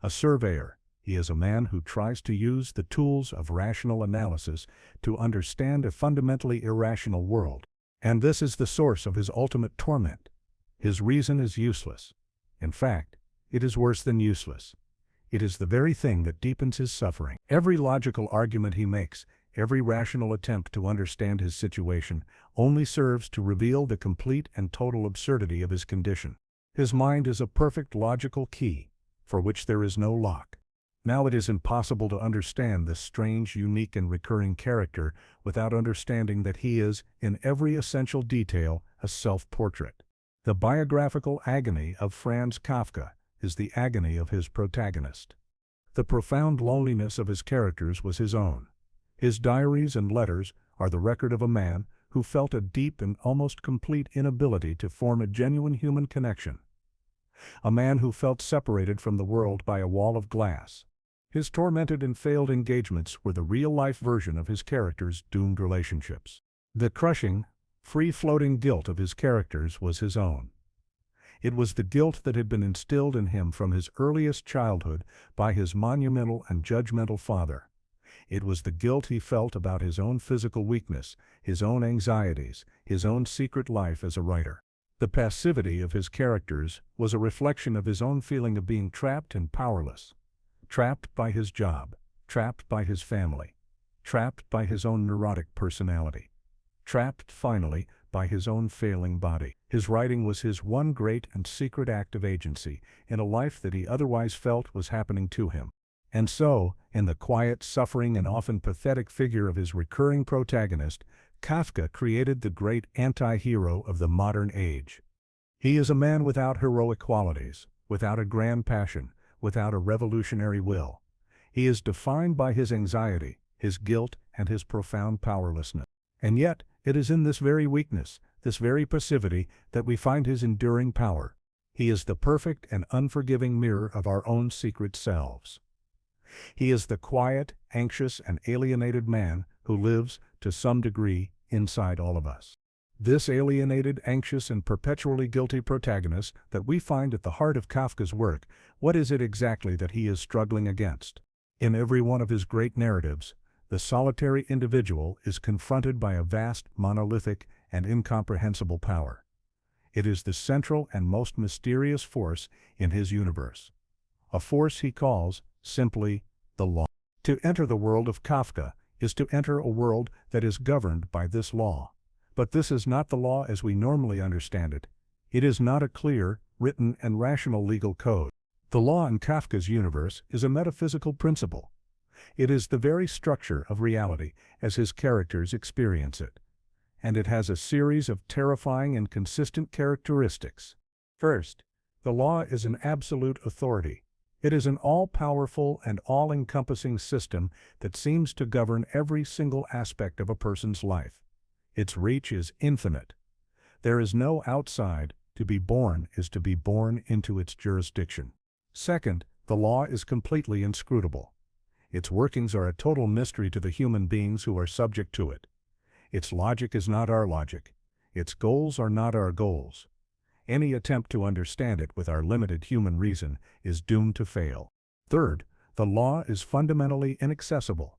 a surveyor. He is a man who tries to use the tools of rational analysis to understand a fundamentally irrational world. And this is the source of his ultimate torment. His reason is useless. In fact, it is worse than useless. It is the very thing that deepens his suffering. Every logical argument he makes, every rational attempt to understand his situation, only serves to reveal the complete and total absurdity of his condition. His mind is a perfect logical key, for which there is no lock. Now it is impossible to understand this strange, unique, and recurring character without understanding that he is, in every essential detail, a self-portrait. The biographical agony of Franz Kafka is the agony of his protagonist. The profound loneliness of his characters was his own. His diaries and letters are the record of a man who felt a deep and almost complete inability to form a genuine human connection. A man who felt separated from the world by a wall of glass. His tormented and failed engagements were the real-life version of his character's doomed relationships. The crushing, free-floating guilt of his characters was his own. It was the guilt that had been instilled in him from his earliest childhood by his monumental and judgmental father. It was the guilt he felt about his own physical weakness, his own anxieties, his own secret life as a writer. The passivity of his characters was a reflection of his own feeling of being trapped and powerless. Trapped by his job, trapped by his family, trapped by his own neurotic personality, trapped, finally, by his own failing body. His writing was his one great and secret act of agency in a life that he otherwise felt was happening to him. And so, in the quiet, suffering, and often pathetic figure of his recurring protagonist, Kafka created the great anti-hero of the modern age. He is a man without heroic qualities, without a grand passion, without a revolutionary will. He is defined by his anxiety, his guilt, and his profound powerlessness. And yet, it is in this very weakness, this very passivity, that we find his enduring power. He is the perfect and unforgiving mirror of our own secret selves. He is the quiet, anxious, and alienated man who lives, to some degree, inside all of us. This alienated, anxious, and perpetually guilty protagonist that we find at the heart of Kafka's work, what is it exactly that he is struggling against? In every one of his great narratives, the solitary individual is confronted by a vast, monolithic, and incomprehensible power. It is the central and most mysterious force in his universe. A force he calls, simply, the law. To enter the world of Kafka is to enter a world that is governed by this law. But this is not the law as we normally understand it. It is not a clear, written, and rational legal code. The law in Kafka's universe is a metaphysical principle. It is the very structure of reality as his characters experience it. And it has a series of terrifying and consistent characteristics. First, the law is an absolute authority. It is an all-powerful and all-encompassing system that seems to govern every single aspect of a person's life. Its reach is infinite. There is no outside. To be born is to be born into its jurisdiction. Second, the law is completely inscrutable. Its workings are a total mystery to the human beings who are subject to it. Its logic is not our logic. Its goals are not our goals. Any attempt to understand it with our limited human reason is doomed to fail. Third, the law is fundamentally inaccessible.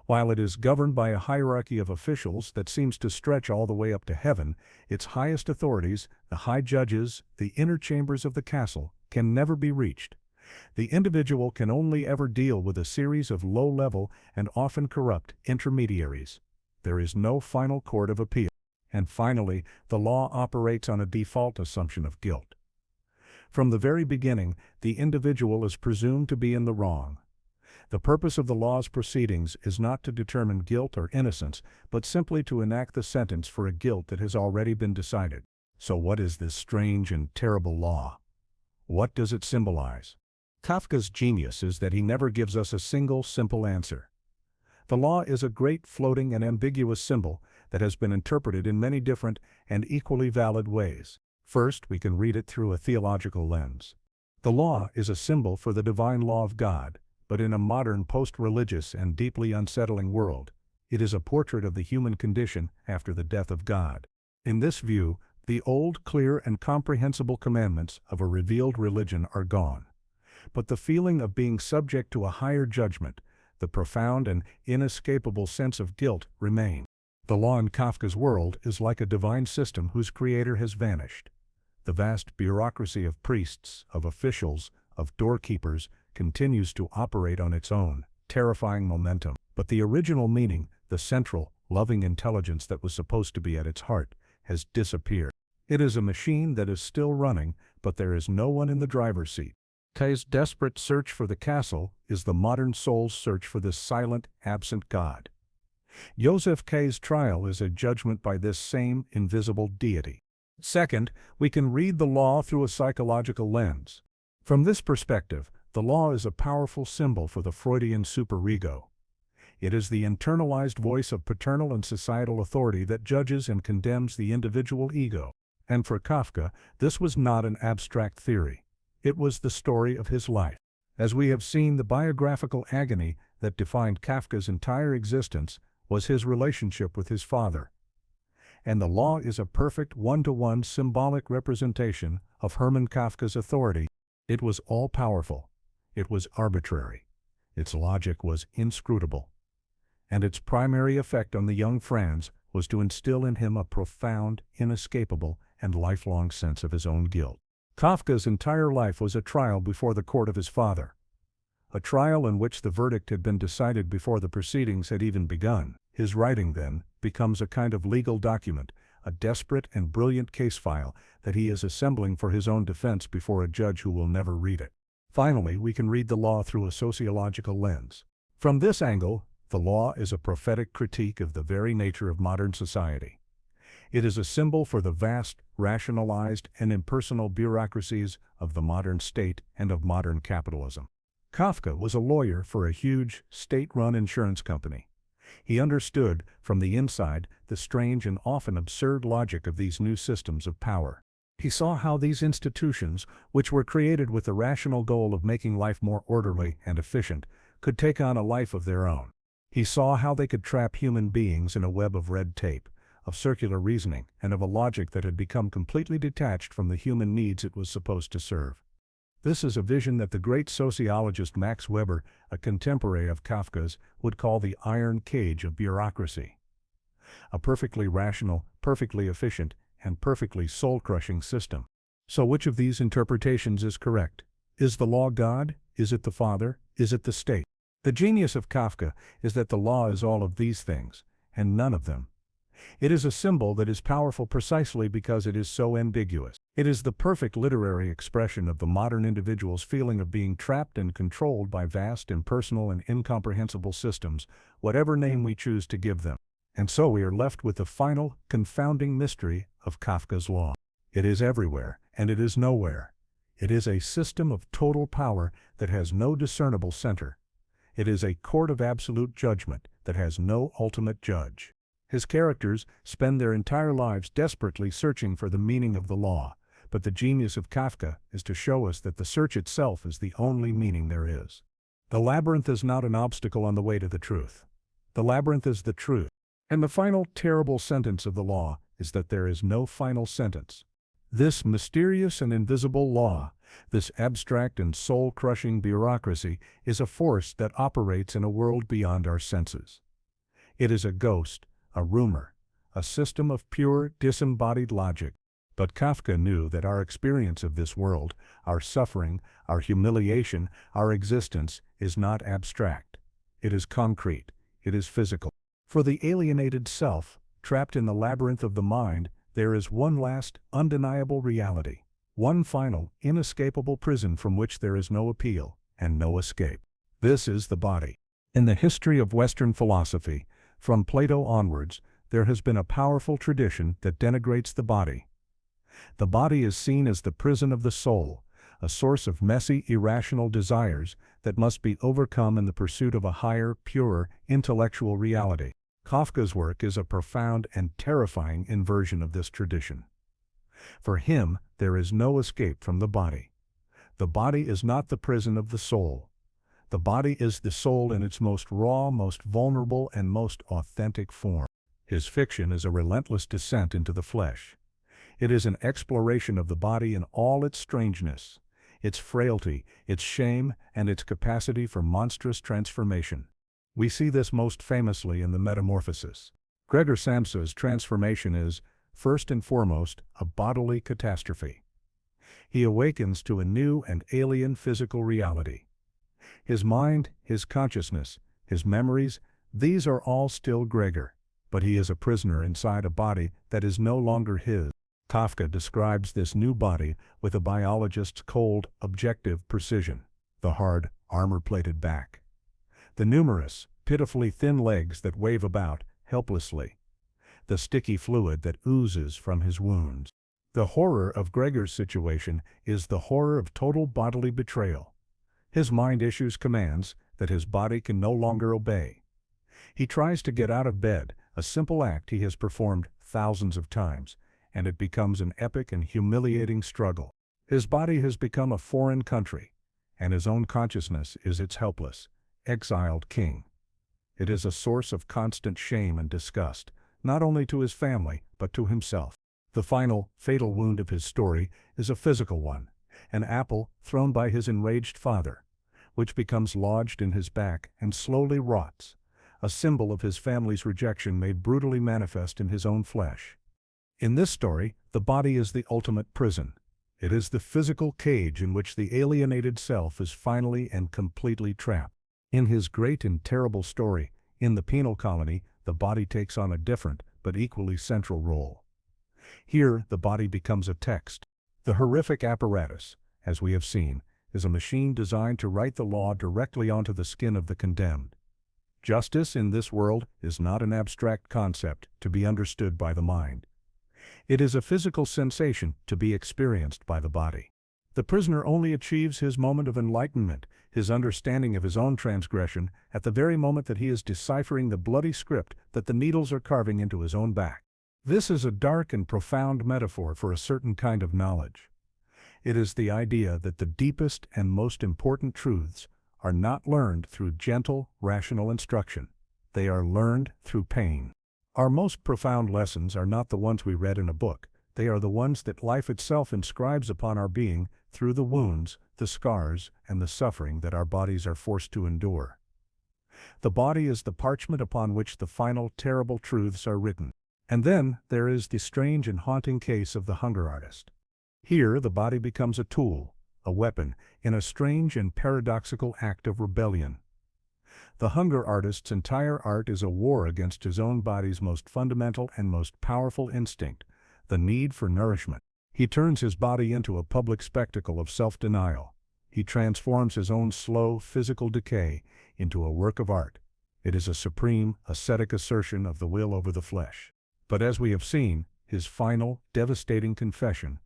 While it is governed by a hierarchy of officials that seems to stretch all the way up to heaven, its highest authorities, the high judges, the inner chambers of the castle, can never be reached. The individual can only ever deal with a series of low-level and often corrupt intermediaries. There is no final court of appeal. And finally, the law operates on a default assumption of guilt. From the very beginning, the individual is presumed to be in the wrong. The purpose of the law's proceedings is not to determine guilt or innocence, but simply to enact the sentence for a guilt that has already been decided. So what is this strange and terrible law? What does it symbolize? Kafka's genius is that he never gives us a single simple answer. The law is a great floating and ambiguous symbol that has been interpreted in many different and equally valid ways. First, we can read it through a theological lens. The law is a symbol for the divine law of God, but in a modern post-religious and deeply unsettling world, it is a portrait of the human condition after the death of God. In this view, the old, clear, and comprehensible commandments of a revealed religion are gone. But the feeling of being subject to a higher judgment, the profound and inescapable sense of guilt remain. The law in Kafka's world is like a divine system whose creator has vanished. The vast bureaucracy of priests, of officials, of doorkeepers continues to operate on its own, terrifying momentum. But the original meaning, the central, loving intelligence that was supposed to be at its heart, has disappeared. It is a machine that is still running, but there is no one in the driver's seat. K's desperate search for the castle is the modern soul's search for this silent, absent God. Joseph K's trial is a judgment by this same invisible deity. Second, we can read the law through a psychological lens. From this perspective, the law is a powerful symbol for the Freudian superego. It is the internalized voice of paternal and societal authority that judges and condemns the individual ego. And for Kafka, this was not an abstract theory. It was the story of his life. As we have seen, the biographical agony that defined Kafka's entire existence was his relationship with his father. And the law is a perfect one-to-one symbolic representation of Hermann Kafka's authority. It was all-powerful. It was arbitrary. Its logic was inscrutable. And its primary effect on the young Franz was to instill in him a profound, inescapable, and lifelong sense of his own guilt. Kafka's entire life was a trial before the court of his father. A trial in which the verdict had been decided before the proceedings had even begun. His writing, then, becomes a kind of legal document, a desperate and brilliant case file that he is assembling for his own defense before a judge who will never read it. Finally, we can read the law through a sociological lens. From this angle, the law is a prophetic critique of the very nature of modern society. It is a symbol for the vast, rationalized, and impersonal bureaucracies of the modern state and of modern capitalism. Kafka was a lawyer for a huge, state-run insurance company. He understood, from the inside, the strange and often absurd logic of these new systems of power. He saw how these institutions, which were created with the rational goal of making life more orderly and efficient, could take on a life of their own. He saw how they could trap human beings in a web of red tape, of circular reasoning, and of a logic that had become completely detached from the human needs it was supposed to serve. This is a vision that the great sociologist Max Weber, a contemporary of Kafka's, would call the iron cage of bureaucracy. A perfectly rational, perfectly efficient, and perfectly soul-crushing system. So which of these interpretations is correct? Is the law God? Is it the Father? Is it the state? The genius of Kafka is that the law is all of these things, and none of them. It is a symbol that is powerful precisely because it is so ambiguous. It is the perfect literary expression of the modern individual's feeling of being trapped and controlled by vast, impersonal, and incomprehensible systems, whatever name we choose to give them. And so we are left with the final, confounding mystery of Kafka's law. It is everywhere, and it is nowhere. It is a system of total power that has no discernible center. It is a court of absolute judgment that has no ultimate judge. His characters spend their entire lives desperately searching for the meaning of the law, but the genius of Kafka is to show us that the search itself is the only meaning there is. The labyrinth is not an obstacle on the way to the truth. The labyrinth is the truth. And the final terrible sentence of the law is that there is no final sentence. This mysterious and invisible law, this abstract and soul-crushing bureaucracy, is a force that operates in a world beyond our senses. It is a ghost, a rumor, a system of pure, disembodied logic. But Kafka knew that our experience of this world, our suffering, our humiliation, our existence, is not abstract. It is concrete. It is physical. For the alienated self, trapped in the labyrinth of the mind, there is one last, undeniable reality. One final, inescapable prison from which there is no appeal and no escape. This is the body. In the history of Western philosophy, from Plato onwards, there has been a powerful tradition that denigrates the body. The body is seen as the prison of the soul, a source of messy, irrational desires that must be overcome in the pursuit of a higher, purer, intellectual reality. Kafka's work is a profound and terrifying inversion of this tradition. For him, there is no escape from the body. The body is not the prison of the soul. The body is the soul in its most raw, most vulnerable, and most authentic form. His fiction is a relentless descent into the flesh. It is an exploration of the body in all its strangeness, its frailty, its shame, and its capacity for monstrous transformation. We see this most famously in the Metamorphosis. Gregor Samsa's transformation is, first and foremost, a bodily catastrophe. He awakens to a new and alien physical reality. His mind, his consciousness, his memories, these are all still Gregor, but he is a prisoner inside a body that is no longer his. Kafka describes this new body with a biologist's cold, objective precision. The hard, armor-plated back. The numerous, pitifully thin legs that wave about, helplessly. The sticky fluid that oozes from his wounds. The horror of Gregor's situation is the horror of total bodily betrayal. His mind issues commands that his body can no longer obey. He tries to get out of bed, a simple act he has performed thousands of times, and it becomes an epic and humiliating struggle. His body has become a foreign country, and his own consciousness is its helpless, exiled king. It is a source of constant shame and disgust, not only to his family, but to himself. The final, fatal wound of his story is a physical one, an apple thrown by his enraged father, which becomes lodged in his back and slowly rots, a symbol of his family's rejection made brutally manifest in his own flesh. In this story, the body is the ultimate prison. It is the physical cage in which the alienated self is finally and completely trapped. In his great and terrible story, In the Penal Colony, the body takes on a different, but equally central role. Here, the body becomes a text. The horrific apparatus, as we have seen, is a machine designed to write the law directly onto the skin of the condemned. Justice in this world is not an abstract concept to be understood by the mind. It is a physical sensation to be experienced by the body. The prisoner only achieves his moment of enlightenment, his understanding of his own transgression, at the very moment that he is deciphering the bloody script that the needles are carving into his own back. This is a dark and profound metaphor for a certain kind of knowledge. It is the idea that the deepest and most important truths are not learned through gentle, rational instruction. They are learned through pain. Our most profound lessons are not the ones we read in a book. They are the ones that life itself inscribes upon our being through the wounds, the scars, and the suffering that our bodies are forced to endure. The body is the parchment upon which the final terrible truths are written. And then there is the strange and haunting case of the hunger artist. Here the body becomes a tool, a weapon, in a strange and paradoxical act of rebellion. The hunger artist's entire art is a war against his own body's most fundamental and most powerful instinct, the need for nourishment. He turns his body into a public spectacle of self-denial. He transforms his own slow physical decay into a work of art. It is a supreme, ascetic assertion of the will over the flesh. But as we have seen, his final, devastating confession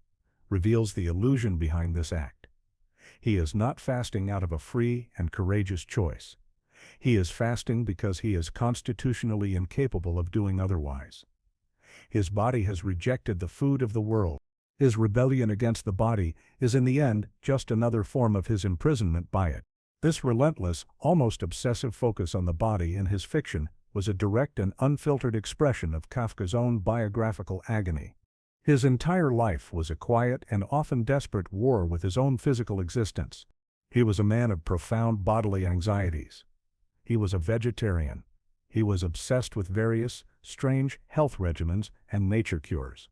reveals the illusion behind this act. He is not fasting out of a free and courageous choice. He is fasting because he is constitutionally incapable of doing otherwise. His body has rejected the food of the world. His rebellion against the body is in the end just another form of his imprisonment by it. This relentless, almost obsessive focus on the body in his fiction was a direct and unfiltered expression of Kafka's own biographical agony. His entire life was a quiet and often desperate war with his own physical existence. He was a man of profound bodily anxieties. He was a vegetarian. He was obsessed with various, strange health regimens and nature cures.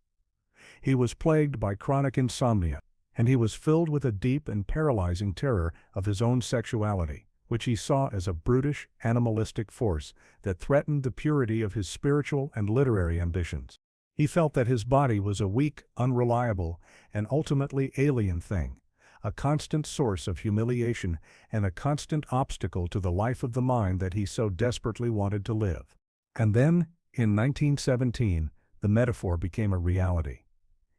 He was plagued by chronic insomnia, and he was filled with a deep and paralyzing terror of his own sexuality, which he saw as a brutish, animalistic force that threatened the purity of his spiritual and literary ambitions. He felt that his body was a weak, unreliable, and ultimately alien thing, a constant source of humiliation and a constant obstacle to the life of the mind that he so desperately wanted to live. And then, in 1917, the metaphor became a reality.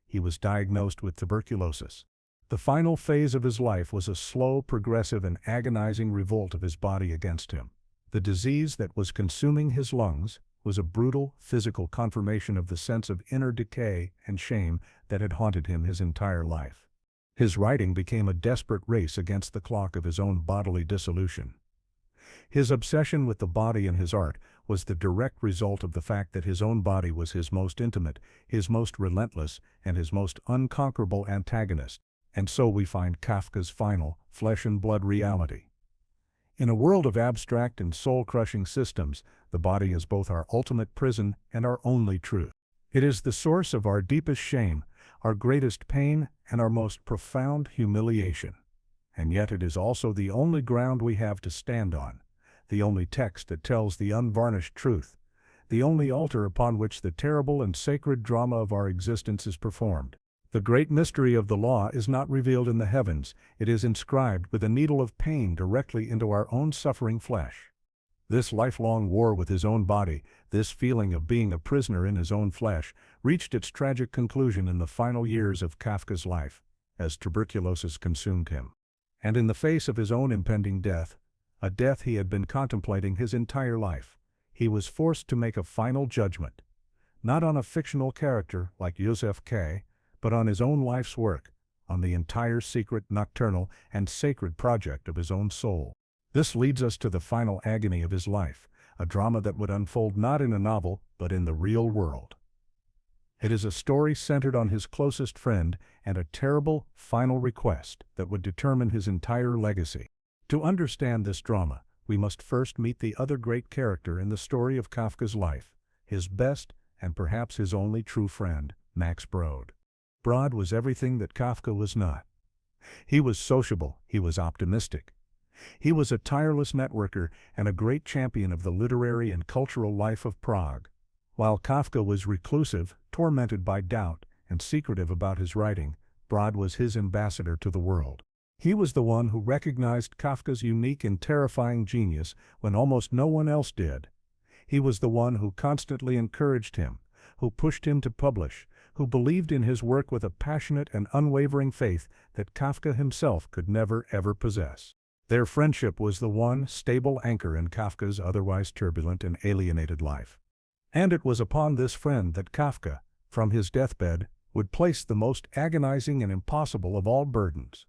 He was diagnosed with tuberculosis. The final phase of his life was a slow, progressive, and agonizing revolt of his body against him. The disease that was consuming his lungs was a brutal, physical confirmation of the sense of inner decay and shame that had haunted him his entire life. His writing became a desperate race against the clock of his own bodily dissolution. His obsession with the body in his art was the direct result of the fact that his own body was his most intimate, his most relentless, and his most unconquerable antagonist. And so we find Kafka's final, flesh-and-blood reality. In a world of abstract and soul-crushing systems, the body is both our ultimate prison and our only truth. It is the source of our deepest shame, our greatest pain, and our most profound humiliation. And yet it is also the only ground we have to stand on, the only text that tells the unvarnished truth, the only altar upon which the terrible and sacred drama of our existence is performed. The great mystery of the law is not revealed in the heavens, it is inscribed with a needle of pain directly into our own suffering flesh. This lifelong war with his own body, this feeling of being a prisoner in his own flesh, reached its tragic conclusion in the final years of Kafka's life, as tuberculosis consumed him. And in the face of his own impending death, a death he had been contemplating his entire life, he was forced to make a final judgment, not on a fictional character like Joseph K., but on his own life's work, on the entire secret, nocturnal, and sacred project of his own soul. This leads us to the final agony of his life, a drama that would unfold not in a novel, but in the real world. It is a story centered on his closest friend and a terrible, final request that would determine his entire legacy. To understand this drama, we must first meet the other great character in the story of Kafka's life, his best and perhaps his only true friend, Max Brod. Brod was everything that Kafka was not. He was sociable, he was optimistic. He was a tireless networker and a great champion of the literary and cultural life of Prague. While Kafka was reclusive, tormented by doubt, and secretive about his writing, Brod was his ambassador to the world. He was the one who recognized Kafka's unique and terrifying genius when almost no one else did. He was the one who constantly encouraged him, who pushed him to publish, who believed in his work with a passionate and unwavering faith that Kafka himself could never ever possess. Their friendship was the one stable anchor in Kafka's otherwise turbulent and alienated life. And it was upon this friend that Kafka, from his deathbed, would place the most agonizing and impossible of all burdens.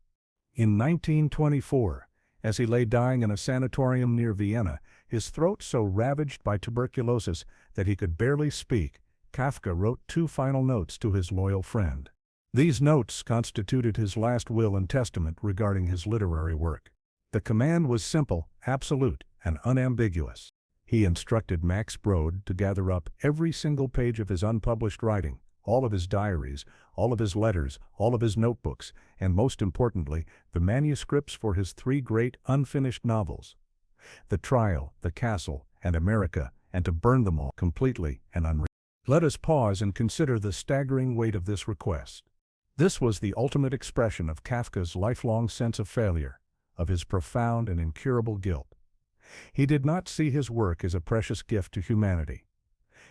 In 1924, as he lay dying in a sanatorium near Vienna, his throat so ravaged by tuberculosis that he could barely speak, Kafka wrote 2 final notes to his loyal friend. These notes constituted his last will and testament regarding his literary work. The command was simple, absolute, and unambiguous. He instructed Max Brod to gather up every single page of his unpublished writing, all of his diaries, all of his letters, all of his notebooks, and most importantly, the manuscripts for his 3 great unfinished novels, The Trial, The Castle, and America, and to burn them all completely and unread. Let us pause and consider the staggering weight of this request. This was the ultimate expression of Kafka's lifelong sense of failure, of his profound and incurable guilt. He did not see his work as a precious gift to humanity.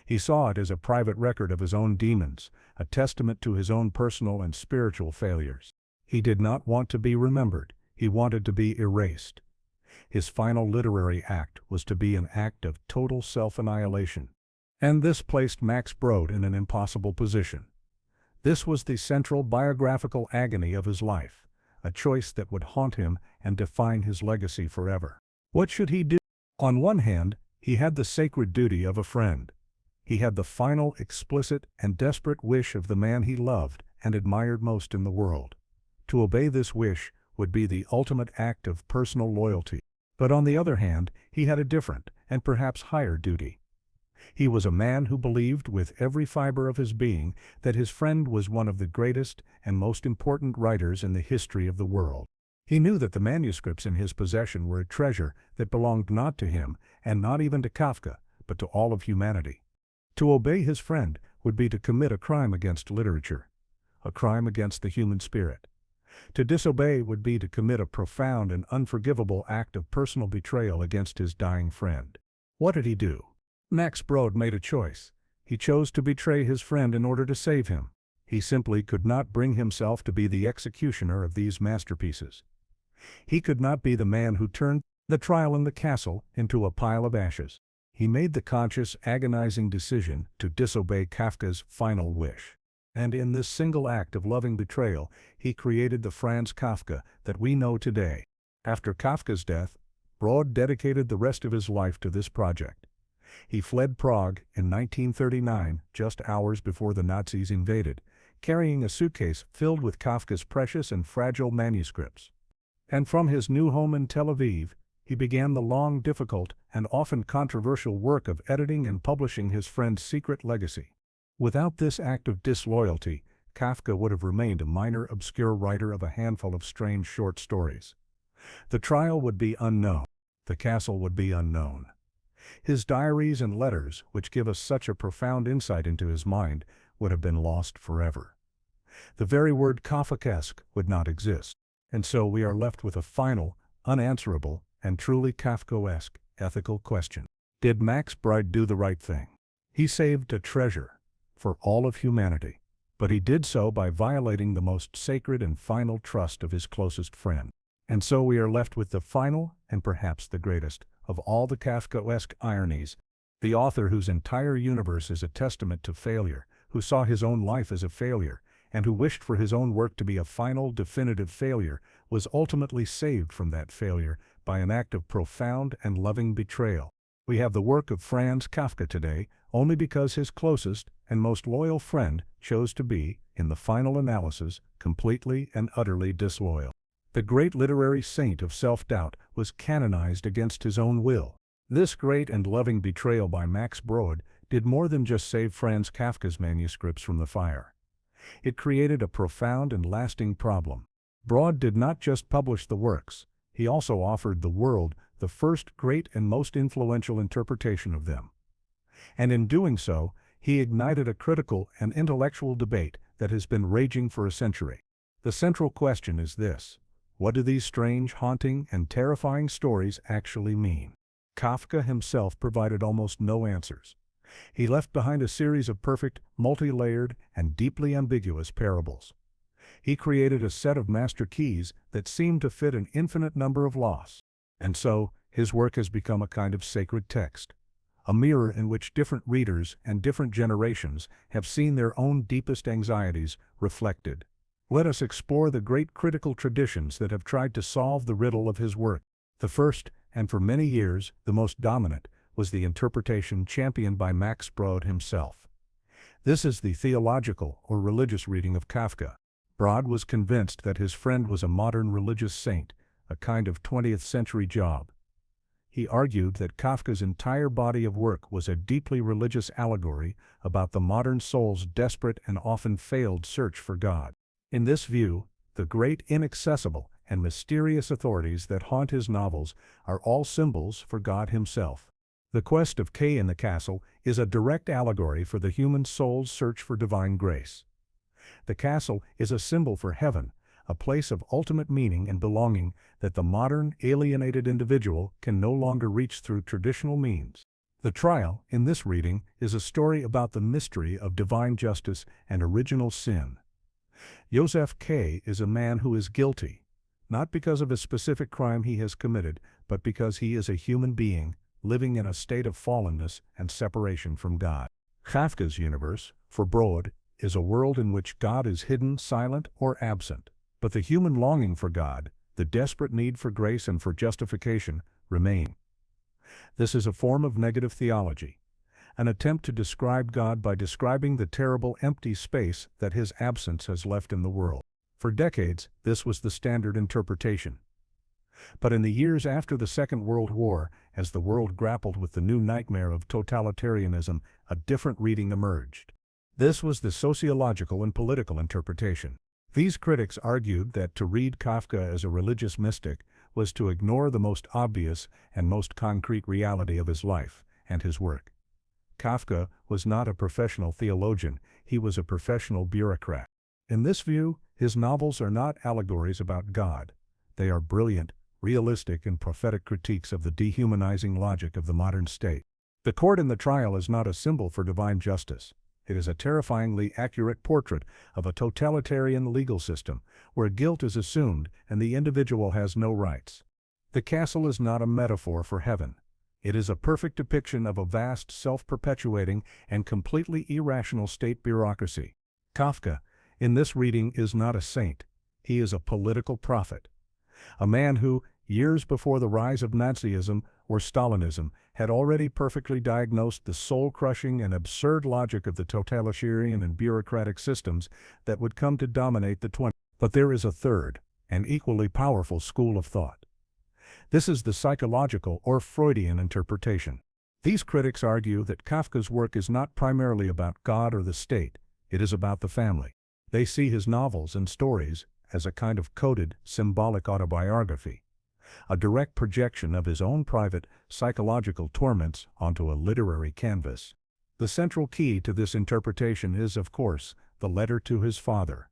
He saw it as a private record of his own demons, a testament to his own personal and spiritual failures. He did not want to be remembered, he wanted to be erased. His final literary act was to be an act of total self-annihilation. And this placed Max Brod in an impossible position. This was the central biographical agony of his life, a choice that would haunt him and define his legacy forever. What should he do? On one hand, he had the sacred duty of a friend. He had the final, explicit, and desperate wish of the man he loved and admired most in the world. To obey this wish would be the ultimate act of personal loyalty. But on the other hand, he had a different, and perhaps higher duty. He was a man who believed with every fiber of his being that his friend was one of the greatest and most important writers in the history of the world. He knew that the manuscripts in his possession were a treasure that belonged not to him and not even to Kafka, but to all of humanity. To obey his friend would be to commit a crime against literature, a crime against the human spirit. To disobey would be to commit a profound and unforgivable act of personal betrayal against his dying friend. What did he do? Max Brod made a choice. He chose to betray his friend in order to save him. He simply could not bring himself to be the executioner of these masterpieces. He could not be the man who turned The Trial and the Castle into a pile of ashes. He made the conscious, agonizing decision to disobey Kafka's final wish. And in this single act of loving betrayal, he created the Franz Kafka that we know today. After Kafka's death, Brod dedicated the rest of his life to this project. He fled Prague in 1939, just hours before the Nazis invaded, carrying a suitcase filled with Kafka's precious and fragile manuscripts. And from his new home in Tel Aviv, he began the long, difficult, and often controversial work of editing and publishing his friend's secret legacy. Without this act of disloyalty, Kafka would have remained a minor, obscure writer of a handful of strange short stories. The Trial would be unknown. The Castle would be unknown. His diaries and letters, which give us such a profound insight into his mind, would have been lost forever. The very word Kafkaesque would not exist. And so we are left with a final, unanswerable, and truly Kafkaesque ethical question. Did Max Brod do the right thing? He saved a treasure for all of humanity, but he did so by violating the most sacred and final trust of his closest friend. And so we are left with the final, and perhaps the greatest, of all the Kafkaesque ironies. The author whose entire universe is a testament to failure, who saw his own life as a failure, and who wished for his own work to be a final, definitive failure, was ultimately saved from that failure by an act of profound and loving betrayal. We have the work of Franz Kafka today only because his closest and most loyal friend chose to be, in the final analysis, completely and utterly disloyal. The great literary saint of self-doubt was canonized against his own will. This great and loving betrayal by Max Brod did more than just save Franz Kafka's manuscripts from the fire. It created a profound and lasting problem. Brod did not just publish the works, he also offered the world the first great and most influential interpretation of them. And in doing so, he ignited a critical and intellectual debate that has been raging for a century. The central question is this: what do these strange, haunting, and terrifying stories actually mean? Kafka himself provided almost no answers. He left behind a series of perfect, multi-layered, and deeply ambiguous parables. He created a set of master keys that seemed to fit an infinite number of laws. And so, his work has become a kind of sacred text, a mirror in which different readers and different generations have seen their own deepest anxieties reflected. Let us explore the great critical traditions that have tried to solve the riddle of his work. The first, and for many years the most dominant, was the interpretation championed by Max Brod himself. This is the theological or religious reading of Kafka. Brod was convinced that his friend was a modern religious saint, a kind of 20th century job. He argued that Kafka's entire body of work was a deeply religious allegory about the modern soul's desperate and often failed search for God. In this view, the great inaccessible and mysterious authorities that haunt his novels are all symbols for God himself. The quest of K in the castle is a direct allegory for the human soul's search for divine grace. The castle is a symbol for heaven, a place of ultimate meaning and belonging that the modern, alienated individual can no longer reach through traditional means. The trial, in this reading, is a story about the mystery of divine justice and original sin. Joseph K. is a man who is guilty, not because of a specific crime he has committed, but because he is a human being, living in a state of fallenness and separation from God. Kafka's universe, for Brod, is a world in which God is hidden, silent, or absent. But the human longing for God, the desperate need for grace and for justification, remain. This is a form of negative theology, an attempt to describe God by describing the terrible empty space that his absence has left in the world. For decades, this was the standard interpretation. But in the years after the Second World War, as the world grappled with the new nightmare of totalitarianism, a different reading emerged. This was the sociological and political interpretation. These critics argued that to read Kafka as a religious mystic was to ignore the most obvious and most concrete reality of his life and his work. Kafka was not a professional theologian, he was a professional bureaucrat. In this view, his novels are not allegories about God. They are brilliant, realistic, and prophetic critiques of the dehumanizing logic of the modern state. The court in the trial is not a symbol for divine justice. It is a terrifyingly accurate portrait of a totalitarian legal system, where guilt is assumed and the individual has no rights. The castle is not a metaphor for heaven. It is a perfect depiction of a vast, self-perpetuating, and completely irrational state bureaucracy. Kafka, in this reading, is not a saint. He is a political prophet. A man who, years before the rise of Nazism or Stalinism, had already perfectly diagnosed the soul-crushing and absurd logic of the totalitarian and bureaucratic systems that would come to dominate the 20th. But there is a third, and equally powerful school of thought. This is the psychological or Freudian interpretation. These critics argue that Kafka's work is not primarily about God or the state, it is about the family. They see his novels and stories as a kind of coded, symbolic autobiography, a direct projection of his own private, psychological torments onto a literary canvas. The central key to this interpretation is, of course, the letter to his father.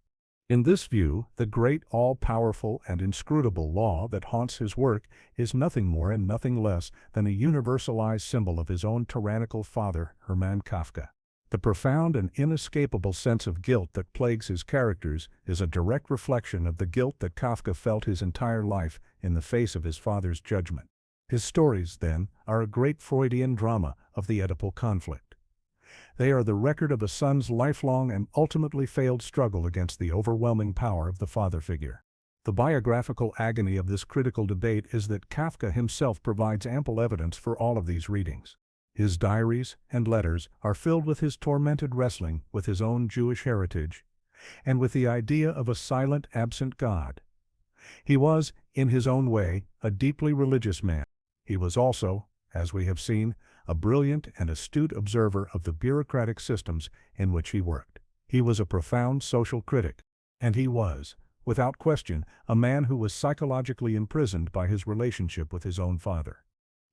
In this view, the great, all-powerful, and inscrutable law that haunts his work is nothing more and nothing less than a universalized symbol of his own tyrannical father, Hermann Kafka. The profound and inescapable sense of guilt that plagues his characters is a direct reflection of the guilt that Kafka felt his entire life in the face of his father's judgment. His stories, then, are a great Freudian drama of the Oedipal conflict. They are the record of a son's lifelong and ultimately failed struggle against the overwhelming power of the father figure. The biographical agony of this critical debate is that Kafka himself provides ample evidence for all of these readings. His diaries and letters are filled with his tormented wrestling with his own Jewish heritage and with the idea of a silent, absent God. He was, in his own way, a deeply religious man. He was also, as we have seen, a brilliant and astute observer of the bureaucratic systems in which he worked. He was a profound social critic, and he was, without question, a man who was psychologically imprisoned by his relationship with his own father.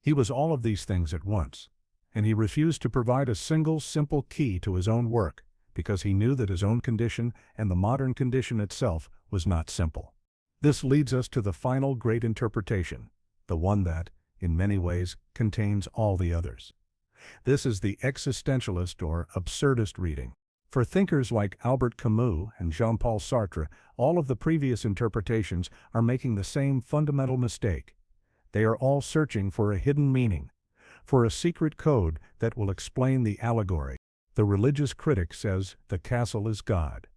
He was all of these things at once, and he refused to provide a single simple key to his own work because he knew that his own condition and the modern condition itself was not simple. This leads us to the final great interpretation, the one that, in many ways, contains all the others. This is the existentialist or absurdist reading. For thinkers like Albert Camus and Jean-Paul Sartre, all of the previous interpretations are making the same fundamental mistake. They are all searching for a hidden meaning, for a secret code that will explain the allegory. The religious critic says the castle is God.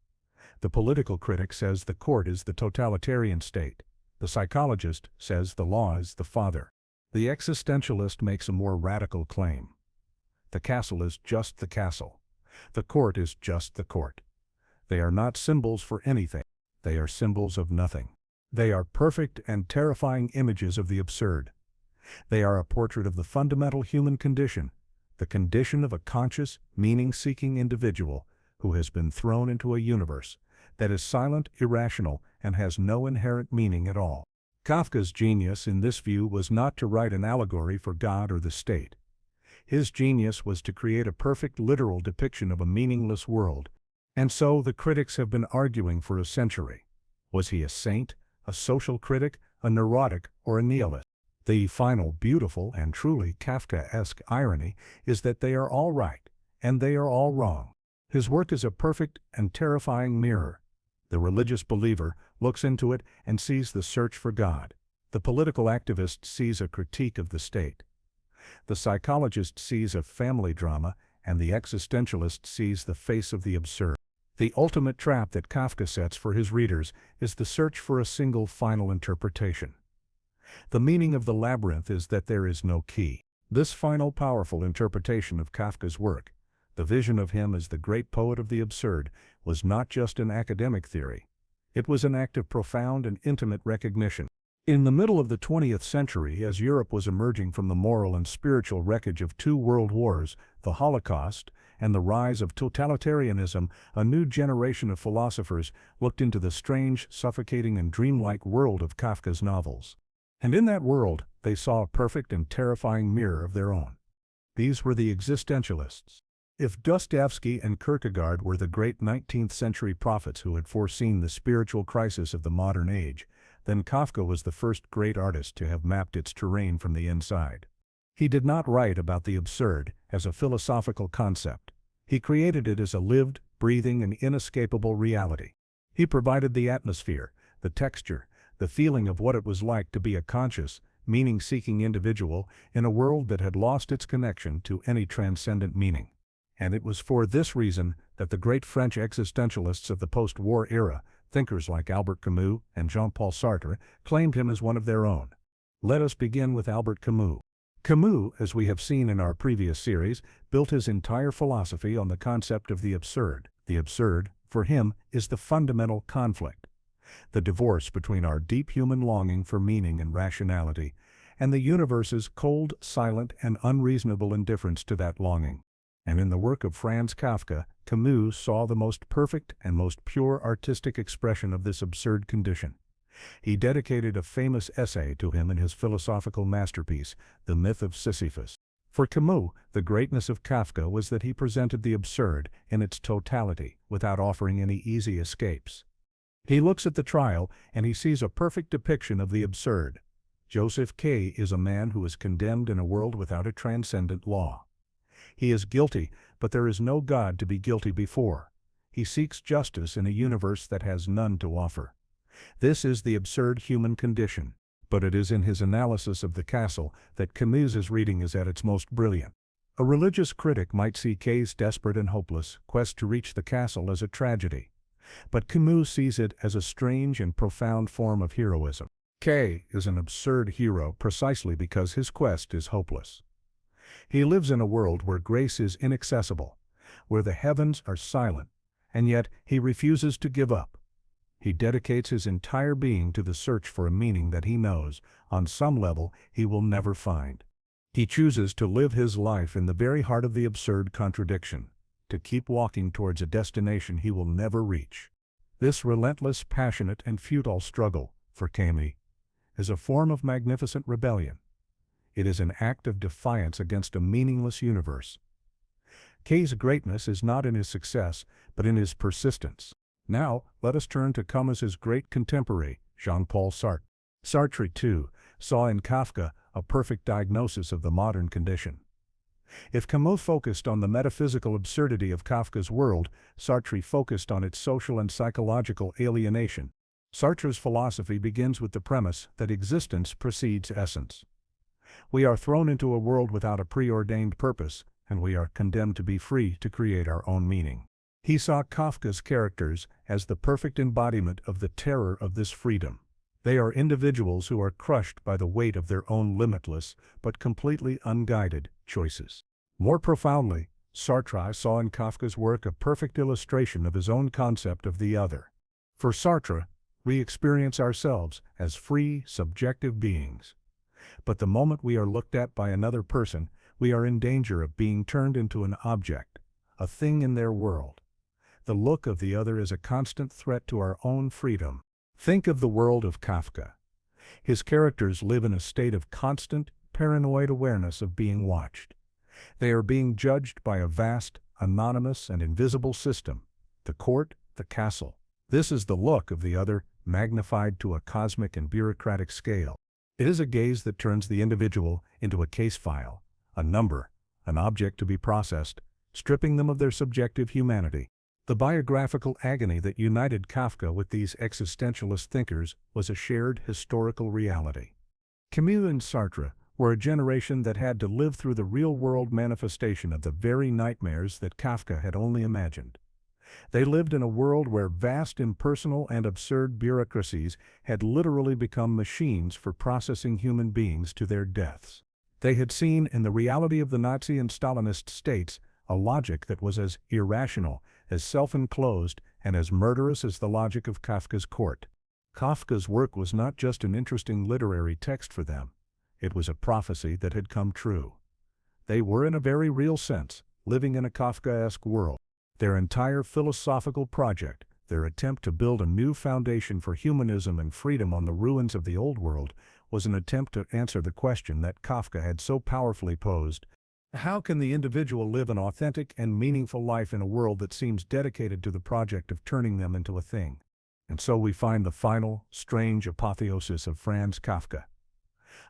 The political critic says the court is the totalitarian state. The psychologist says the law is the father. The existentialist makes a more radical claim. The castle is just the castle. The court is just the court. They are not symbols for anything. They are symbols of nothing. They are perfect and terrifying images of the absurd. They are a portrait of the fundamental human condition, the condition of a conscious, meaning-seeking individual who has been thrown into a universe that is silent, irrational, and has no inherent meaning at all. Kafka's genius in this view was not to write an allegory for God or the state. His genius was to create a perfect literal depiction of a meaningless world, and so the critics have been arguing for a century. Was he a saint, a social critic, a neurotic, or a nihilist? The final, beautiful, and truly Kafkaesque irony is that they are all right, and they are all wrong. His work is a perfect and terrifying mirror. The religious believer looks into it and sees the search for God. The political activist sees a critique of the state. The psychologist sees a family drama, and the existentialist sees the face of the absurd. The ultimate trap that Kafka sets for his readers is the search for a single final interpretation. The meaning of the labyrinth is that there is no key. This final powerful interpretation of Kafka's work, the vision of him as the great poet of the absurd, was not just an academic theory. It was an act of profound and intimate recognition. In the middle of the 20th century, as Europe was emerging from the moral and spiritual wreckage of 2 world wars, the Holocaust, and the rise of totalitarianism, a new generation of philosophers looked into the strange, suffocating, and dreamlike world of Kafka's novels. And in that world, they saw a perfect and terrifying mirror of their own. These were the existentialists. If Dostoevsky and Kierkegaard were the great 19th century prophets who had foreseen the spiritual crisis of the modern age, then Kafka was the first great artist to have mapped its terrain from the inside. He did not write about the absurd as a philosophical concept. He created it as a lived, breathing, and inescapable reality. He provided the atmosphere, the texture, the feeling of what it was like to be a conscious, meaning-seeking individual in a world that had lost its connection to any transcendent meaning. And it was for this reason that the great French existentialists of the post-war era, thinkers like Albert Camus and Jean-Paul Sartre, claimed him as one of their own. Let us begin with Albert Camus. Camus, as we have seen in our previous series, built his entire philosophy on the concept of the absurd. The absurd, for him, is the fundamental conflict, the divorce between our deep human longing for meaning and rationality, and the universe's cold, silent, and unreasonable indifference to that longing. And in the work of Franz Kafka, Camus saw the most perfect and most pure artistic expression of this absurd condition. He dedicated a famous essay to him in his philosophical masterpiece, The Myth of Sisyphus. For Camus, the greatness of Kafka was that he presented the absurd in its totality without offering any easy escapes. He looks at the trial and he sees a perfect depiction of the absurd. Joseph K. is a man who is condemned in a world without a transcendent law. He is guilty, but there is no God to be guilty before. He seeks justice in a universe that has none to offer. This is the absurd human condition. but it is in his analysis of the castle that Camus's reading is at its most brilliant. A religious critic might see Kay's desperate and hopeless quest to reach the castle as a tragedy, but Camus sees it as a strange and profound form of heroism. Kay is an absurd hero precisely because his quest is hopeless. He lives in a world where grace is inaccessible, where the heavens are silent, and yet he refuses to give up. He dedicates his entire being to the search for a meaning that he knows, on some level, he will never find. He chooses to live his life in the very heart of the absurd contradiction, to keep walking towards a destination he will never reach. This relentless, passionate, and futile struggle, for Camus, is a form of magnificent rebellion. It is an act of defiance against a meaningless universe. Kay's greatness is not in his success, but in his persistence. Now, let us turn to Camus's great contemporary, Jean-Paul Sartre. Sartre, too, saw in Kafka a perfect diagnosis of the modern condition. If Camus focused on the metaphysical absurdity of Kafka's world, Sartre focused on its social and psychological alienation. Sartre's philosophy begins with the premise that existence precedes essence. We are thrown into a world without a preordained purpose, and we are condemned to be free to create our own meaning. He saw Kafka's characters as the perfect embodiment of the terror of this freedom. They are individuals who are crushed by the weight of their own limitless, but completely unguided, choices. More profoundly, Sartre saw in Kafka's work a perfect illustration of his own concept of the other. For Sartre, we experience ourselves as free, subjective beings. But the moment we are looked at by another person, we are in danger of being turned into an object, a thing in their world. The look of the other is a constant threat to our own freedom. Think of the world of Kafka. His characters live in a state of constant, paranoid awareness of being watched. They are being judged by a vast, anonymous, and invisible system, the court, the castle. This is the look of the other, magnified to a cosmic and bureaucratic scale. It is a gaze that turns the individual into a case file, a number, an object to be processed, stripping them of their subjective humanity. The biographical agony that united Kafka with these existentialist thinkers was a shared historical reality. Camus and Sartre were a generation that had to live through the real-world manifestation of the very nightmares that Kafka had only imagined. They lived in a world where vast impersonal and absurd bureaucracies had literally become machines for processing human beings to their deaths. They had seen in the reality of the Nazi and Stalinist states a logic that was as irrational, as self-enclosed, and as murderous as the logic of Kafka's court. Kafka's work was not just an interesting literary text for them. It was a prophecy that had come true. They were, in a very real sense, living in a Kafkaesque world. Their entire philosophical project, their attempt to build a new foundation for humanism and freedom on the ruins of the old world, was an attempt to answer the question that Kafka had so powerfully posed: how can the individual live an authentic and meaningful life in a world that seems dedicated to the project of turning them into a thing? And so we find the final, strange apotheosis of Franz Kafka.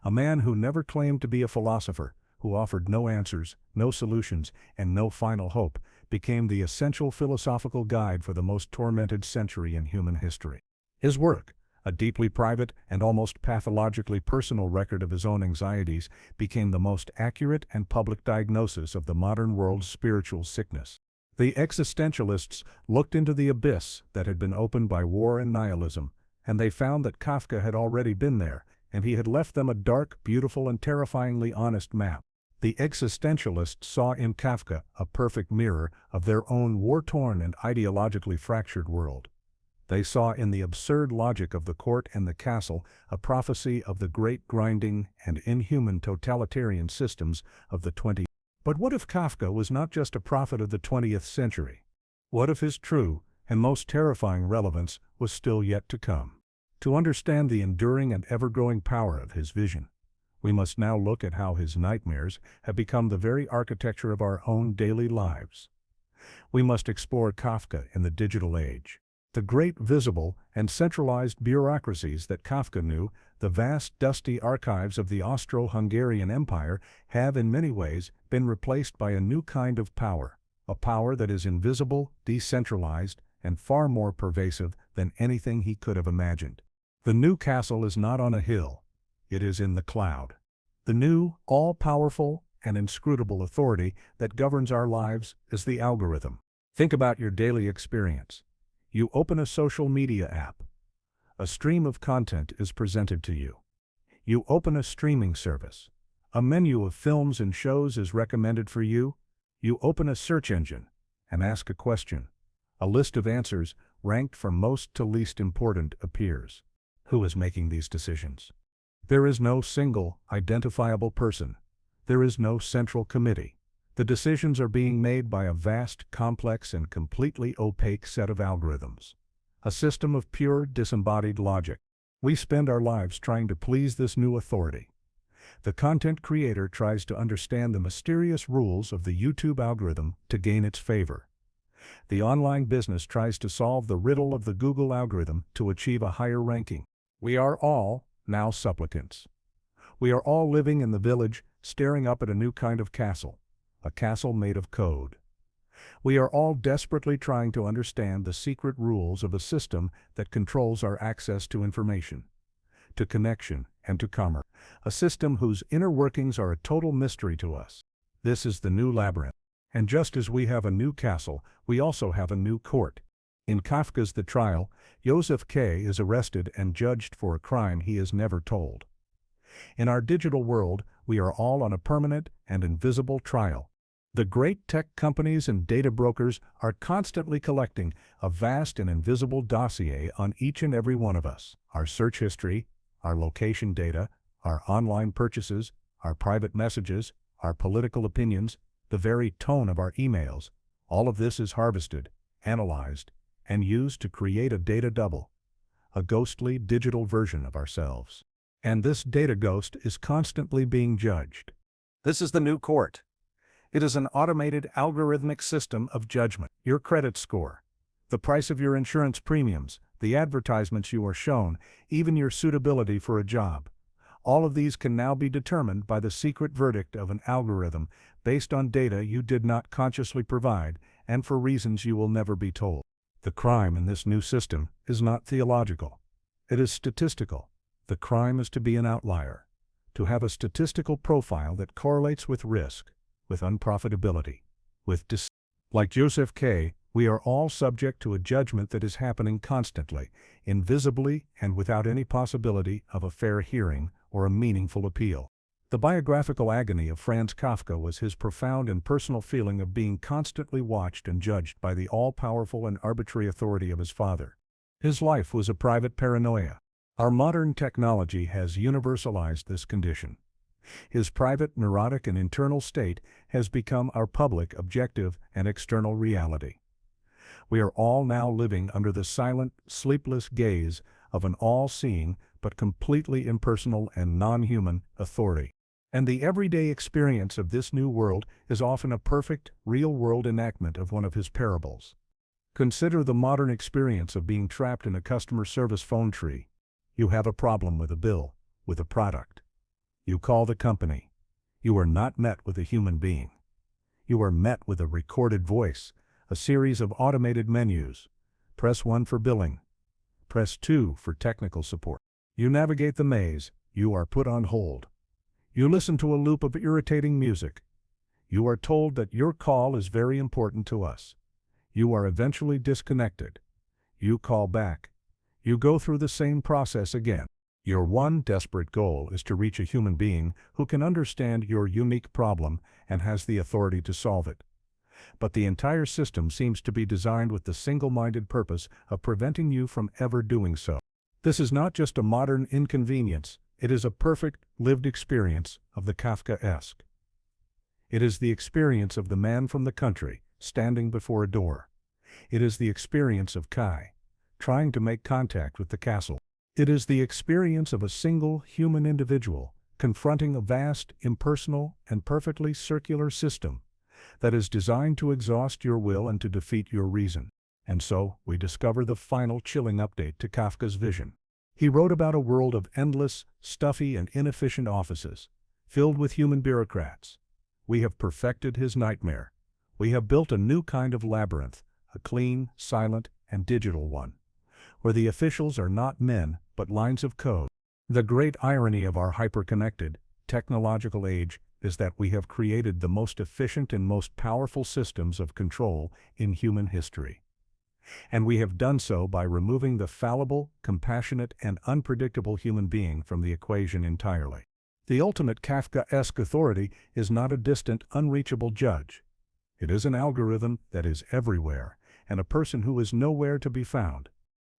A man who never claimed to be a philosopher, who offered no answers, no solutions, and no final hope, became the essential philosophical guide for the most tormented century in human history. His work, a deeply private and almost pathologically personal record of his own anxieties, became the most accurate and public diagnosis of the modern world's spiritual sickness. The existentialists looked into the abyss that had been opened by war and nihilism, and they found that Kafka had already been there, and he had left them a dark, beautiful, and terrifyingly honest map. The existentialists saw in Kafka a perfect mirror of their own war-torn and ideologically fractured world. They saw in the absurd logic of the court and the castle a prophecy of the great grinding and inhuman totalitarian systems of the 20th. But what if Kafka was not just a prophet of the 20th century? What if his true and most terrifying relevance was still yet to come? To understand the enduring and ever-growing power of his vision, we must now look at how his nightmares have become the very architecture of our own daily lives. We must explore Kafka in the digital age. The great visible and centralized bureaucracies that Kafka knew, the vast dusty archives of the Austro-Hungarian Empire, have in many ways been replaced by a new kind of power, a power that is invisible, decentralized, and far more pervasive than anything he could have imagined. The new castle is not on a hill. It is in the cloud. The new, all-powerful, and inscrutable authority that governs our lives is the algorithm. Think about your daily experience. You open a social media app. A stream of content is presented to you. You open a streaming service. A menu of films and shows is recommended for you. You open a search engine and ask a question. A list of answers, ranked from most to least important, appears. Who is making these decisions? There is no single, identifiable person. There is no central committee. The decisions are being made by a vast, complex, and completely opaque set of algorithms. A system of pure, disembodied logic. We spend our lives trying to please this new authority. The content creator tries to understand the mysterious rules of the YouTube algorithm to gain its favor. The online business tries to solve the riddle of the Google algorithm to achieve a higher ranking. We are all now supplicants. We are all living in the village, staring up at a new kind of castle, a castle made of code. We are all desperately trying to understand the secret rules of a system that controls our access to information, to connection, and to commerce. A system whose inner workings are a total mystery to us. This is the new labyrinth. And just as we have a new castle, we also have a new court. In Kafka's The Trial, Joseph K. is arrested and judged for a crime he is never told. In our digital world, we are all on a permanent and invisible trial. The great tech companies and data brokers are constantly collecting a vast and invisible dossier on each and every one of us. Our search history, our location data, our online purchases, our private messages, our political opinions, the very tone of our emails. All of this is harvested, analyzed, and used to create a data double, a ghostly digital version of ourselves. And this data ghost is constantly being judged. This is the new court. It is an automated algorithmic system of judgment. Your credit score, the price of your insurance premiums, the advertisements you are shown, even your suitability for a job. All of these can now be determined by the secret verdict of an algorithm based on data you did not consciously provide and for reasons you will never be told. The crime in this new system is not theological. It is statistical. The crime is to be an outlier, to have a statistical profile that correlates with risk, with unprofitability, with Like Joseph K., we are all subject to a judgment that is happening constantly, invisibly, and without any possibility of a fair hearing or a meaningful appeal. The biographical agony of Franz Kafka was his profound and personal feeling of being constantly watched and judged by the all-powerful and arbitrary authority of his father. His life was a private paranoia. Our modern technology has universalized this condition. His private, neurotic, and internal state has become our public, objective, and external reality. We are all now living under the silent, sleepless gaze of an all-seeing but completely impersonal and non-human authority. And the everyday experience of this new world is often a perfect, real-world enactment of one of his parables. Consider the modern experience of being trapped in a customer service phone tree. You have a problem with a bill, with a product. You call the company. You are not met with a human being. You are met with a recorded voice, a series of automated menus. Press 1 for billing. Press 2 for technical support. You navigate the maze. You are put on hold. You listen to a loop of irritating music. You are told that your call is very important to us. You are eventually disconnected. You call back. You go through the same process again. Your one desperate goal is to reach a human being who can understand your unique problem and has the authority to solve it. But the entire system seems to be designed with the single-minded purpose of preventing you from ever doing so. This is not just a modern inconvenience, it is a perfect, lived experience of the Kafkaesque. It is the experience of the man from the country, standing before a door. It is the experience of Kai, trying to make contact with the castle. It is the experience of a single human individual confronting a vast, impersonal, and perfectly circular system that is designed to exhaust your will and to defeat your reason. And so, we discover the final chilling update to Kafka's vision. He wrote about a world of endless, stuffy, and inefficient offices, filled with human bureaucrats. We have perfected his nightmare. We have built a new kind of labyrinth, a clean, silent, and digital one, where the officials are not men, but lines of code. The great irony of our hyper-connected, technological age is that we have created the most efficient and most powerful systems of control in human history. And we have done so by removing the fallible, compassionate, and unpredictable human being from the equation entirely. The ultimate Kafkaesque authority is not a distant, unreachable judge. It is an algorithm that is everywhere, and a person who is nowhere to be found.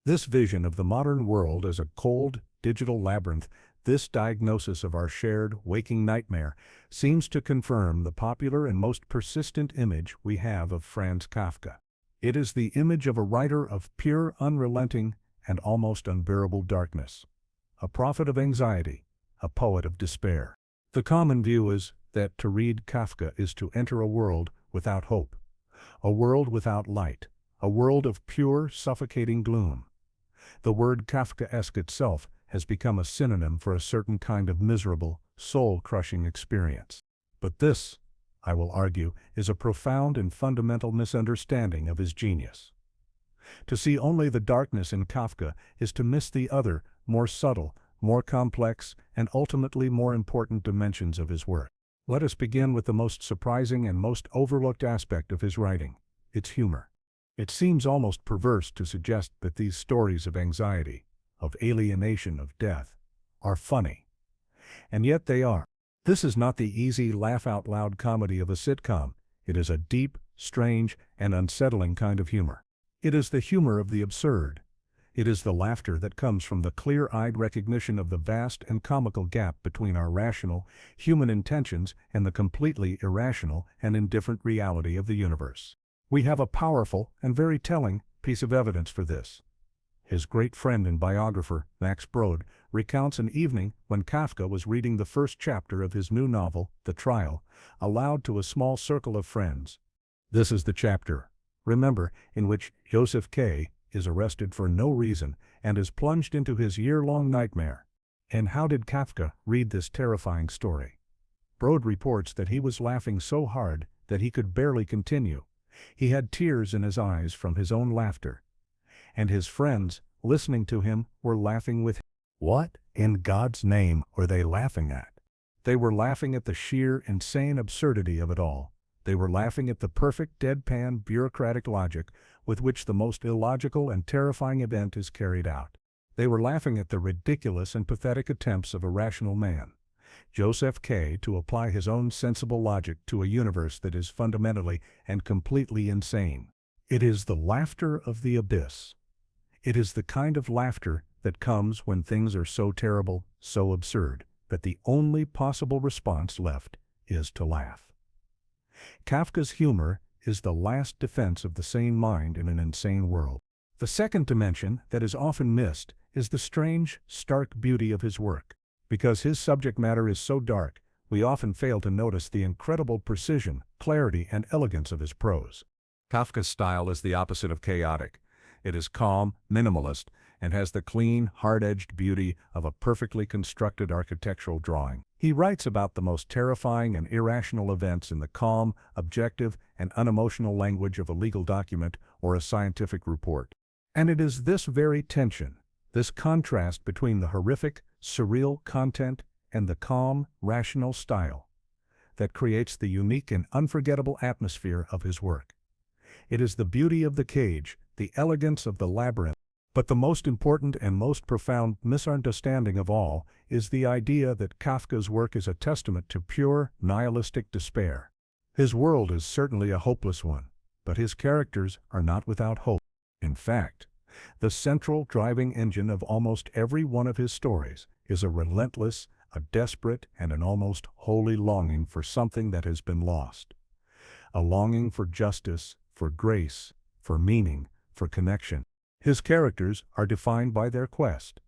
This vision of the modern world as a cold, digital labyrinth, this diagnosis of our shared, waking nightmare, seems to confirm the popular and most persistent image we have of Franz Kafka. It is the image of a writer of pure, unrelenting, and almost unbearable darkness. A prophet of anxiety, a poet of despair. The common view is that to read Kafka is to enter a world without hope, a world without light, a world of pure, suffocating gloom. The word Kafkaesque itself has become a synonym for a certain kind of miserable, soul-crushing experience. But this, I will argue, is a profound and fundamental misunderstanding of his genius. To see only the darkness in Kafka is to miss the other, more subtle, more complex, and ultimately more important dimensions of his work. Let us begin with the most surprising and most overlooked aspect of his writing, its humor. It seems almost perverse to suggest that these stories of anxiety, of alienation, of death, are funny. And yet they are. This is not the easy, laugh-out-loud comedy of a sitcom. It is a deep, strange, and unsettling kind of humor. It is the humor of the absurd. It is the laughter that comes from the clear-eyed recognition of the vast and comical gap between our rational, human intentions and the completely irrational and indifferent reality of the universe. We have a powerful and very telling piece of evidence for this. His great friend and biographer, Max Brod, recounts an evening when Kafka was reading the first chapter of his new novel, The Trial, aloud to a small circle of friends. This is the chapter, remember, in which Joseph K. is arrested for no reason and is plunged into his year-long nightmare. And how did Kafka read this terrifying story? Brod reports that he was laughing so hard that he could barely continue. He had tears in his eyes from his own laughter. And his friends, listening to him, were laughing with him. What, in God's name, were they laughing at? They were laughing at the sheer, insane absurdity of it all. They were laughing at the perfect, deadpan, bureaucratic logic with which the most illogical and terrifying event is carried out. They were laughing at the ridiculous and pathetic attempts of a rational man, Joseph K., to apply his own sensible logic to a universe that is fundamentally and completely insane. It is the laughter of the abyss. It is the kind of laughter that comes when things are so terrible, so absurd, that the only possible response left is to laugh. Kafka's humor is the last defense of the sane mind in an insane world. The second dimension that is often missed is the strange, stark beauty of his work. Because his subject matter is so dark, we often fail to notice the incredible precision, clarity, and elegance of his prose. Kafka's style is the opposite of chaotic. It is calm, minimalist, and has the clean, hard-edged beauty of a perfectly constructed architectural drawing. He writes about the most terrifying and irrational events in the calm, objective, and unemotional language of a legal document or a scientific report. And it is this very tension, this contrast between the horrific, surreal content and the calm, rational style, that creates the unique and unforgettable atmosphere of his work. It is the beauty of the cage, the elegance of the labyrinth. But the most important and most profound misunderstanding of all is the idea that Kafka's work is a testament to pure, nihilistic despair. His world is certainly a hopeless one, but his characters are not without hope. In fact, the central driving engine of almost every one of his stories is a relentless, a desperate, and an almost holy longing for something that has been lost. A longing for justice, for grace, for meaning, for connection. His characters are defined by their quest.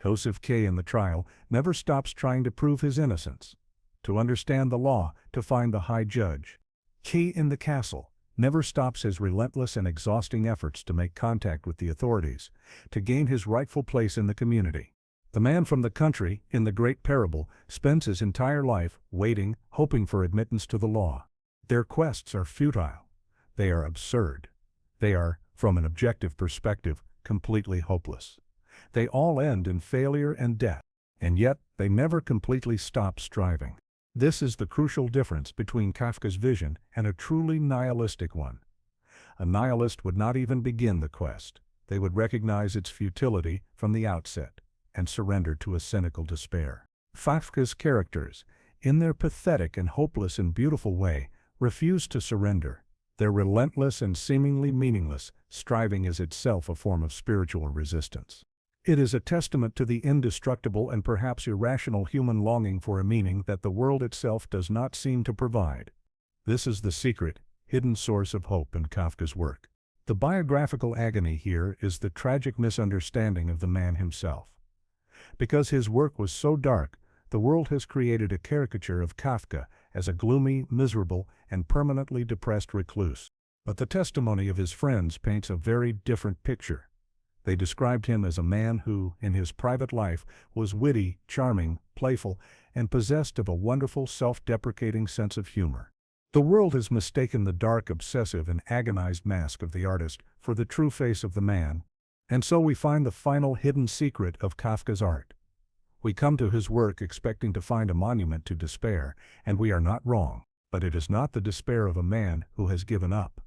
Joseph K. in The Trial never stops trying to prove his innocence, to understand the law, to find the high judge. K. in The Castle never stops his relentless and exhausting efforts to make contact with the authorities, to gain his rightful place in the community. The man from the country, in The Great Parable, spends his entire life waiting, hoping for admittance to the law. Their quests are futile. They are absurd. They are, from an objective perspective, completely hopeless. They all end in failure and death. And yet, they never completely stop striving. This is the crucial difference between Kafka's vision and a truly nihilistic one. A nihilist would not even begin the quest. They would recognize its futility from the outset and surrender to a cynical despair. Kafka's characters, in their pathetic and hopeless and beautiful way, refuse to surrender. Their relentless and seemingly meaningless striving is itself a form of spiritual resistance. It is a testament to the indestructible and perhaps irrational human longing for a meaning that the world itself does not seem to provide. This is the secret, hidden source of hope in Kafka's work. The biographical agony here is the tragic misunderstanding of the man himself. Because his work was so dark, the world has created a caricature of Kafka as a gloomy, miserable, and permanently depressed recluse. But the testimony of his friends paints a very different picture. They described him as a man who, in his private life, was witty, charming, playful, and possessed of a wonderful self-deprecating sense of humor. The world has mistaken the dark, obsessive, and agonized mask of the artist for the true face of the man, and so we find the final hidden secret of Kafka's art. We come to his work expecting to find a monument to despair, and we are not wrong, but it is not the despair of a man who has given up.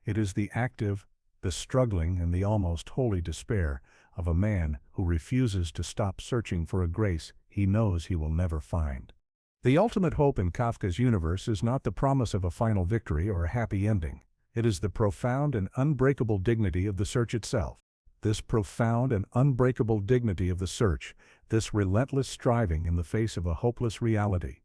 It is the active, the struggling, and the almost holy despair of a man who refuses to stop searching for a grace he knows he will never find. The ultimate hope in Kafka's universe is not the promise of a final victory or a happy ending. It is the profound and unbreakable dignity of the search itself. This profound and unbreakable dignity of the search, this relentless striving in the face of a hopeless reality.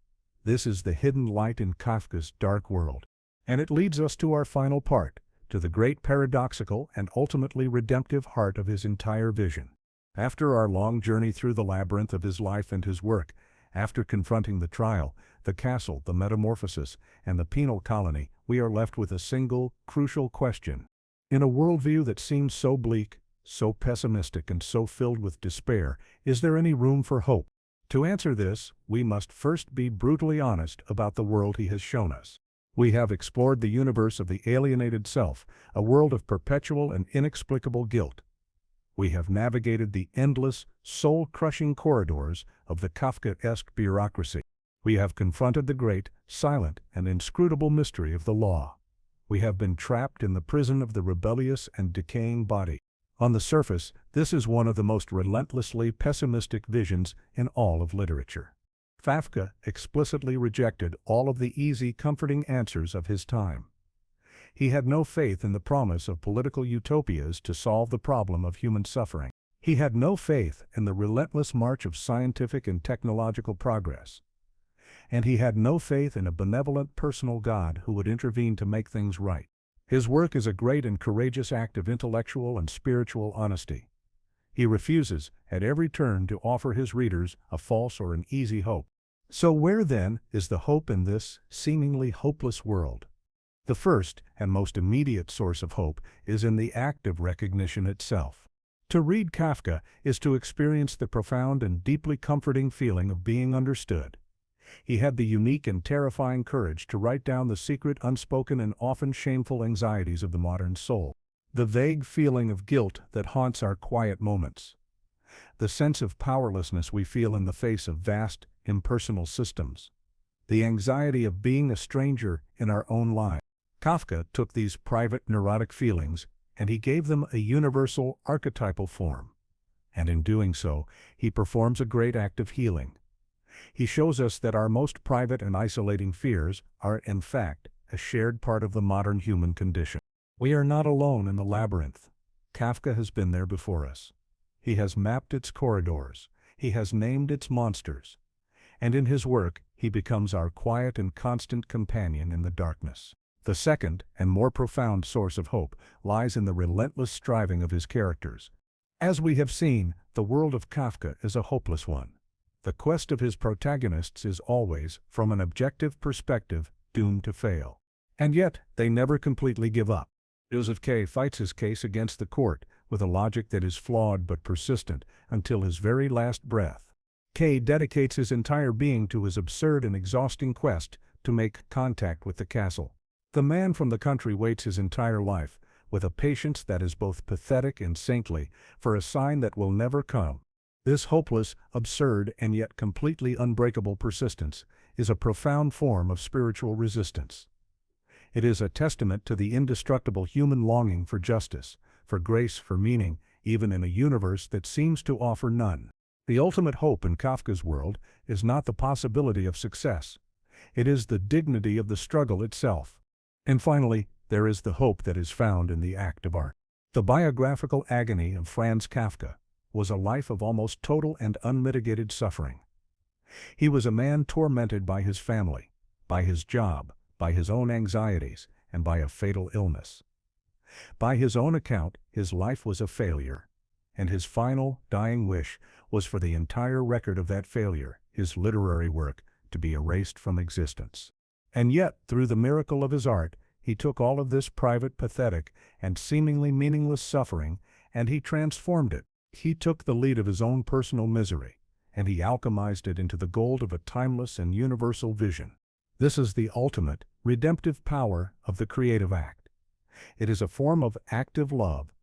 This is the hidden light in Kafka's dark world. And it leads us to our final part, to the great paradoxical and ultimately redemptive heart of his entire vision. After our long journey through the labyrinth of his life and his work, after confronting the trial, the castle, the metamorphosis, and the penal colony, we are left with a single, crucial question. In a worldview that seems so bleak, so pessimistic, and so filled with despair, is there any room for hope? To answer this, we must first be brutally honest about the world he has shown us. We have explored the universe of the alienated self, a world of perpetual and inexplicable guilt. We have navigated the endless, soul-crushing corridors of the Kafkaesque bureaucracy. We have confronted the great, silent, and inscrutable mystery of the law. We have been trapped in the prison of the rebellious and decaying body. On the surface, this is one of the most relentlessly pessimistic visions in all of literature. Kafka explicitly rejected all of the easy, comforting answers of his time. He had no faith in the promise of political utopias to solve the problem of human suffering. He had no faith in the relentless march of scientific and technological progress. And he had no faith in a benevolent personal God who would intervene to make things right. His work is a great and courageous act of intellectual and spiritual honesty. He refuses, at every turn, to offer his readers a false or an easy hope. So where, then, is the hope in this seemingly hopeless world? The first and most immediate source of hope is in the act of recognition itself. To read Kafka is to experience the profound and deeply comforting feeling of being understood. He had the unique and terrifying courage to write down the secret, unspoken, and often shameful anxieties of the modern soul. The vague feeling of guilt that haunts our quiet moments. The sense of powerlessness we feel in the face of vast, impersonal systems. The anxiety of being a stranger in our own lives. Kafka took these private, neurotic feelings, and he gave them a universal, archetypal form. And in doing so, he performs a great act of healing. He shows us that our most private and isolating fears are, in fact, a shared part of the modern human condition. We are not alone in the labyrinth. Kafka has been there before us. He has mapped its corridors. He has named its monsters. And in his work, he becomes our quiet and constant companion in the darkness. The second and more profound source of hope lies in the relentless striving of his characters. As we have seen, the world of Kafka is a hopeless one. The quest of his protagonists is always, from an objective perspective, doomed to fail. And yet, they never completely give up. Joseph K. fights his case against the court with a logic that is flawed but persistent until his very last breath. K. dedicates his entire being to his absurd and exhausting quest to make contact with the castle. The man from the country waits his entire life, with a patience that is both pathetic and saintly, for a sign that will never come. This hopeless, absurd, and yet completely unbreakable persistence is a profound form of spiritual resistance. It is a testament to the indestructible human longing for justice, for grace, for meaning, even in a universe that seems to offer none. The ultimate hope in Kafka's world is not the possibility of success. It is the dignity of the struggle itself. And finally, there is the hope that is found in the act of art. The biographical agony of Franz Kafka was a life of almost total and unmitigated suffering. He was a man tormented by his family, by his job, by his own anxieties, and by a fatal illness. By his own account, his life was a failure, and his final, dying wish was for the entire record of that failure, his literary work, to be erased from existence. And yet, through the miracle of his art, he took all of this private, pathetic, and seemingly meaningless suffering, and he transformed it. He took the lead of his own personal misery, and he alchemized it into the gold of a timeless and universal vision. This is the ultimate, redemptive power of the creative act. It is a form of active love,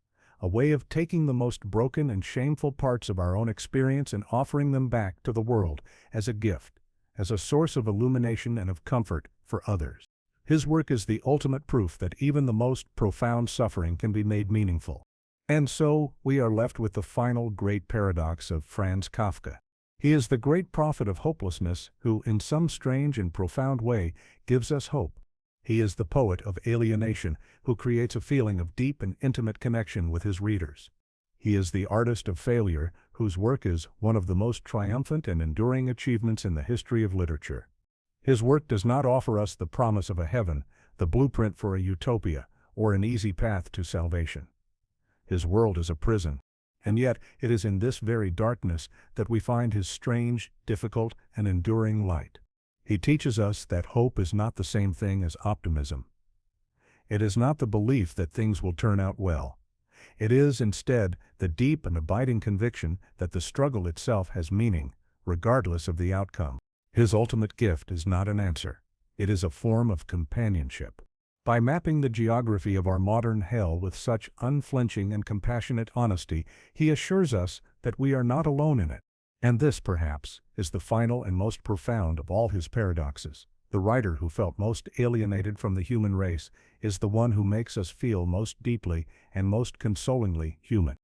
a way of taking the most broken and shameful parts of our own experience and offering them back to the world as a gift, as a source of illumination and of comfort for others. His work is the ultimate proof that even the most profound suffering can be made meaningful. And so, we are left with the final great paradox of Franz Kafka. He is the great prophet of hopelessness who, in some strange and profound way, gives us hope. He is the poet of alienation who creates a feeling of deep and intimate connection with his readers. He is the artist of failure whose work is one of the most triumphant and enduring achievements in the history of literature. His work does not offer us the promise of a heaven, the blueprint for a utopia, or an easy path to salvation. His world is a prison, and yet it is in this very darkness that we find his strange, difficult, and enduring light. He teaches us that hope is not the same thing as optimism. It is not the belief that things will turn out well. It is, instead, the deep and abiding conviction that the struggle itself has meaning, regardless of the outcome. His ultimate gift is not an answer. It is a form of companionship. By mapping the geography of our modern hell with such unflinching and compassionate honesty, he assures us that we are not alone in it. And this, perhaps, is the final and most profound of all his paradoxes. The writer who felt most alienated from the human race is the one who makes us feel most deeply and most consolingly human.